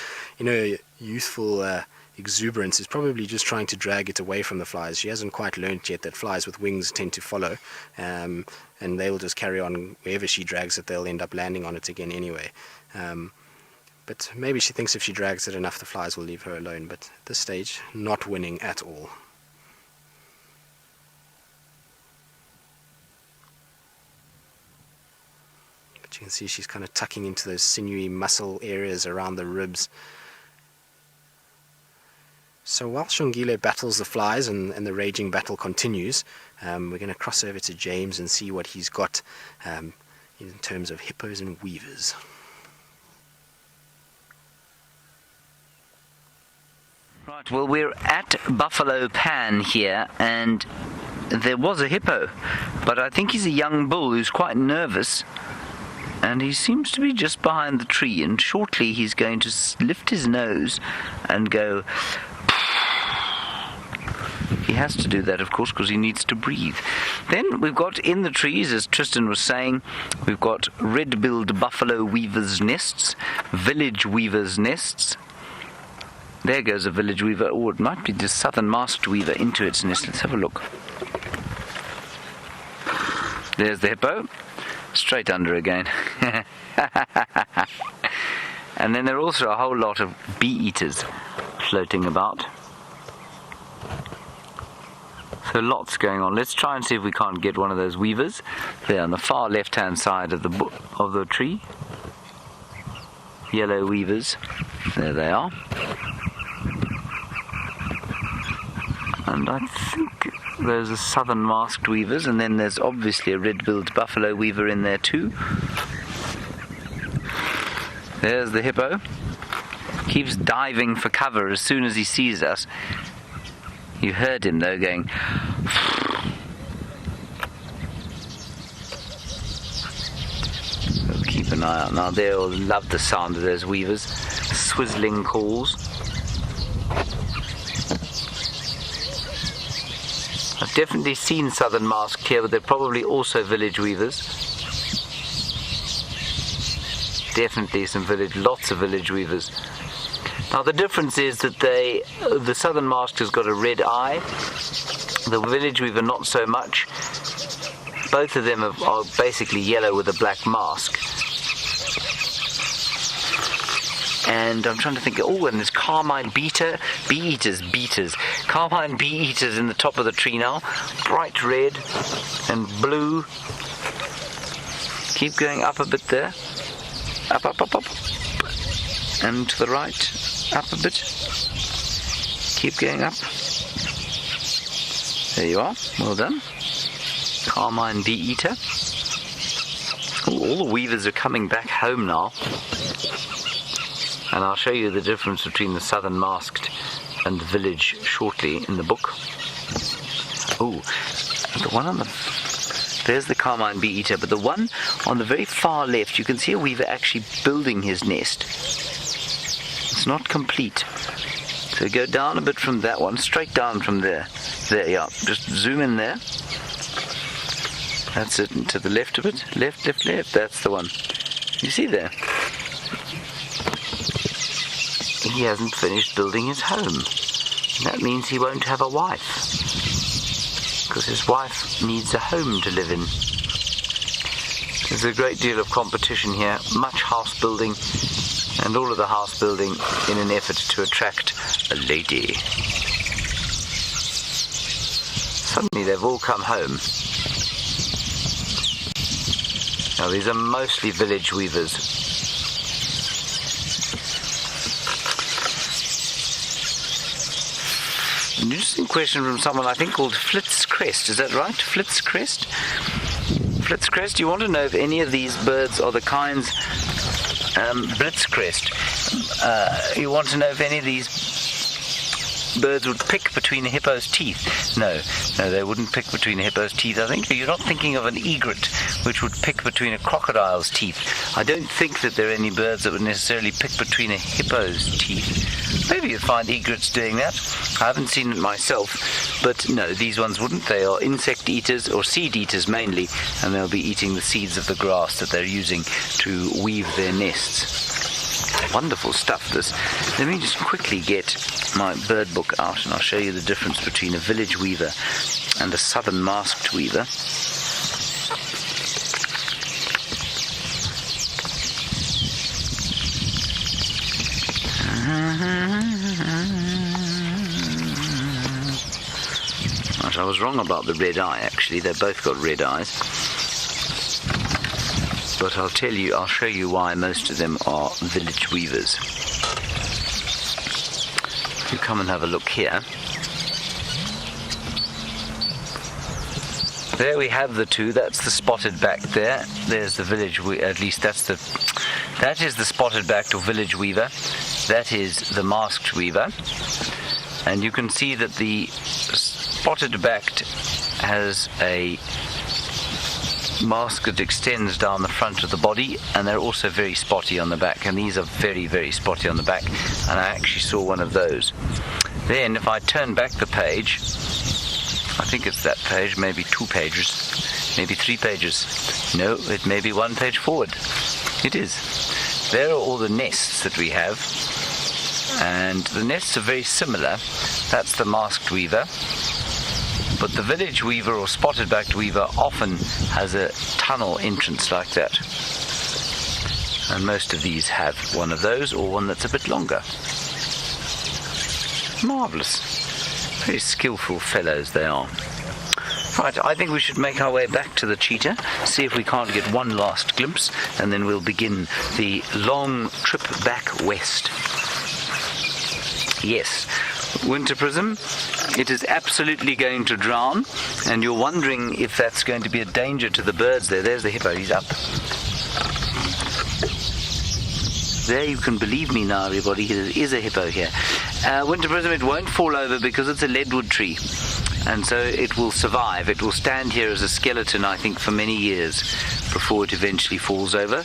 youthful exuberance is probably just trying to drag it away from the flies. She hasn't quite learnt yet that flies with wings tend to follow, and they'll just carry on. Wherever she drags it, they'll end up landing on it again anyway. But maybe she thinks if she drags it enough, the flies will leave her alone. But at this stage, not winning at all. You can see she's kind of tucking into those sinewy muscle areas around the ribs. So while Xongili battles the flies and the raging battle continues, we're going to cross over to James and see what he's got in terms of hippos and weavers. Right, well, we're at Buffalo Pan here, and there was a hippo, but I think he's a young bull who's quite nervous. And he seems to be just behind the tree, and shortly he's going to lift his nose and go. He has to do that, of course, because he needs to breathe. Then we've got in the trees, as Tristan was saying, we've got red-billed buffalo weavers' nests, village weavers' nests. There goes a village weaver. Oh, it might be the southern masked weaver into its nest. Let's have a look. There's the hippo. Straight under again. And then there are also a whole lot of bee-eaters floating about. So lots going on. Let's try and see if we can't get one of those weavers. There on the far left-hand side of the tree. Yellow weavers. There they are. And I think there's a southern masked weavers, and then there's obviously a red-billed buffalo weaver in there too. There's the hippo. Keeps diving for cover as soon as he sees us. You heard him though going. So keep an eye out. Now they'll love the sound of those weavers. Swizzling calls. I've definitely seen southern masked here, but they're probably also village weavers. Definitely lots of village weavers. Now the difference is that the southern masked has got a red eye, the village weaver not so much. Both of them are basically yellow with a black mask. And I'm trying to think, and there's carmine bee-eaters, carmine bee-eaters in the top of the tree now, bright red and blue. Keep going up a bit there, up, and to the right, up a bit, keep going up. There you are. Well done. Carmine bee eater. Ooh, all the weavers are coming back home now. And I'll show you the difference between the southern masked and the village shortly in the book. Oh, the one on the... There's the carmine bee eater, but the one on the very far left, you can see a weaver actually building his nest. It's not complete. So go down a bit from that one, straight down from there. There, yeah. Just zoom in there. That's it, and to the left of it. Left, left, left. That's the one. You see there? He hasn't finished building his home. That means he won't have a wife. Because his wife needs a home to live in. There's a great deal of competition here. Much house building. And all of the house building in an effort to attract a lady. Suddenly they've all come home. Now these are mostly village weavers. An interesting question from someone I think called Flitzcrest. Is that right? Flitzcrest? Flitzcrest, you want to know if any of these birds are the kinds... Blitzcrest. You want to know if any of these birds would pick between a hippo's teeth? No, they wouldn't pick between a hippo's teeth. I think you're not thinking of an egret, which would pick between a crocodile's teeth. I don't think that there are any birds that would necessarily pick between a hippo's teeth. Maybe you'd find egrets doing that. I haven't seen it myself, but no, these ones wouldn't. They are insect eaters or seed eaters mainly, and they'll be eating the seeds of the grass that they're using to weave their nests. Wonderful stuff, this. Let me just quickly get my bird book out and I'll show you the difference between a village weaver and a southern masked weaver. Right, I was wrong about the red eye actually. They've both got red eyes. But I'll show you why most of them are village weavers. If you come and have a look here. There we have the two. That's the spotted back there. There's the village weaver. At least that is the spotted backed or village weaver. That is the masked weaver. And you can see that the spotted backed has a mask that extends down the front of the body, and they're also very spotty on the back, and these are very, very spotty on the back, and I actually saw one of those. Then if I turn back the page, I think it's that page, maybe 2 pages, maybe 3 pages. No, it may be 1 page forward. It is. There are all the nests that we have, and the nests are very similar. That's the masked weaver. But the village weaver or spotted-backed weaver often has a tunnel entrance like that. And most of these have one of those or one that's a bit longer. Marvellous. Very skillful fellows they are. Right, I think we should make our way back to the cheetah, see if we can't get one last glimpse, and then we'll begin the long trip back west. Yes, winter prism. It is absolutely going to drown, and you're wondering if that's going to be a danger to the birds there. There's the hippo, he's up. There, you can believe me now, everybody, there is a hippo here. Winter prism, it won't fall over because it's a leadwood tree, and so it will survive. It will stand here as a skeleton, I think, for many years before it eventually falls over.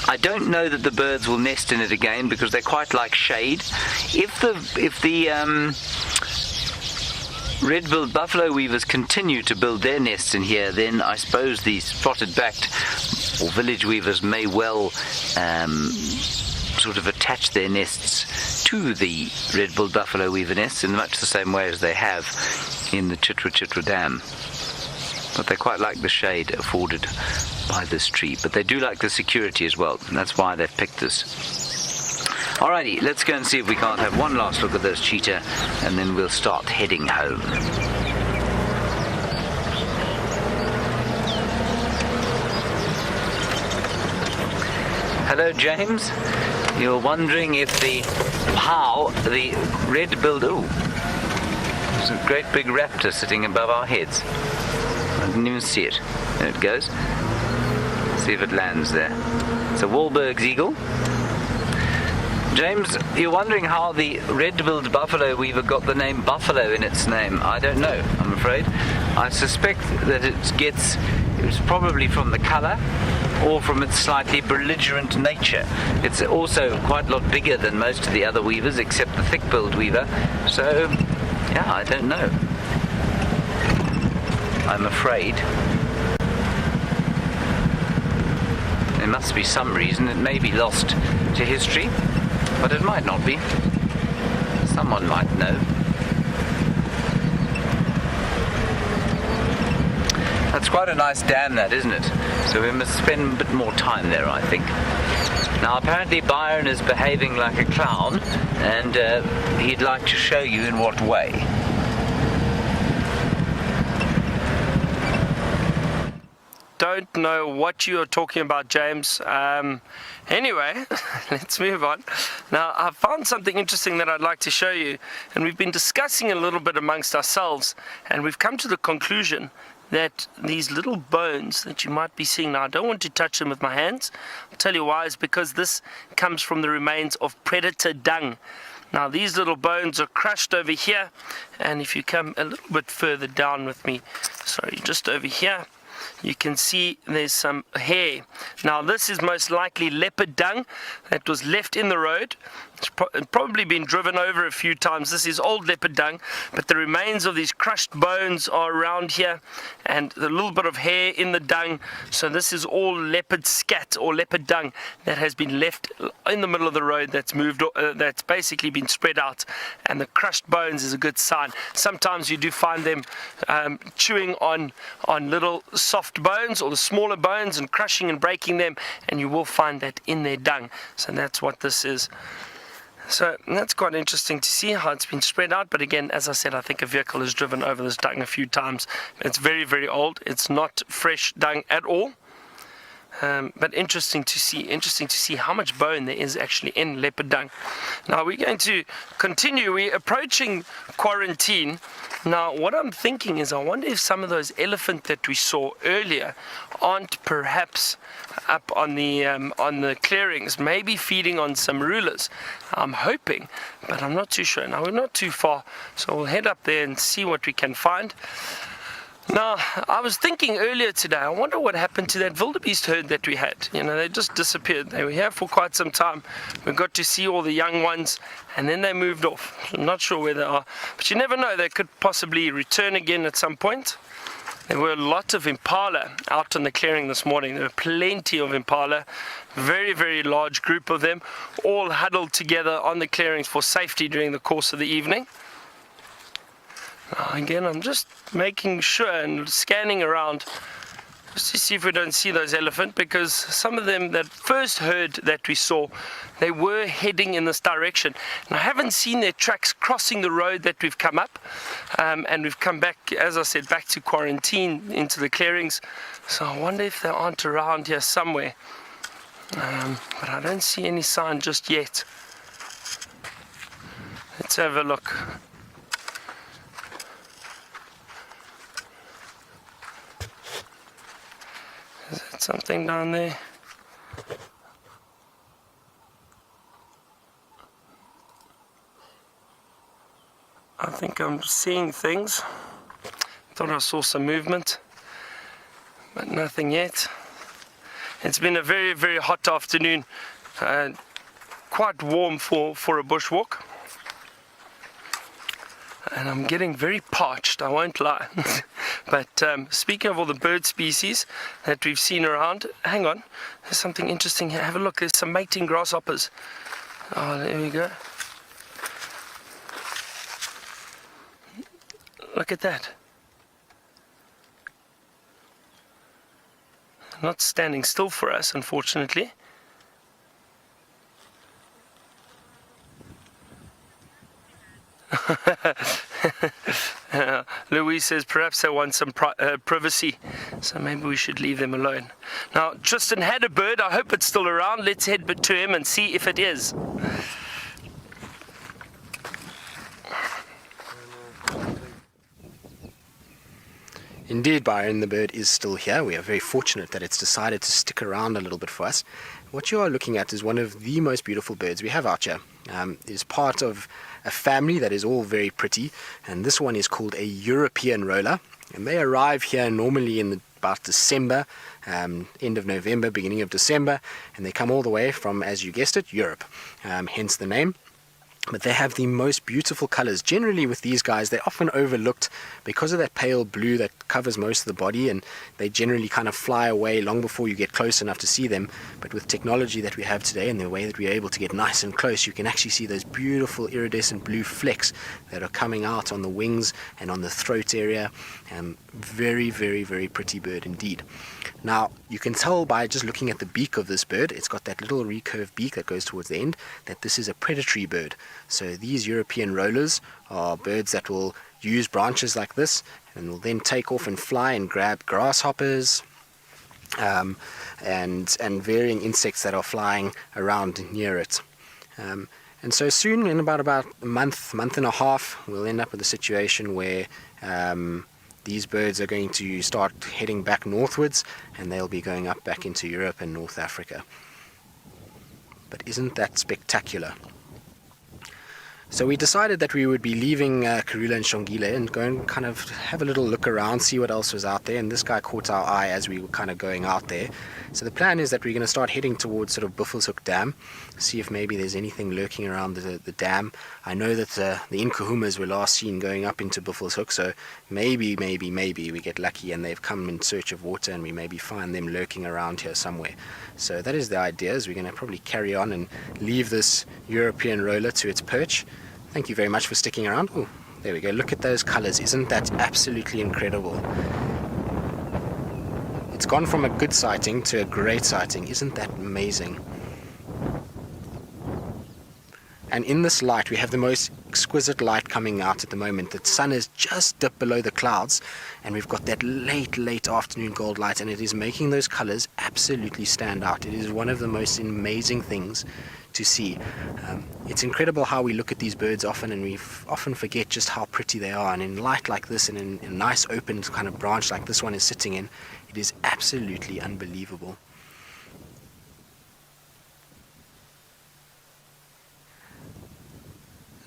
I don't know that the birds will nest in it again because they quite like shade. If the red-billed buffalo weavers continue to build their nests in here, then I suppose the spotted-backed or village weavers may well sort of attach their nests to the red-billed buffalo weaver nests in much the same way as they have in the Chitra Dam. But they quite like the shade afforded by this tree. But they do like the security as well, and that's why they've picked this. Alrighty, let's go and see if we can't have one last look at those cheetah, and then we'll start heading home. Hello, James. You're wondering if how the red-billed... Ooh. There's a great big raptor sitting above our heads. I didn't even see it. There it goes. See if it lands there. It's a Wahlberg's eagle. James, you're wondering how the red-billed buffalo weaver got the name buffalo in its name. I don't know, I'm afraid. I suspect that it's probably from the colour or from its slightly belligerent nature. It's also quite a lot bigger than most of the other weavers, except the thick-billed weaver. So, yeah, I don't know. I'm afraid. There must be some reason. It may be lost to history, but it might not be. Someone might know. That's quite a nice dam, that, isn't it? So we must spend a bit more time there, I think. Now, apparently Byron is behaving like a clown, and he'd like to show you in what way. Don't know what you are talking about, James. Anyway, let's move on. Now, I found something interesting that I'd like to show you, and we've been discussing a little bit amongst ourselves, and we've come to the conclusion that these little bones that you might be seeing now, I don't want to touch them with my hands. I'll tell you why. It's because this comes from the remains of predator dung. Now, these little bones are crushed over here, and if you come a little bit further down with me, sorry, just over here, you can see there's some hair. Now, this is most likely leopard dung that was left in the road. It's probably been driven over a few times. This is old leopard dung, but the remains of these crushed bones are around here, and a little bit of hair in the dung. So this is all leopard scat or leopard dung that has been left in the middle of the road. That's moved. That's basically been spread out, and the crushed bones is a good sign. Sometimes you do find them chewing on little soft bones or the smaller bones and crushing and breaking them, and you will find that in their dung. So that's what this is. So that's quite interesting to see how it's been spread out. But again, as I said, I think a vehicle has driven over this dung a few times. It's very, very old. It's not fresh dung at all. But interesting to see how much bone there is actually in leopard dung. Now we're going to continue. We're approaching quarantine. Now what I'm thinking is, I wonder if some of those elephant that we saw earlier aren't perhaps up on the clearings, maybe feeding on some rulers. I'm hoping, but I'm not too sure. Now we're not too far, so we'll head up there and see what we can find. Now, I was thinking earlier today, I wonder what happened to that wildebeest herd that we had. You know, they just disappeared. They were here for quite some time. We got to see all the young ones, and then they moved off. I'm not sure where they are, but you never know. They could possibly return again at some point. There were a lot of impala out on the clearing this morning. There were plenty of impala, very, very large group of them, all huddled together on the clearings for safety during the course of the evening. Again, I'm just making sure and scanning around just to see if we don't see those elephant, because some of them, that first herd that we saw, they were heading in this direction. And I haven't seen their tracks crossing the road that we've come up, and we've come back, as I said, back to quarantine into the clearings. So I wonder if they aren't around here somewhere. But I don't see any sign just yet. Let's have a look. Is that something down there? I think I'm seeing things. Thought I saw some movement, but nothing yet. It's been a very, very hot afternoon, quite warm for a bushwalk. And I'm getting very parched, I won't lie. But speaking of all the bird species that we've seen around, hang on, there's something interesting here. Have a look, there's some mating grasshoppers. Oh, there we go. Look at that. Not standing still for us, unfortunately. Louise says perhaps they want some privacy, so maybe we should leave them alone. Now, Tristan had a bird. I hope it's still around. Let's head to him and see if it is. Indeed, Byron, the bird is still here. We are very fortunate that it's decided to stick around a little bit for us. What you are looking at is one of the most beautiful birds we have out here. It is part of a family that is all very pretty, and this one is called a European roller, and they arrive here normally in about December, end of November, beginning of December, and they come all the way from, as you guessed it, Europe, hence the name. But they have the most beautiful colors. Generally with these guys, they're often overlooked because of that pale blue that covers most of the body, and they generally kind of fly away long before you get close enough to see them. But with technology that we have today and the way that we're able to get nice and close, you can actually see those beautiful iridescent blue flecks that are coming out on the wings and on the throat area. Very, very, very pretty bird indeed. Now, you can tell by just looking at the beak of this bird, it's got that little recurved beak that goes towards the end, that this is a predatory bird. So these European rollers are birds that will use branches like this and will then take off and fly and grab grasshoppers and varying insects that are flying around near it. And so soon, in about a month and a half, we'll end up with a situation where these birds are going to start heading back northwards, and they'll be going up back into Europe and North Africa. But isn't that spectacular? So we decided that we would be leaving Karula&Xongili and go and kind of have a little look around, see what else was out there, and this guy caught our eye as we were kind of going out there. So the plan is that we're going to start heading towards sort of Bushwalk Dam, see if maybe there's anything lurking around the dam. I know that the Inkahumas were last seen going up into Bushwalk, so maybe we get lucky and they've come in search of water and we maybe find them lurking around here somewhere. So that is the idea, is we're going to probably carry on and leave this European roller to its perch. Thank you very much for sticking around. Oh, there we go. Look at those colors. Isn't that absolutely incredible? It's gone from a good sighting to a great sighting. Isn't that amazing? And in this light, we have the most exquisite light coming out at the moment. The sun has just dipped below the clouds, and we've got that late afternoon gold light, and it is making those colors absolutely stand out. It is one of the most amazing things to see. It's incredible how we look at these birds often, and we often forget just how pretty they are. And in light like this, and in a nice open kind of branch like this one is sitting in, it is absolutely unbelievable.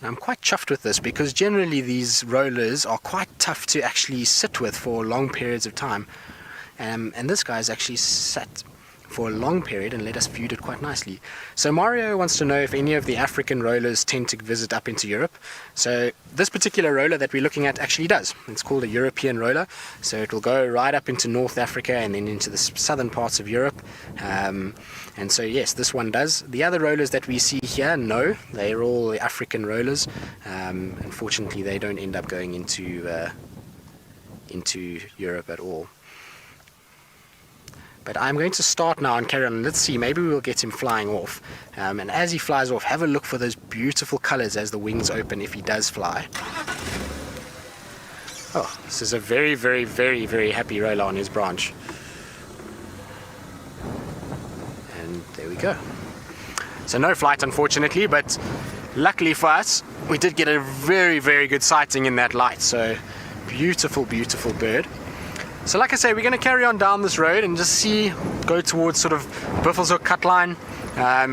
I'm quite chuffed with this, because generally these rollers are quite tough to actually sit with for long periods of time, and this guy's actually sat for a long period and let us viewed it quite nicely. So Mario wants to know if any of the African rollers tend to visit up into Europe. So this particular roller that we're looking at actually does. It's called a European roller, so it will go right up into North Africa and then into the southern parts of Europe. And so yes, this one does. The other rollers that we see here, no, they're all African rollers. Unfortunately, they don't end up going into Europe at all. But I'm going to start now and carry on. Let's see, maybe we'll get him flying off. And as he flies off, have a look for those beautiful colors as the wings open if he does fly. Oh, this is a very, very, very, very happy roller on his branch. And there we go. So no flight, unfortunately, but luckily for us, we did get a very, very good sighting in that light. So beautiful, beautiful bird. So like I say, we're going to carry on down this road and just go towards sort of Bushwalk Cutline,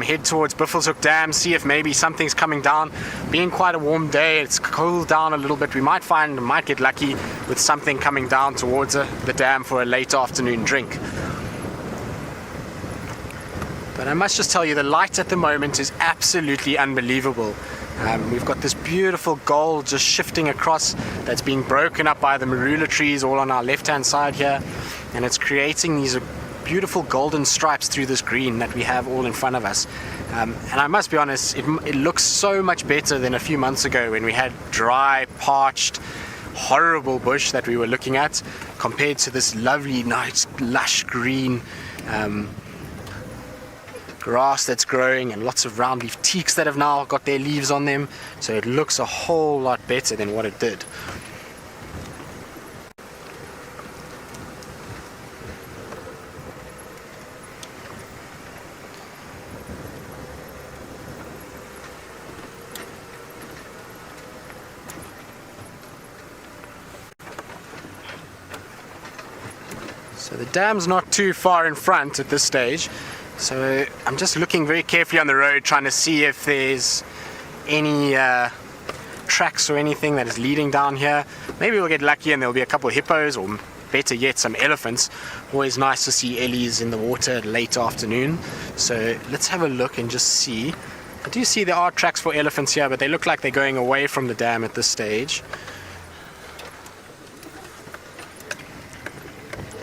head towards Bushwalk Dam, see if maybe something's coming down. Being quite a warm day, it's cooled down a little bit. We might get lucky with something coming down towards the dam for a late afternoon drink. But I must just tell you, the light at the moment is absolutely unbelievable. We've got this beautiful gold just shifting across, that's being broken up by the marula trees all on our left hand side here, and it's creating these beautiful golden stripes through this green that we have all in front of us. And I must be honest, it looks so much better than a few months ago when we had dry, parched, horrible bush that we were looking at, compared to this lovely, nice, lush green grass that's growing, and lots of round leaf teaks that have now got their leaves on them. So it looks a whole lot better than what it did. So the dam's not too far in front at this stage. So I'm just looking very carefully on the road, trying to see if there's any tracks or anything that is leading down here. Maybe we'll get lucky and there'll be a couple of hippos, or better yet, some elephants. Always nice to see ellies in the water late afternoon. So let's have a look and just see. I do see there are tracks for elephants here, but they look like they're going away from the dam at this stage.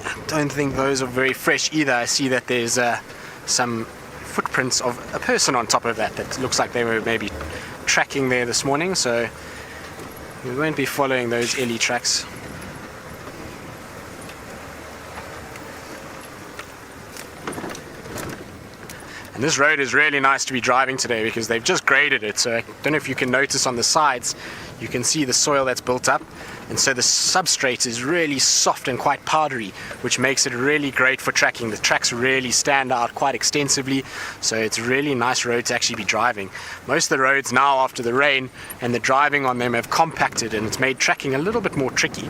I don't think those are very fresh either. I see that there's some footprints of a person on top of that looks like they were maybe tracking there this morning, so we won't be following those ellie tracks. And this road is really nice to be driving today because they've just graded it, so I don't know if you can notice on the sides, you can see the soil that's built up, and so the substrate is really soft and quite powdery, which makes it really great for tracking. The tracks really stand out quite extensively, so it's a really nice road to actually be driving. Most of the roads now, after the rain and the driving on them, have compacted, and it's made tracking a little bit more tricky.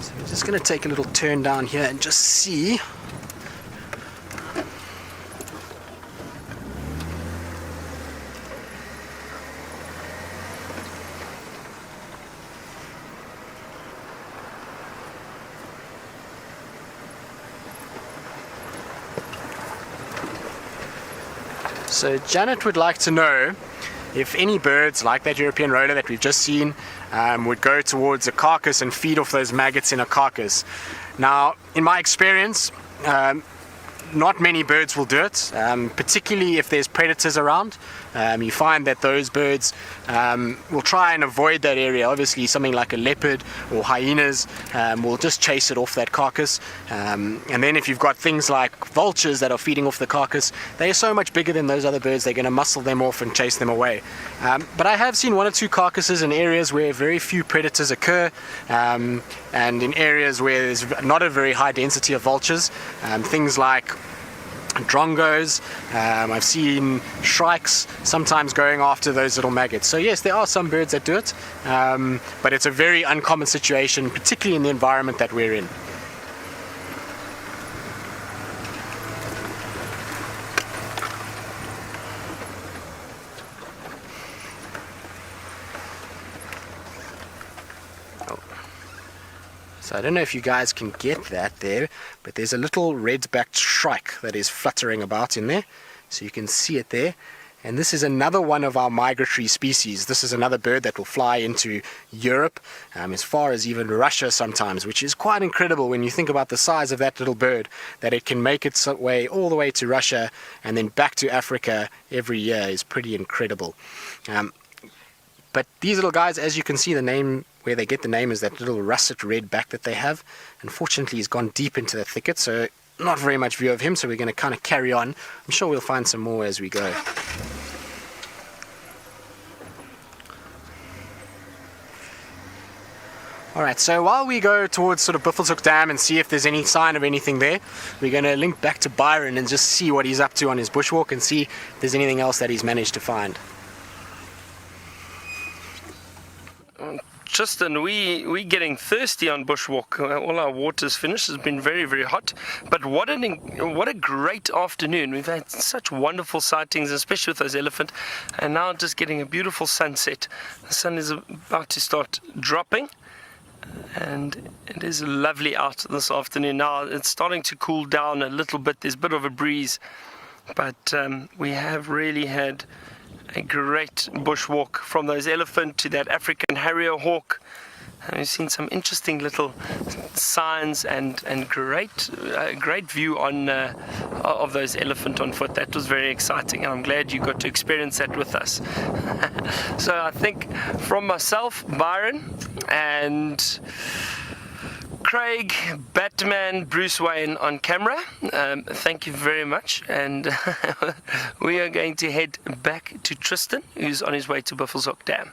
So we're just going to take a little turn down here and just see. So Janet would like to know if any birds like that European roller that we've just seen would go towards a carcass and feed off those maggots in a carcass. Now, in my experience, not many birds will do it, particularly if there's predators around. You find that those birds will try and avoid that area. Obviously, something like a leopard or hyenas will just chase it off that carcass. And then if you've got things like vultures that are feeding off the carcass, they are so much bigger than those other birds, they're going to muscle them off and chase them away. But I have seen one or two carcasses in areas where very few predators occur, and in areas where there's not a very high density of vultures, things like drongos. I've seen shrikes sometimes going after those little maggots. So yes, there are some birds that do it, but it's a very uncommon situation, particularly in the environment that we're in. So I don't know if you guys can get that there, but there's a little red-backed shrike that is fluttering about in there. So you can see it there. And this is another one of our migratory species. This is another bird that will fly into Europe, as far as even Russia sometimes, which is quite incredible when you think about the size of that little bird, that it can make its way all the way to Russia and then back to Africa every year is pretty incredible. But these little guys, as you can see, the name, where they get the name is that little russet red back that they have. Unfortunately, he's gone deep into the thicket, so not very much view of him, so we're going to kind of carry on. I'm sure we'll find some more as we go. Alright, so while we go towards sort of Buffelshoek Dam and see if there's any sign of anything there, we're going to link back to Byron and just see what he's up to on his bushwalk and see if there's anything else that he's managed to find. Tristan, we getting thirsty on Bushwalk. All our water's finished. It's been very, very hot. But what a great afternoon. We've had such wonderful sightings, especially with those elephant. And now just getting a beautiful sunset. The sun is about to start dropping. And it is lovely out this afternoon. Now it's starting to cool down a little bit. There's a bit of a breeze. But we have really had a great bushwalk, from those elephant to that African harrier hawk. And we've seen some interesting little signs and great view on of those elephant on foot. That was very exciting, and I'm glad you got to experience that with us. So I think from myself, Byron, and Craig, Batman, Bruce Wayne on camera, thank you very much, and we are going to head back to Tristan, who's on his way to Buffelshoek Dam.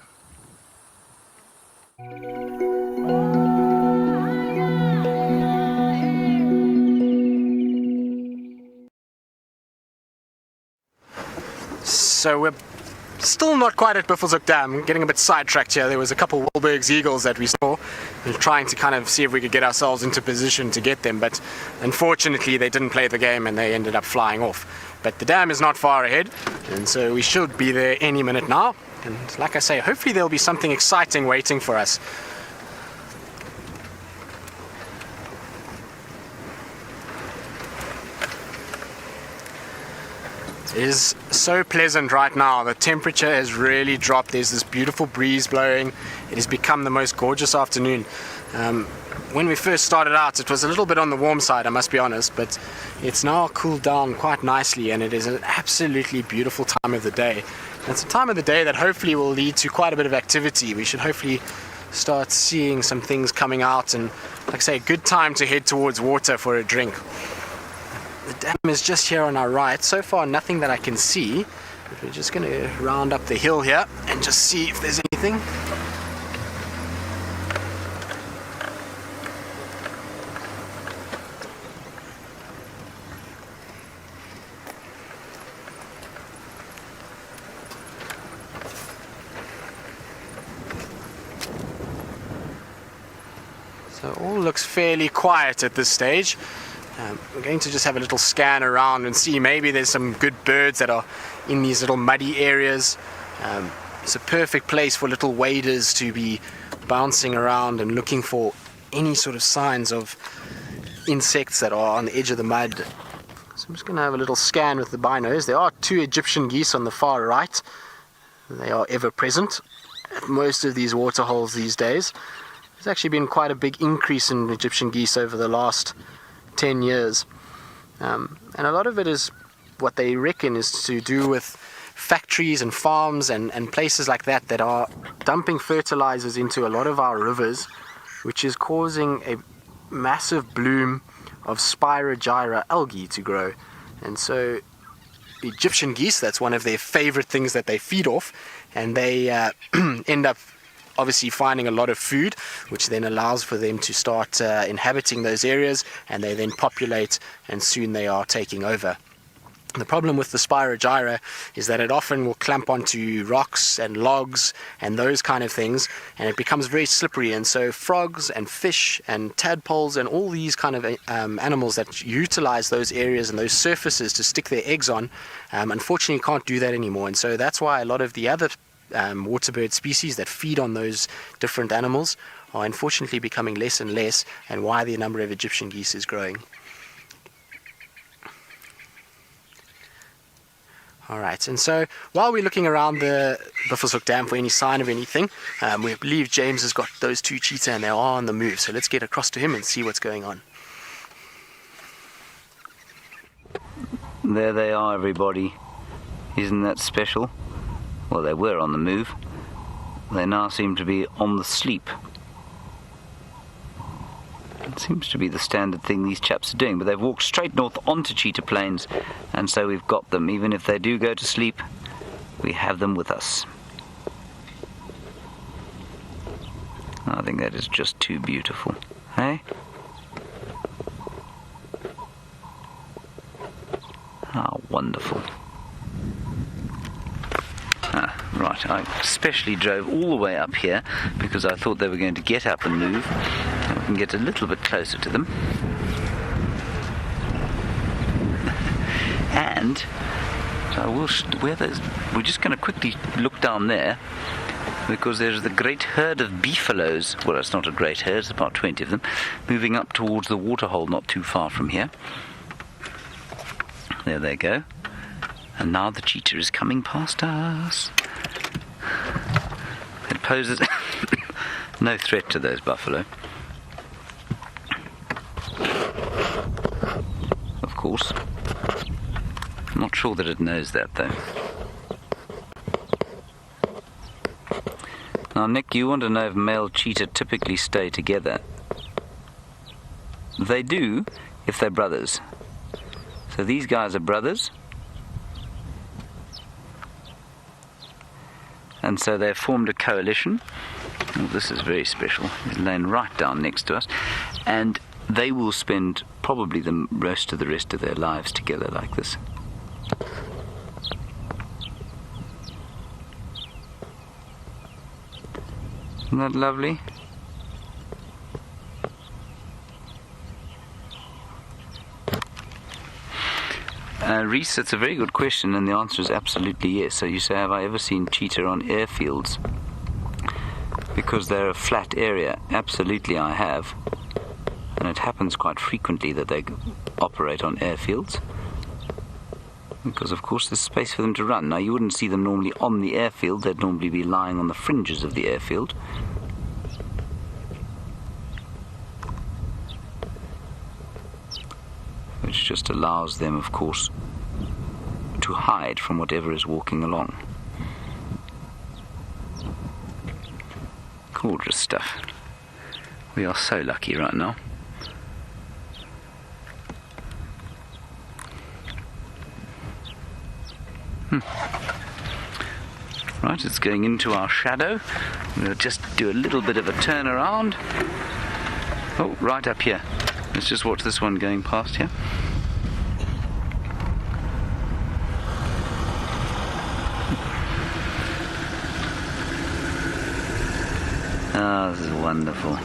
So we're Still not quite at Bushwalk Dam, getting a bit sidetracked here. There was a couple Wahlberg's eagles that we saw. We were trying to kind of see if we could get ourselves into position to get them, but unfortunately they didn't play the game and they ended up flying off. But the dam is not far ahead, and so we should be there any minute now. And like I say, hopefully there'll be something exciting waiting for us. It is so pleasant right now. The temperature has really dropped. There's this beautiful breeze blowing. It has become the most gorgeous afternoon. When we first started out, it was a little bit on the warm side, I must be honest, but it's now cooled down quite nicely, and it is an absolutely beautiful time of the day. And it's a time of the day that hopefully will lead to quite a bit of activity. We should hopefully start seeing some things coming out, and like I say, a good time to head towards water for a drink. The dam is just here on our right. So far nothing that I can see, but we're just going to round up the hill here and just see if there's anything. So all looks fairly quiet at this stage. We're going to just have a little scan around and see maybe there's some good birds that are in these little muddy areas. It's a perfect place for little waders to be bouncing around and looking for any sort of signs of insects that are on the edge of the mud. So I'm just going to have a little scan with the binos. There are 2 Egyptian geese on the far right. They are ever present at most of these water holes these days. There's actually been quite a big increase in Egyptian geese over the last 10 years. And a lot of it is what they reckon is to do with factories and farms and places like that that are dumping fertilizers into a lot of our rivers, which is causing a massive bloom of Spirogyra algae to grow. And so Egyptian geese, that's one of their favorite things that they feed off, and they end up obviously finding a lot of food, which then allows for them to start inhabiting those areas, and they then populate, and soon they are taking over. The problem with the Spirogyra is that it often will clamp onto rocks and logs and those kind of things, and it becomes very slippery. And so frogs and fish and tadpoles and all these kind of animals that utilize those areas and those surfaces to stick their eggs on, unfortunately can't do that anymore. And so that's why a lot of the other waterbird species that feed on those different animals are unfortunately becoming less and less, and why the number of Egyptian geese is growing. Alright, and so while we're looking around the Bushwalk Dam for any sign of anything, we believe James has got those 2 cheetah and they are on the move, so let's get across to him and see what's going on. There they are, everybody. Isn't that special? Well, they were on the move. They now seem to be on the sleep. It seems to be the standard thing these chaps are doing, but they've walked straight north onto Cheetah Plains, and so we've got them. Even if they do go to sleep, we have them with us. I think that is just too beautiful. Hey? How wonderful. Right, I especially drove all the way up here because I thought they were going to get up and move. And we can get a little bit closer to them. And so we're just going to quickly look down there, because there's the great herd of beefaloes. Well, it's not a great herd, it's about 20 of them, moving up towards the waterhole not too far from here. There they go. And now the cheetah is coming past us. It poses no threat to those buffalo. Of course. I'm not sure that it knows that, though. Now, Nick, you want to know if male cheetah typically stay together. They do if they're brothers. So these guys are brothers. And so they've formed a coalition. Well, this is very special. He's laying right down next to us. And they will spend probably the rest of their lives together like this. Isn't that lovely? Reese, that's a very good question, and the answer is absolutely yes. So you say, have I ever seen cheetah on airfields? Because they're a flat area. Absolutely I have. And it happens quite frequently that they operate on airfields. Because of course there's space for them to run. Now you wouldn't see them normally on the airfield, they'd normally be lying on the fringes of the airfield. Which just allows them, of course, to hide from whatever is walking along. Gorgeous stuff. We are so lucky right now. Right, it's going into our shadow. We'll just do a little bit of a turn around. Oh, right up here. Let's just watch this one going past here. Oh, this is wonderful.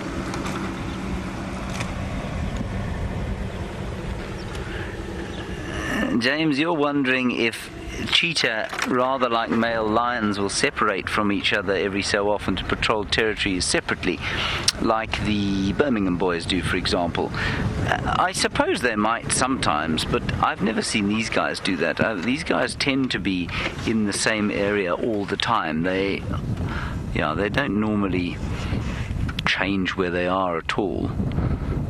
James, you're wondering if cheetah, rather like male lions, will separate from each other every so often to patrol territories separately, like the Birmingham boys do, for example. I suppose they might sometimes, but I've never seen these guys do that. These guys tend to be in the same area all the time. They don't normally change where they are at all,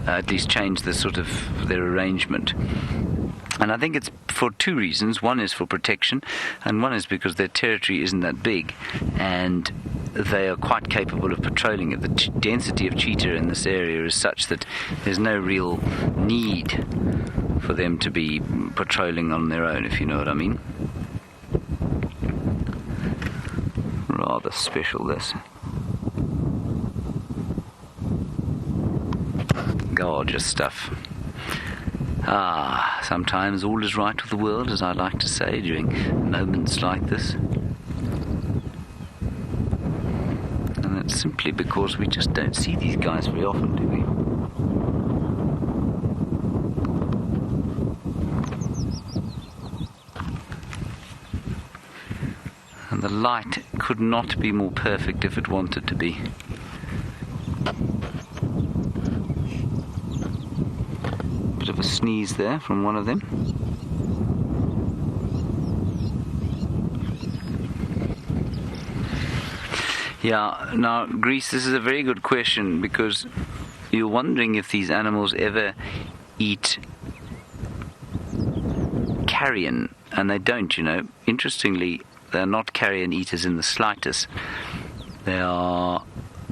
at least change the sort of their arrangement. And I think it's for two reasons. One is for protection, and one is because their territory isn't that big, and they are quite capable of patrolling it. The density of cheetah in this area is such that there's no real need for them to be patrolling on their own, if you know what I mean. Rather special, this. Gorgeous stuff. Sometimes all is right with the world, as I like to say, during moments like this. And it's simply because we just don't see these guys very often, do we? And the light could not be more perfect if it wanted to be. Of a sneeze there from one of them. Yeah, now Greece, this is a very good question, because you're wondering if these animals ever eat carrion, and they don't, you know. Interestingly, they're not carrion eaters in the slightest. They are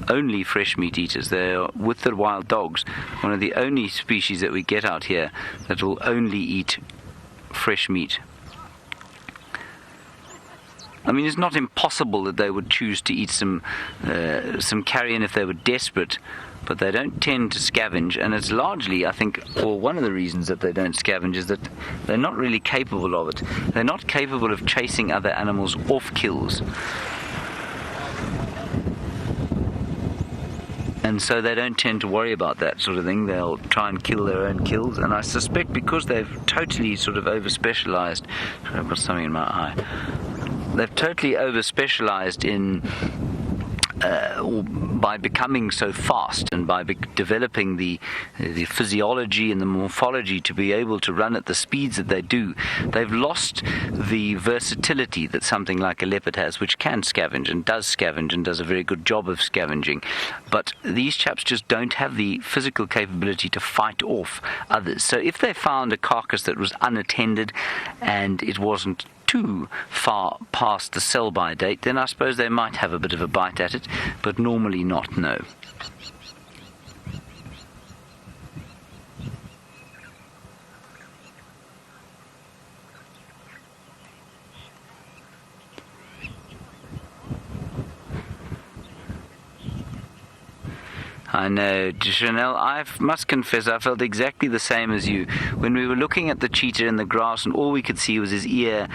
only fresh meat eaters. They're, with the wild dogs, one of the only species that we get out here that will only eat fresh meat. I mean, it's not impossible that they would choose to eat some carrion if they were desperate, but they don't tend to scavenge, and it's largely, I think, or one of the reasons that they don't scavenge is that they're not really capable of it. They're not capable of chasing other animals off kills. And so they don't tend to worry about that sort of thing. They'll try and kill their own kills. And I suspect because they've totally sort of over-specialized... Sorry, I've got something in my eye. They've totally over-specialized in... by becoming so fast and by developing the physiology and the morphology to be able to run at the speeds that they do, they've lost the versatility that something like a leopard has, which can scavenge and does a very good job of scavenging. But these chaps just don't have the physical capability to fight off others. So if they found a carcass that was unattended and it wasn't too far past the sell-by date, then I suppose they might have a bit of a bite at it, but normally not, no. I know, Chanel, I must confess I felt exactly the same as you. When we were looking at the cheetah in the grass and all we could see was his ear,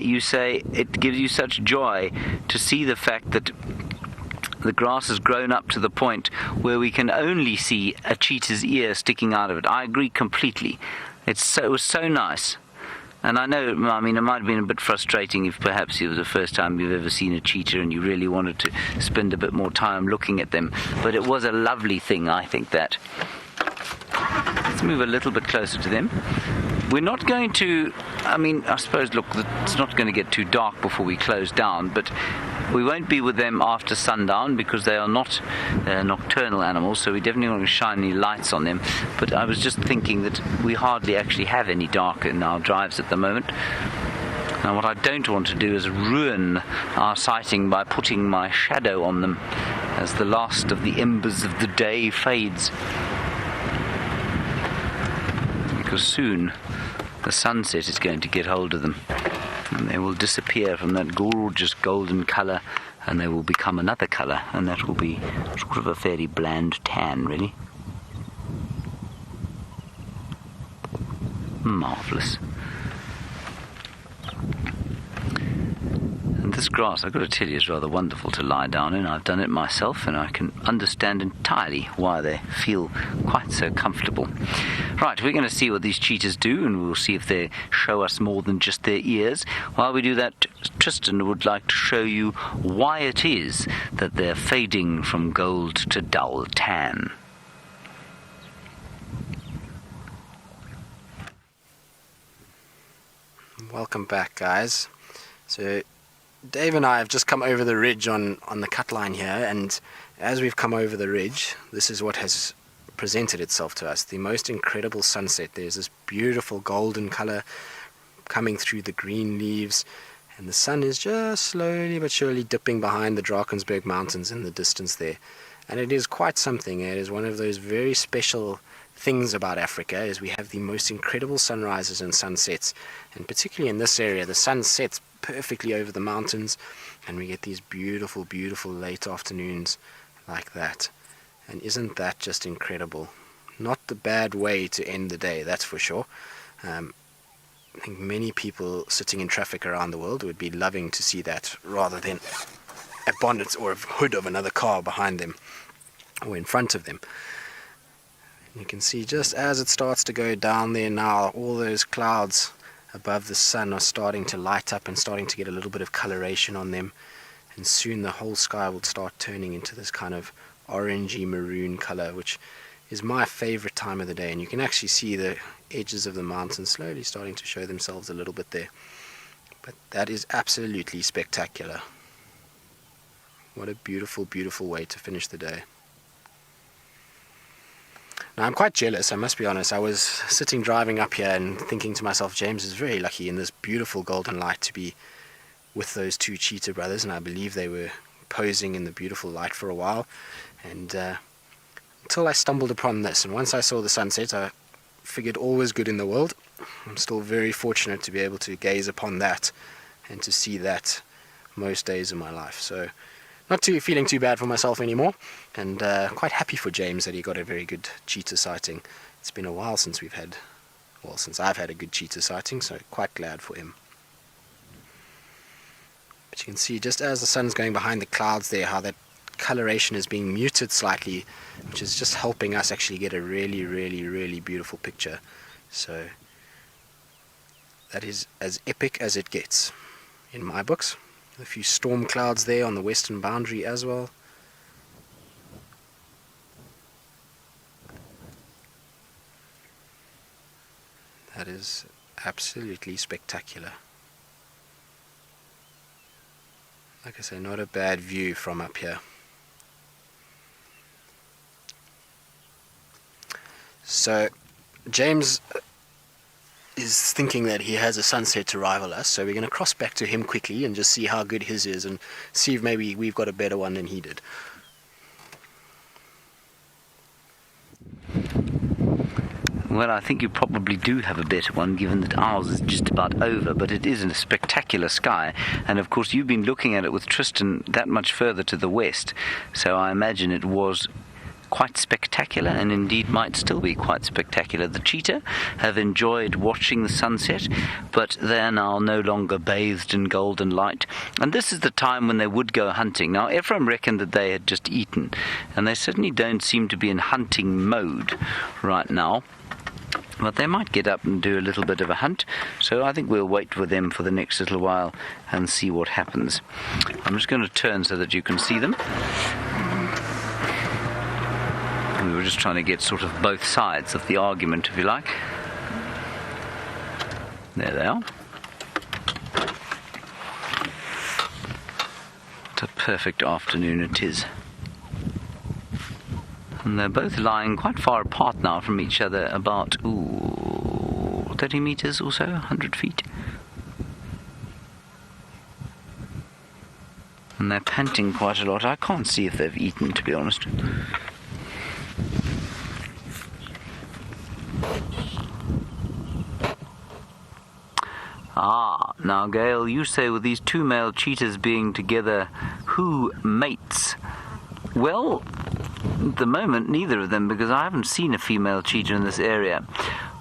you say it gives you such joy to see the fact that the grass has grown up to the point where we can only see a cheetah's ear sticking out of it. I agree completely. It was so nice. And I know, I mean, it might have been a bit frustrating if perhaps it was the first time you've ever seen a cheetah and you really wanted to spend a bit more time looking at them. But it was a lovely thing, I think, that. Let's move a little bit closer to them. We're not going to, I mean, I suppose, look, it's not going to get too dark before we close down, but we won't be with them after sundown because they are not nocturnal animals, so we definitely want to shine any lights on them. But I was just thinking that we hardly actually have any dark in our drives at the moment. And what I don't want to do is ruin our sighting by putting my shadow on them as the last of the embers of the day fades. Because soon the sunset is going to get hold of them, and they will disappear from that gorgeous golden colour, and they will become another colour, and that will be sort of a fairly bland tan, really. Marvellous. And this grass, I've got to tell you, is rather wonderful to lie down in. I've done it myself, and I can understand entirely why they feel quite so comfortable. Right, we're going to see what these cheetahs do, and we'll see if they show us more than just their ears. While we do that, Tristan would like to show you why it is that they're fading from gold to dull tan. Welcome back, guys. So Dave and I have just come over the ridge on the cut line here, and as we've come over the ridge, this is what has presented itself to us. The most incredible sunset. There's this beautiful golden color coming through the green leaves, and the sun is just slowly but surely dipping behind the Drakensberg Mountains in the distance there. And it is quite something. It is one of those very special things about Africa, is we have the most incredible sunrises and sunsets, and particularly in this area the sun sets perfectly over the mountains, and we get these beautiful late afternoons like that. And isn't that just incredible? Not the bad way to end the day, that's for sure. I think many people sitting in traffic around the world would be loving to see that, rather than a bonnet or a hood of another car behind them or in front of them. You can see just as it starts to go down there now, all those clouds above the sun are starting to light up and starting to get a little bit of coloration on them, and soon the whole sky will start turning into this kind of orangey maroon color, which is my favorite time of the day. And you can actually see the edges of the mountain slowly starting to show themselves a little bit there. But that is absolutely spectacular. What a beautiful way to finish the day. Now, I'm quite jealous, I must be honest. I was sitting driving up here and thinking to myself, James is very lucky in this beautiful golden light to be with those two cheetah brothers, and I believe they were posing in the beautiful light for a while, and until I stumbled upon this. And once I saw the sunset, I figured all was good in the world. I'm still very fortunate to be able to gaze upon that and to see that most days of my life. So not feeling too bad for myself anymore, and quite happy for James that he got a very good cheetah sighting. It's been a while since since I've had a good cheetah sighting, so quite glad for him. But you can see just as the sun's going behind the clouds there, how that coloration is being muted slightly, which is just helping us actually get a really beautiful picture. So that is as epic as it gets in my books. A few storm clouds there on the western boundary as well. That is absolutely spectacular. Like I say, not a bad view from up here. So James is thinking that he has a sunset to rival us, so we're going to cross back to him quickly and just see how good his is, and see if maybe we've got a better one than he did. Well, I think you probably do have a better one, given that ours is just about over, but it is in a spectacular sky, and of course you've been looking at it with Tristan that much further to the west, so I imagine it was quite spectacular, and indeed might still be quite spectacular. The cheetah have enjoyed watching the sunset, but they are now no longer bathed in golden light, and this is the time when they would go hunting. Now, Ephraim reckoned that they had just eaten, and they certainly don't seem to be in hunting mode right now. But they might get up and do a little bit of a hunt, so I think we'll wait with them for the next little while and see what happens. I'm just going to turn so that you can see them. We were just trying to get sort of both sides of the argument, if you like. There they are. What a perfect afternoon it is. And they're both lying quite far apart now from each other, about 30 meters or so, 100 feet. And they're panting quite a lot. I can't see if they've eaten, to be honest. Now Gail, you say with these two male cheetahs being together, who mates? Well, at the moment, neither of them, because I haven't seen a female cheetah in this area.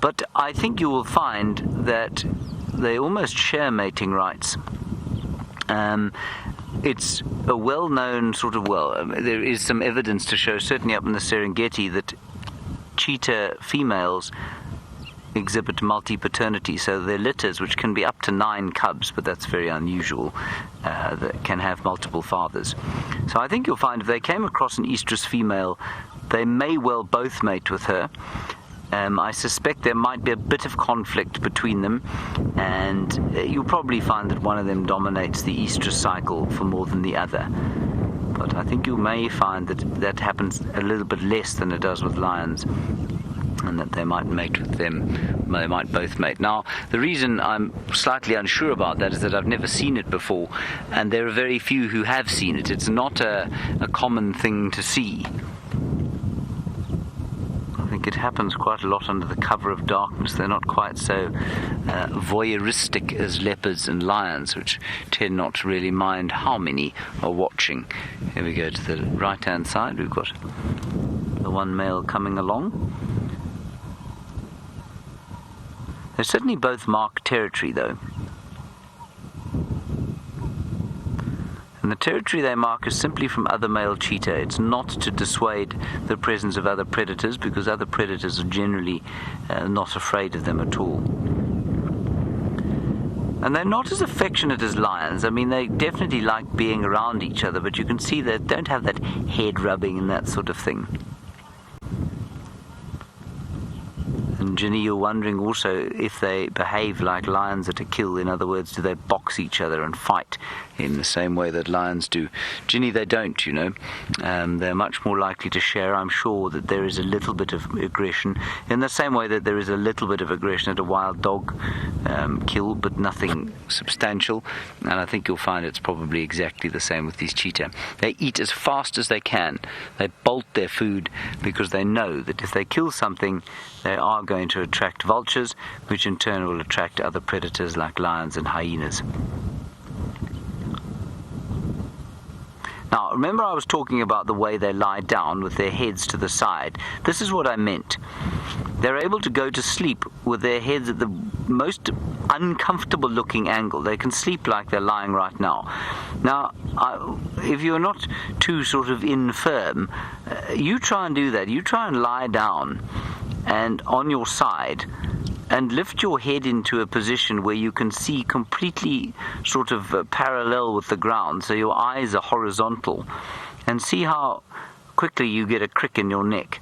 But I think you will find that they almost share mating rights. It's a well-known sort of, there is some evidence to show, certainly up in the Serengeti, that cheetah females exhibit multi-paternity, so their litters, which can be up to 9 cubs, but that's very unusual, that can have multiple fathers. So I think you'll find if they came across an estrus female, they may well both mate with her. I suspect there might be a bit of conflict between them, and you'll probably find that one of them dominates the estrus cycle for more than the other. But I think you may find that that happens a little bit less than it does with lions, and that they might mate with them. They might both mate. Now, the reason I'm slightly unsure about that is that I've never seen it before, and there are very few who have seen it. It's not a common thing to see. I think it happens quite a lot under the cover of darkness. They're not quite so voyeuristic as leopards and lions, which tend not to really mind how many are watching. Here we go to the right-hand side. We've got the one male coming along. They certainly both mark territory, though. And the territory they mark is simply from other male cheetah. It's not to dissuade the presence of other predators, because other predators are generally not afraid of them at all. And they're not as affectionate as lions. I mean, they definitely like being around each other, but you can see they don't have that head rubbing and that sort of thing. And Ginny, you're wondering also if they behave like lions at a kill. In other words, do they box each other and fight in the same way that lions do? Ginny, they don't, you know. They're much more likely to share. I'm sure that there is a little bit of aggression, in the same way that there is a little bit of aggression at a wild dog kill, but nothing substantial. And I think you'll find it's probably exactly the same with these cheetah. They eat as fast as they can. They bolt their food because they know that if they kill something, they are going to attract vultures, which in turn will attract other predators like lions and hyenas. Now, remember I was talking about the way they lie down with their heads to the side. This is what I meant. They're able to go to sleep with their heads at the most uncomfortable looking angle. They can sleep like they're lying right now. Now, if you're not too sort of infirm, you try and do that. You try and lie down and on your side, and lift your head into a position where you can see completely sort of parallel with the ground, so your eyes are horizontal, and see how quickly you get a crick in your neck,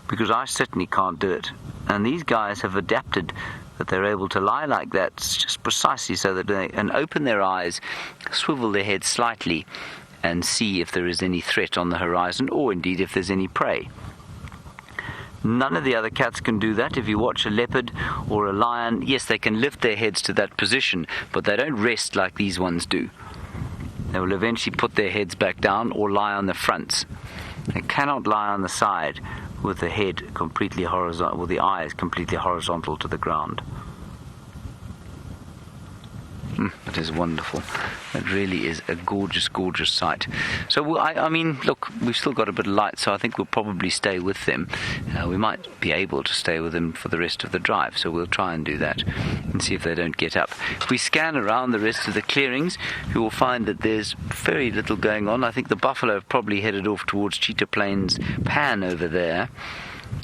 because I certainly can't do it. And these guys have adapted that they're able to lie like that just precisely so that they can open their eyes, swivel their head slightly, and see if there is any threat on the horizon, or indeed if there's any prey. None of the other cats can do that. If you watch a leopard or a lion, yes, they can lift their heads to that position, but they don't rest like these ones do. They will eventually put their heads back down or lie on the fronts. They cannot lie on the side with the head completely horizontal, with the eyes completely horizontal to the ground. It is wonderful. It really is a gorgeous, gorgeous sight. So, I mean, look, we've still got a bit of light, so I think we'll probably stay with them. We might be able to stay with them for the rest of the drive, so we'll try and do that and see if they don't get up. If we scan around the rest of the clearings, you will find that there's very little going on. I think the buffalo have probably headed off towards Cheetah Plains Pan over there.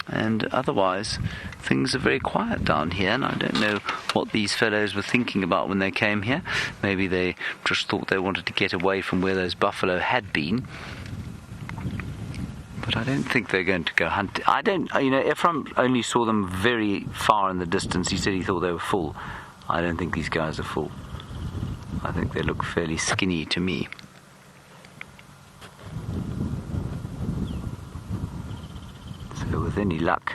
And otherwise, things are very quiet down here, and I don't know what these fellows were thinking about when they came here. Maybe they just thought they wanted to get away from where those buffalo had been. But I don't think they're going to go hunting. Ephraim only saw them very far in the distance. He said he thought they were full. I don't think these guys are full. I think they look fairly skinny to me. So with any luck,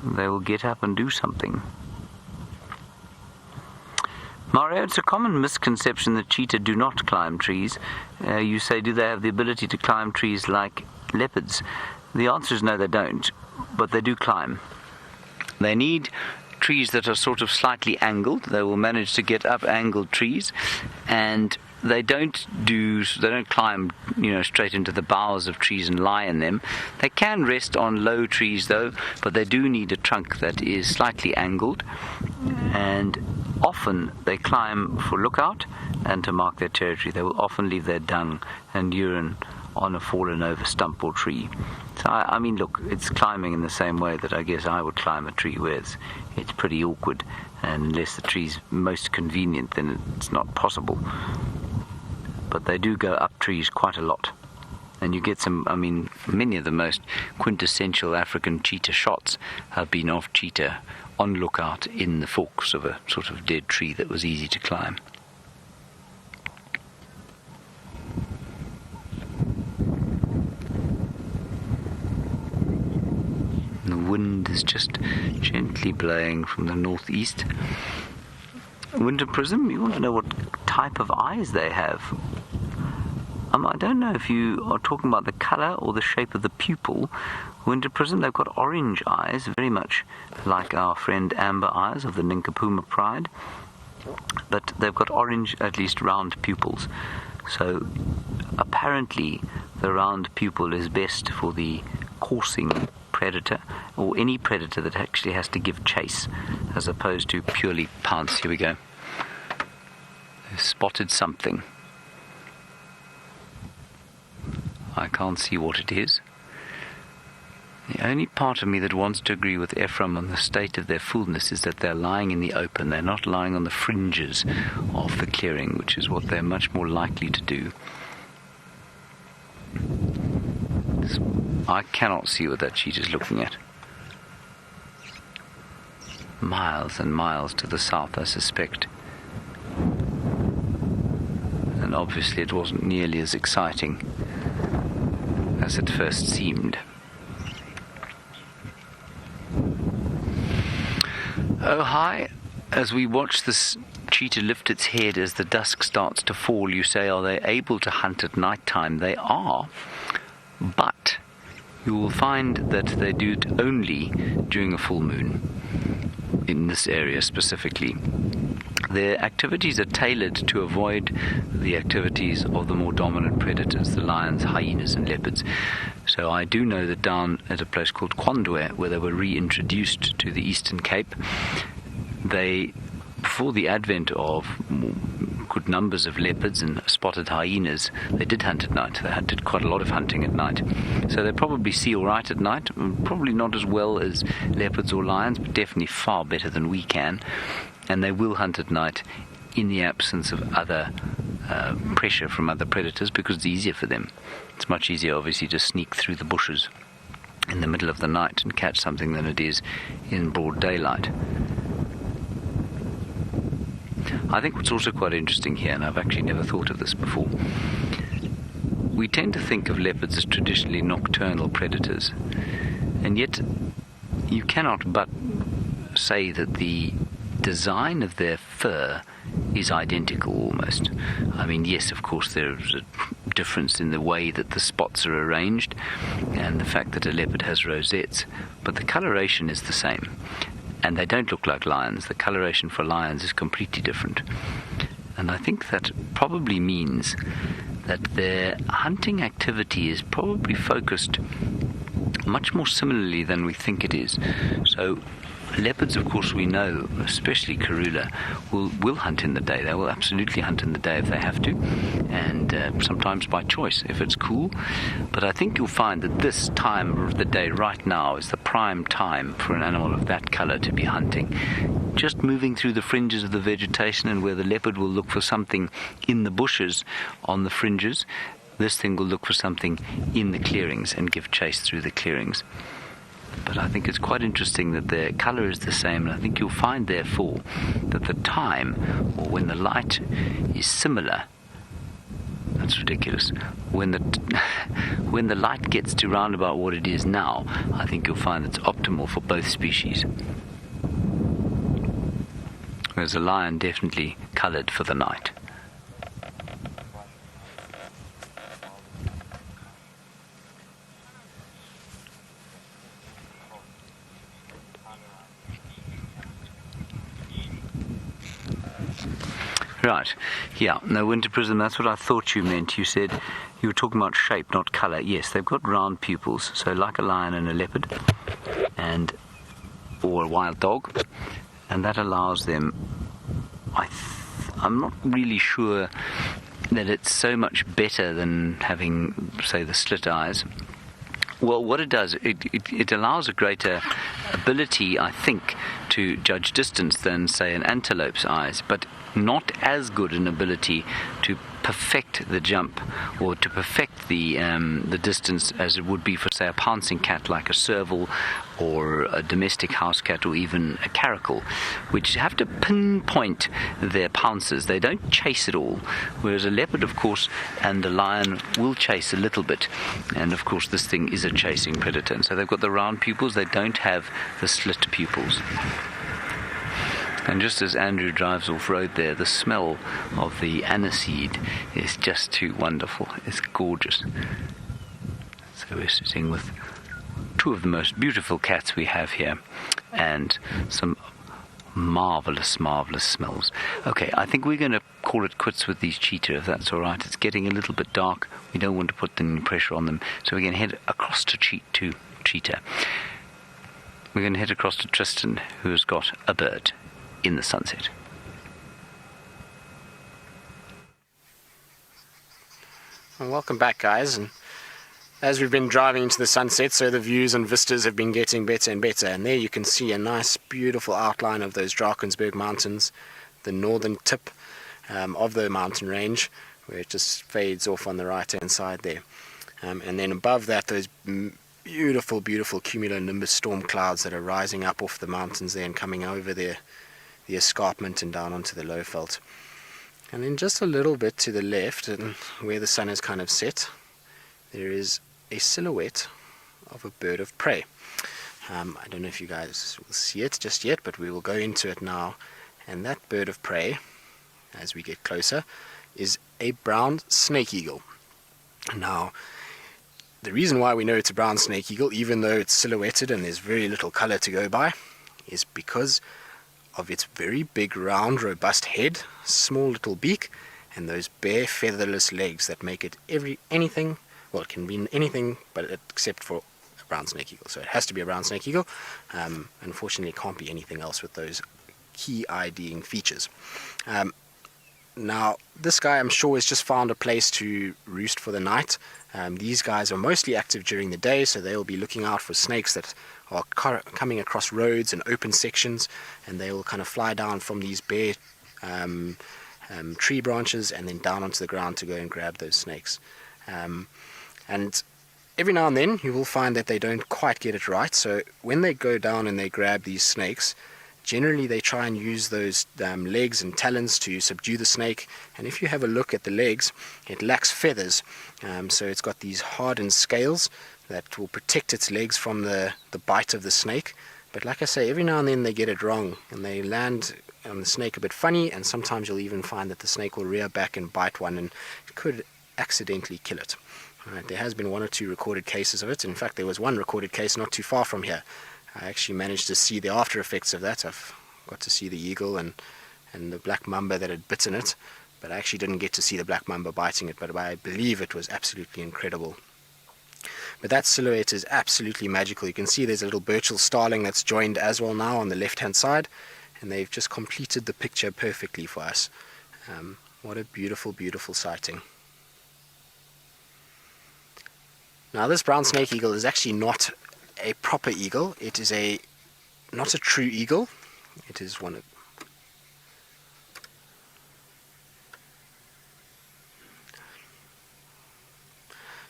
they will get up and do something. Mario, it's a common misconception that cheetah do not climb trees. You say, do they have the ability to climb trees like leopards? The answer is no, they don't, but they do climb. They need trees that are sort of slightly angled. They will manage to get up angled trees, and they don't climb, straight into the boughs of trees and lie in them. They can rest on low trees though, but they do need a trunk that is slightly angled, and often they climb for lookout and to mark their territory. They will often leave their dung and urine on a fallen over stump or tree. So I mean, look, it's climbing in the same way that I guess I would climb a tree, where it's pretty awkward, and unless the tree's most convenient, then it's not possible. But they do go up trees quite a lot, and you get many of the most quintessential African cheetah shots have been of cheetah on lookout in the forks of a sort of dead tree that was easy to climb. The wind is just gently blowing from the northeast. Winter prism, you want to know what type of eyes they have. I don't know if you are talking about the colour or the shape of the pupil. Winter prism, they've got orange eyes, very much like our friend Amber Eyes of the Ninkapuma Pride, but they've got orange, at least round pupils. So apparently the round pupil is best for the coursing predator, or any predator that actually has to give chase, as opposed to purely pounce. Here we go. They've spotted something. I can't see what it is. The only part of me that wants to agree with Ephraim on the state of their fullness is that they're lying in the open. They're not lying on the fringes of the clearing, which is what they're much more likely to do. I cannot see what that cheetah is looking at. Miles and miles to the south, I suspect. And obviously it wasn't nearly as exciting as it first seemed. Oh, hi. As we watch this cheetah lift its head as the dusk starts to fall, you say, are they able to hunt at night time? They are, but you will find that they do it only during a full moon, in this area specifically. Their activities are tailored to avoid the activities of the more dominant predators, the lions, hyenas and leopards. So I do know that down at a place called Kwandwe, where they were reintroduced to the Eastern Cape, before the advent of good numbers of leopards and spotted hyenas, they did hunt at night. They did quite a lot of hunting at night. So they probably see all right at night, probably not as well as leopards or lions, but definitely far better than we can. And they will hunt at night in the absence of other pressure from other predators, because it's easier for them. It's much easier, obviously, to sneak through the bushes in the middle of the night and catch something than it is in broad daylight. I think what's also quite interesting here, and I've actually never thought of this before, we tend to think of leopards as traditionally nocturnal predators, and yet you cannot but say that the design of their fur is identical almost. I mean, yes, of course, there's a difference in the way that the spots are arranged and the fact that a leopard has rosettes, but the coloration is the same. and they don't look like lions. The coloration for lions is completely different. And I think that probably means that their hunting activity is probably focused much more similarly than we think it is. So leopards, of course, we know, especially Karula, will hunt in the day. They will absolutely hunt in the day if they have to, and sometimes by choice if it's cool. But I think you'll find that this time of the day right now is the prime time for an animal of that color to be hunting. Just moving through the fringes of the vegetation, and where the leopard will look for something in the bushes on the fringes, this thing will look for something in the clearings and give chase through the clearings. But I think it's quite interesting that their color is the same, and I think you'll find therefore that the time, or when the light is similar, that's ridiculous, when the light gets to round about what it is now, I think you'll find it's optimal for both species. Whereas a lion definitely colored for the night. Right, yeah, no, winter prism, that's what I thought you meant. You said you were talking about shape, not colour. Yes, they've got round pupils, so like a lion and a leopard, or a wild dog, and that allows them, I'm not really sure that it's so much better than having, say, the slit eyes. Well, what it does, it allows a greater ability, I think, to judge distance than, say, an antelope's eyes, but not as good an ability to perfect the jump or to perfect the distance as it would be for, say, a pouncing cat like a serval or a domestic house cat or even a caracal, which have to pinpoint their pounces. They don't chase at all, whereas a leopard, of course, and a lion will chase a little bit, and of course this thing is a chasing predator. And so they've got the round pupils, they don't have the slit pupils. And just as Andrew drives off-road there, the smell of the aniseed is just too wonderful. It's gorgeous. So we're sitting with two of the most beautiful cats we have here, and some marvelous, marvelous smells. Okay, I think we're going to call it quits with these cheetah, if that's all right. It's getting a little bit dark. We don't want to put any pressure on them. So we're going to head across to cheetah. We're going to head across to Tristan, who has got a bird in the sunset. Well, welcome back, guys. And as we've been driving into the sunset, so the views and vistas have been getting better and better. And there you can see a nice, beautiful outline of those Drakensberg Mountains, the northern tip of the mountain range, where it just fades off on the right-hand side there. And then above that, those beautiful, beautiful cumulonimbus storm clouds that are rising up off the mountains there and coming over the escarpment and down onto the low veld. And then just a little bit to the left, and where the sun is kind of set, there is a silhouette of a bird of prey. I don't know if you guys will see it just yet, but we will go into it now. And that bird of prey, as we get closer, is a brown snake eagle. Now, the reason why we know it's a brown snake eagle, even though it's silhouetted and there's very little color to go by, is because of its very big, round, robust head, small little beak, and those bare featherless legs that make it anything. Well, it can be anything, but except for a brown snake eagle. So it has to be a brown snake eagle. Unfortunately, it can't be anything else with those key IDing features. Now, this guy, I'm sure, has just found a place to roost for the night. These guys are mostly active during the day, so they'll be looking out for snakes that are coming across roads and open sections, and they will kind of fly down from these bare tree branches and then down onto the ground to go and grab those snakes. And every now and then you will find that they don't quite get it right, so when they go down and they grab these snakes, generally they try and use those legs and talons to subdue the snake. And if you have a look at the legs, it lacks feathers, so it's got these hardened scales that will protect its legs from the bite of the snake. But like I say, every now and then they get it wrong and they land on the snake a bit funny, and sometimes you'll even find that the snake will rear back and bite one and it could accidentally kill it. Right, there has been one or two recorded cases of it. In fact, there was one recorded case not too far from here, I actually managed to see the after effects of that. I've got to see the eagle and the black mamba that had bitten it, but I actually didn't get to see the black mamba biting it, but I believe it was absolutely incredible. But that silhouette is absolutely magical. You can see there's a little Burchell starling that's joined as well now on the left hand side, and they've just completed the picture perfectly for us. What a beautiful, beautiful sighting. Now this brown snake eagle is actually not a proper eagle. It is not a true eagle. It is one of...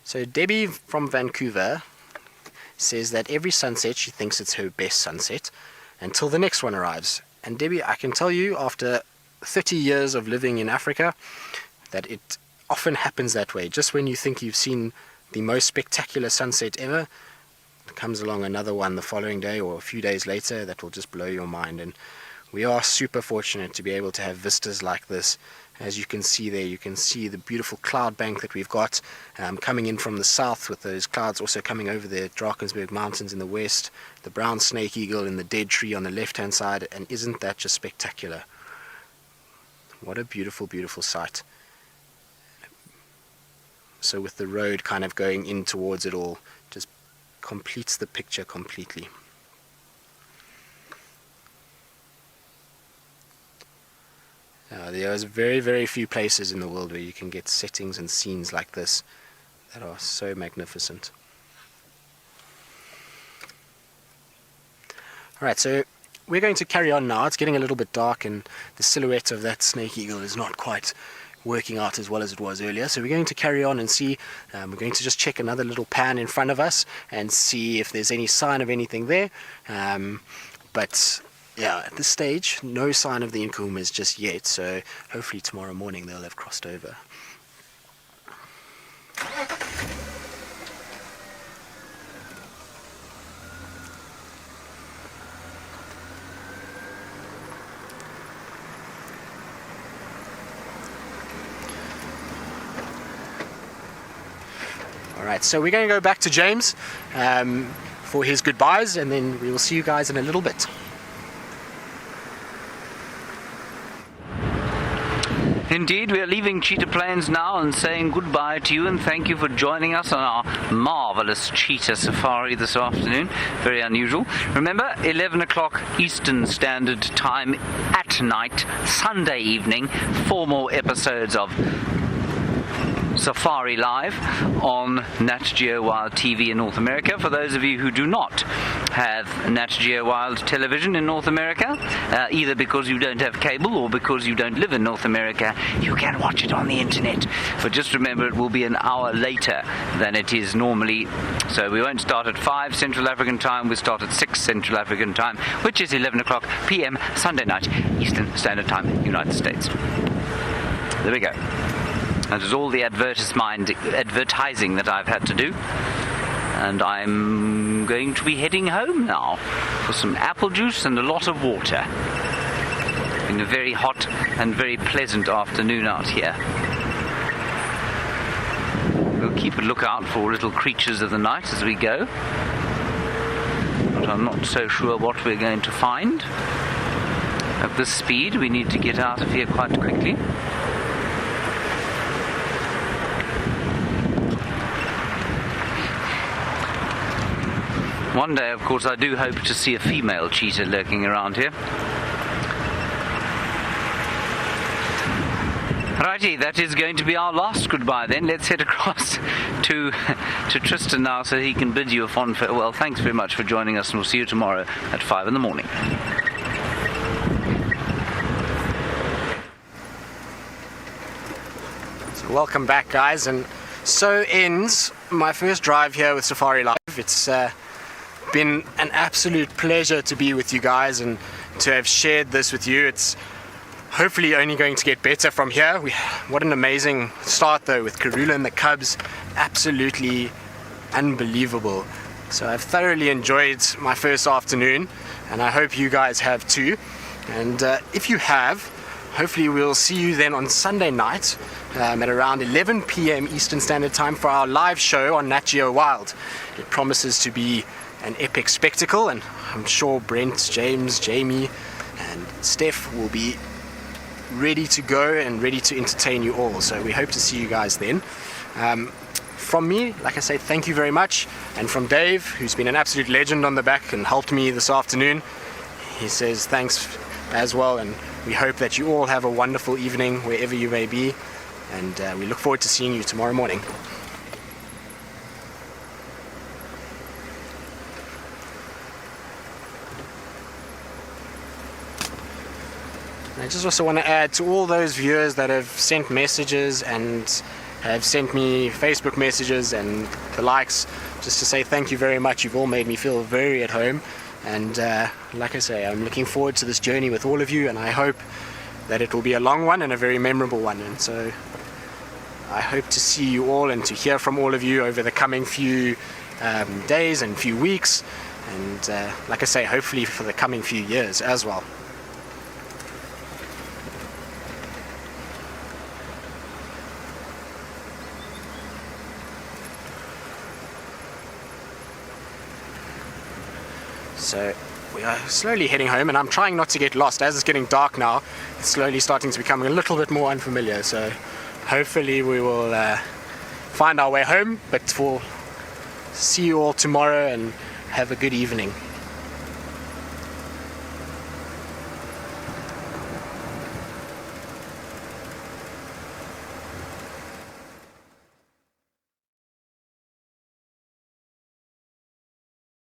So Debbie from Vancouver says that every sunset she thinks it's her best sunset until the next one arrives. And Debbie, I can tell you after 30 years of living in Africa that it often happens that way. Just when you think you've seen the most spectacular sunset ever, comes along another one the following day or a few days later that will just blow your mind. And we are super fortunate to be able to have vistas like this. As you can see there, you can see the beautiful cloud bank that we've got coming in from the south, with those clouds also coming over the Drakensberg Mountains in the west, the brown snake eagle in the dead tree on the left hand side, and isn't that just spectacular? What a beautiful, beautiful sight. So with the road kind of going in towards it all, just completes the picture completely. There's very, very few places in the world where you can get settings and scenes like this that are so magnificent. Alright, so we're going to carry on now. It's getting a little bit dark and the silhouette of that snake eagle is not quite working out as well as it was earlier. So we're going to carry on and see, we're going to just check another little pan in front of us and see if there's any sign of anything there. But yeah, at this stage, no sign of the Nkuhumas just yet, so hopefully tomorrow morning they'll have crossed over. Alright, so we're going to go back to James for his goodbyes, and then we will see you guys in a little bit. Indeed, we are leaving Cheetah Plains now and saying goodbye to you, and thank you for joining us on our marvellous cheetah safari this afternoon. Very unusual. Remember, 11 o'clock Eastern Standard Time at night, Sunday evening, 4 more episodes of Safari Live on Nat Geo Wild TV in North America. For those of you who do not have Nat Geo Wild television in North America, either because you don't have cable or because you don't live in North America, you can watch it on the internet. But just remember, it will be an hour later than it is normally. So we won't start at 5 Central African time, we'll start at 6 Central African time, which is 11 o'clock p.m. Sunday night, Eastern Standard Time, United States. There we go. That is all the advertising that I've had to do. And I'm going to be heading home now for some apple juice and a lot of water. It's been a very hot and very pleasant afternoon out here. We'll keep a lookout for little creatures of the night as we go. But I'm not so sure what we're going to find. At this speed, we need to get out of here quite quickly. One day, of course, I do hope to see a female cheetah lurking around here. Righty, that is going to be our last goodbye then. Let's head across to Tristan now so he can bid you a fond farewell. Thanks very much for joining us, and we'll see you tomorrow at 5 in the morning. So welcome back, guys, and so ends my first drive here with Safari Live. It's been an absolute pleasure to be with you guys and to have shared this with you. It's hopefully only going to get better from here. What an amazing start though, with Karula and the cubs. Absolutely unbelievable. So I've thoroughly enjoyed my first afternoon, and I hope you guys have too. And if you have, hopefully we'll see you then on Sunday night at around 11 p.m. Eastern Standard Time for our live show on Nat Geo Wild. It promises to be an epic spectacle, and I'm sure Brent, James, Jamie and Steph will be ready to go and ready to entertain you all. So we hope to see you guys then. From me, like I say, thank you very much. And from Dave, who's been an absolute legend on the back and helped me this afternoon, he says thanks as well, and we hope that you all have a wonderful evening wherever you may be, and we look forward to seeing you tomorrow morning. I just also want to add to all those viewers that have sent messages and have sent me Facebook messages and the likes, just to say thank you very much. You've all made me feel very at home, and like I say, I'm looking forward to this journey with all of you, and I hope that it will be a long one and a very memorable one. And so I hope to see you all and to hear from all of you over the coming few days and few weeks, and like I say, hopefully for the coming few years as well. So we are slowly heading home, and I'm trying not to get lost. As it's getting dark now, it's slowly starting to become a little bit more unfamiliar. So hopefully we will find our way home, but we'll see you all tomorrow and have a good evening.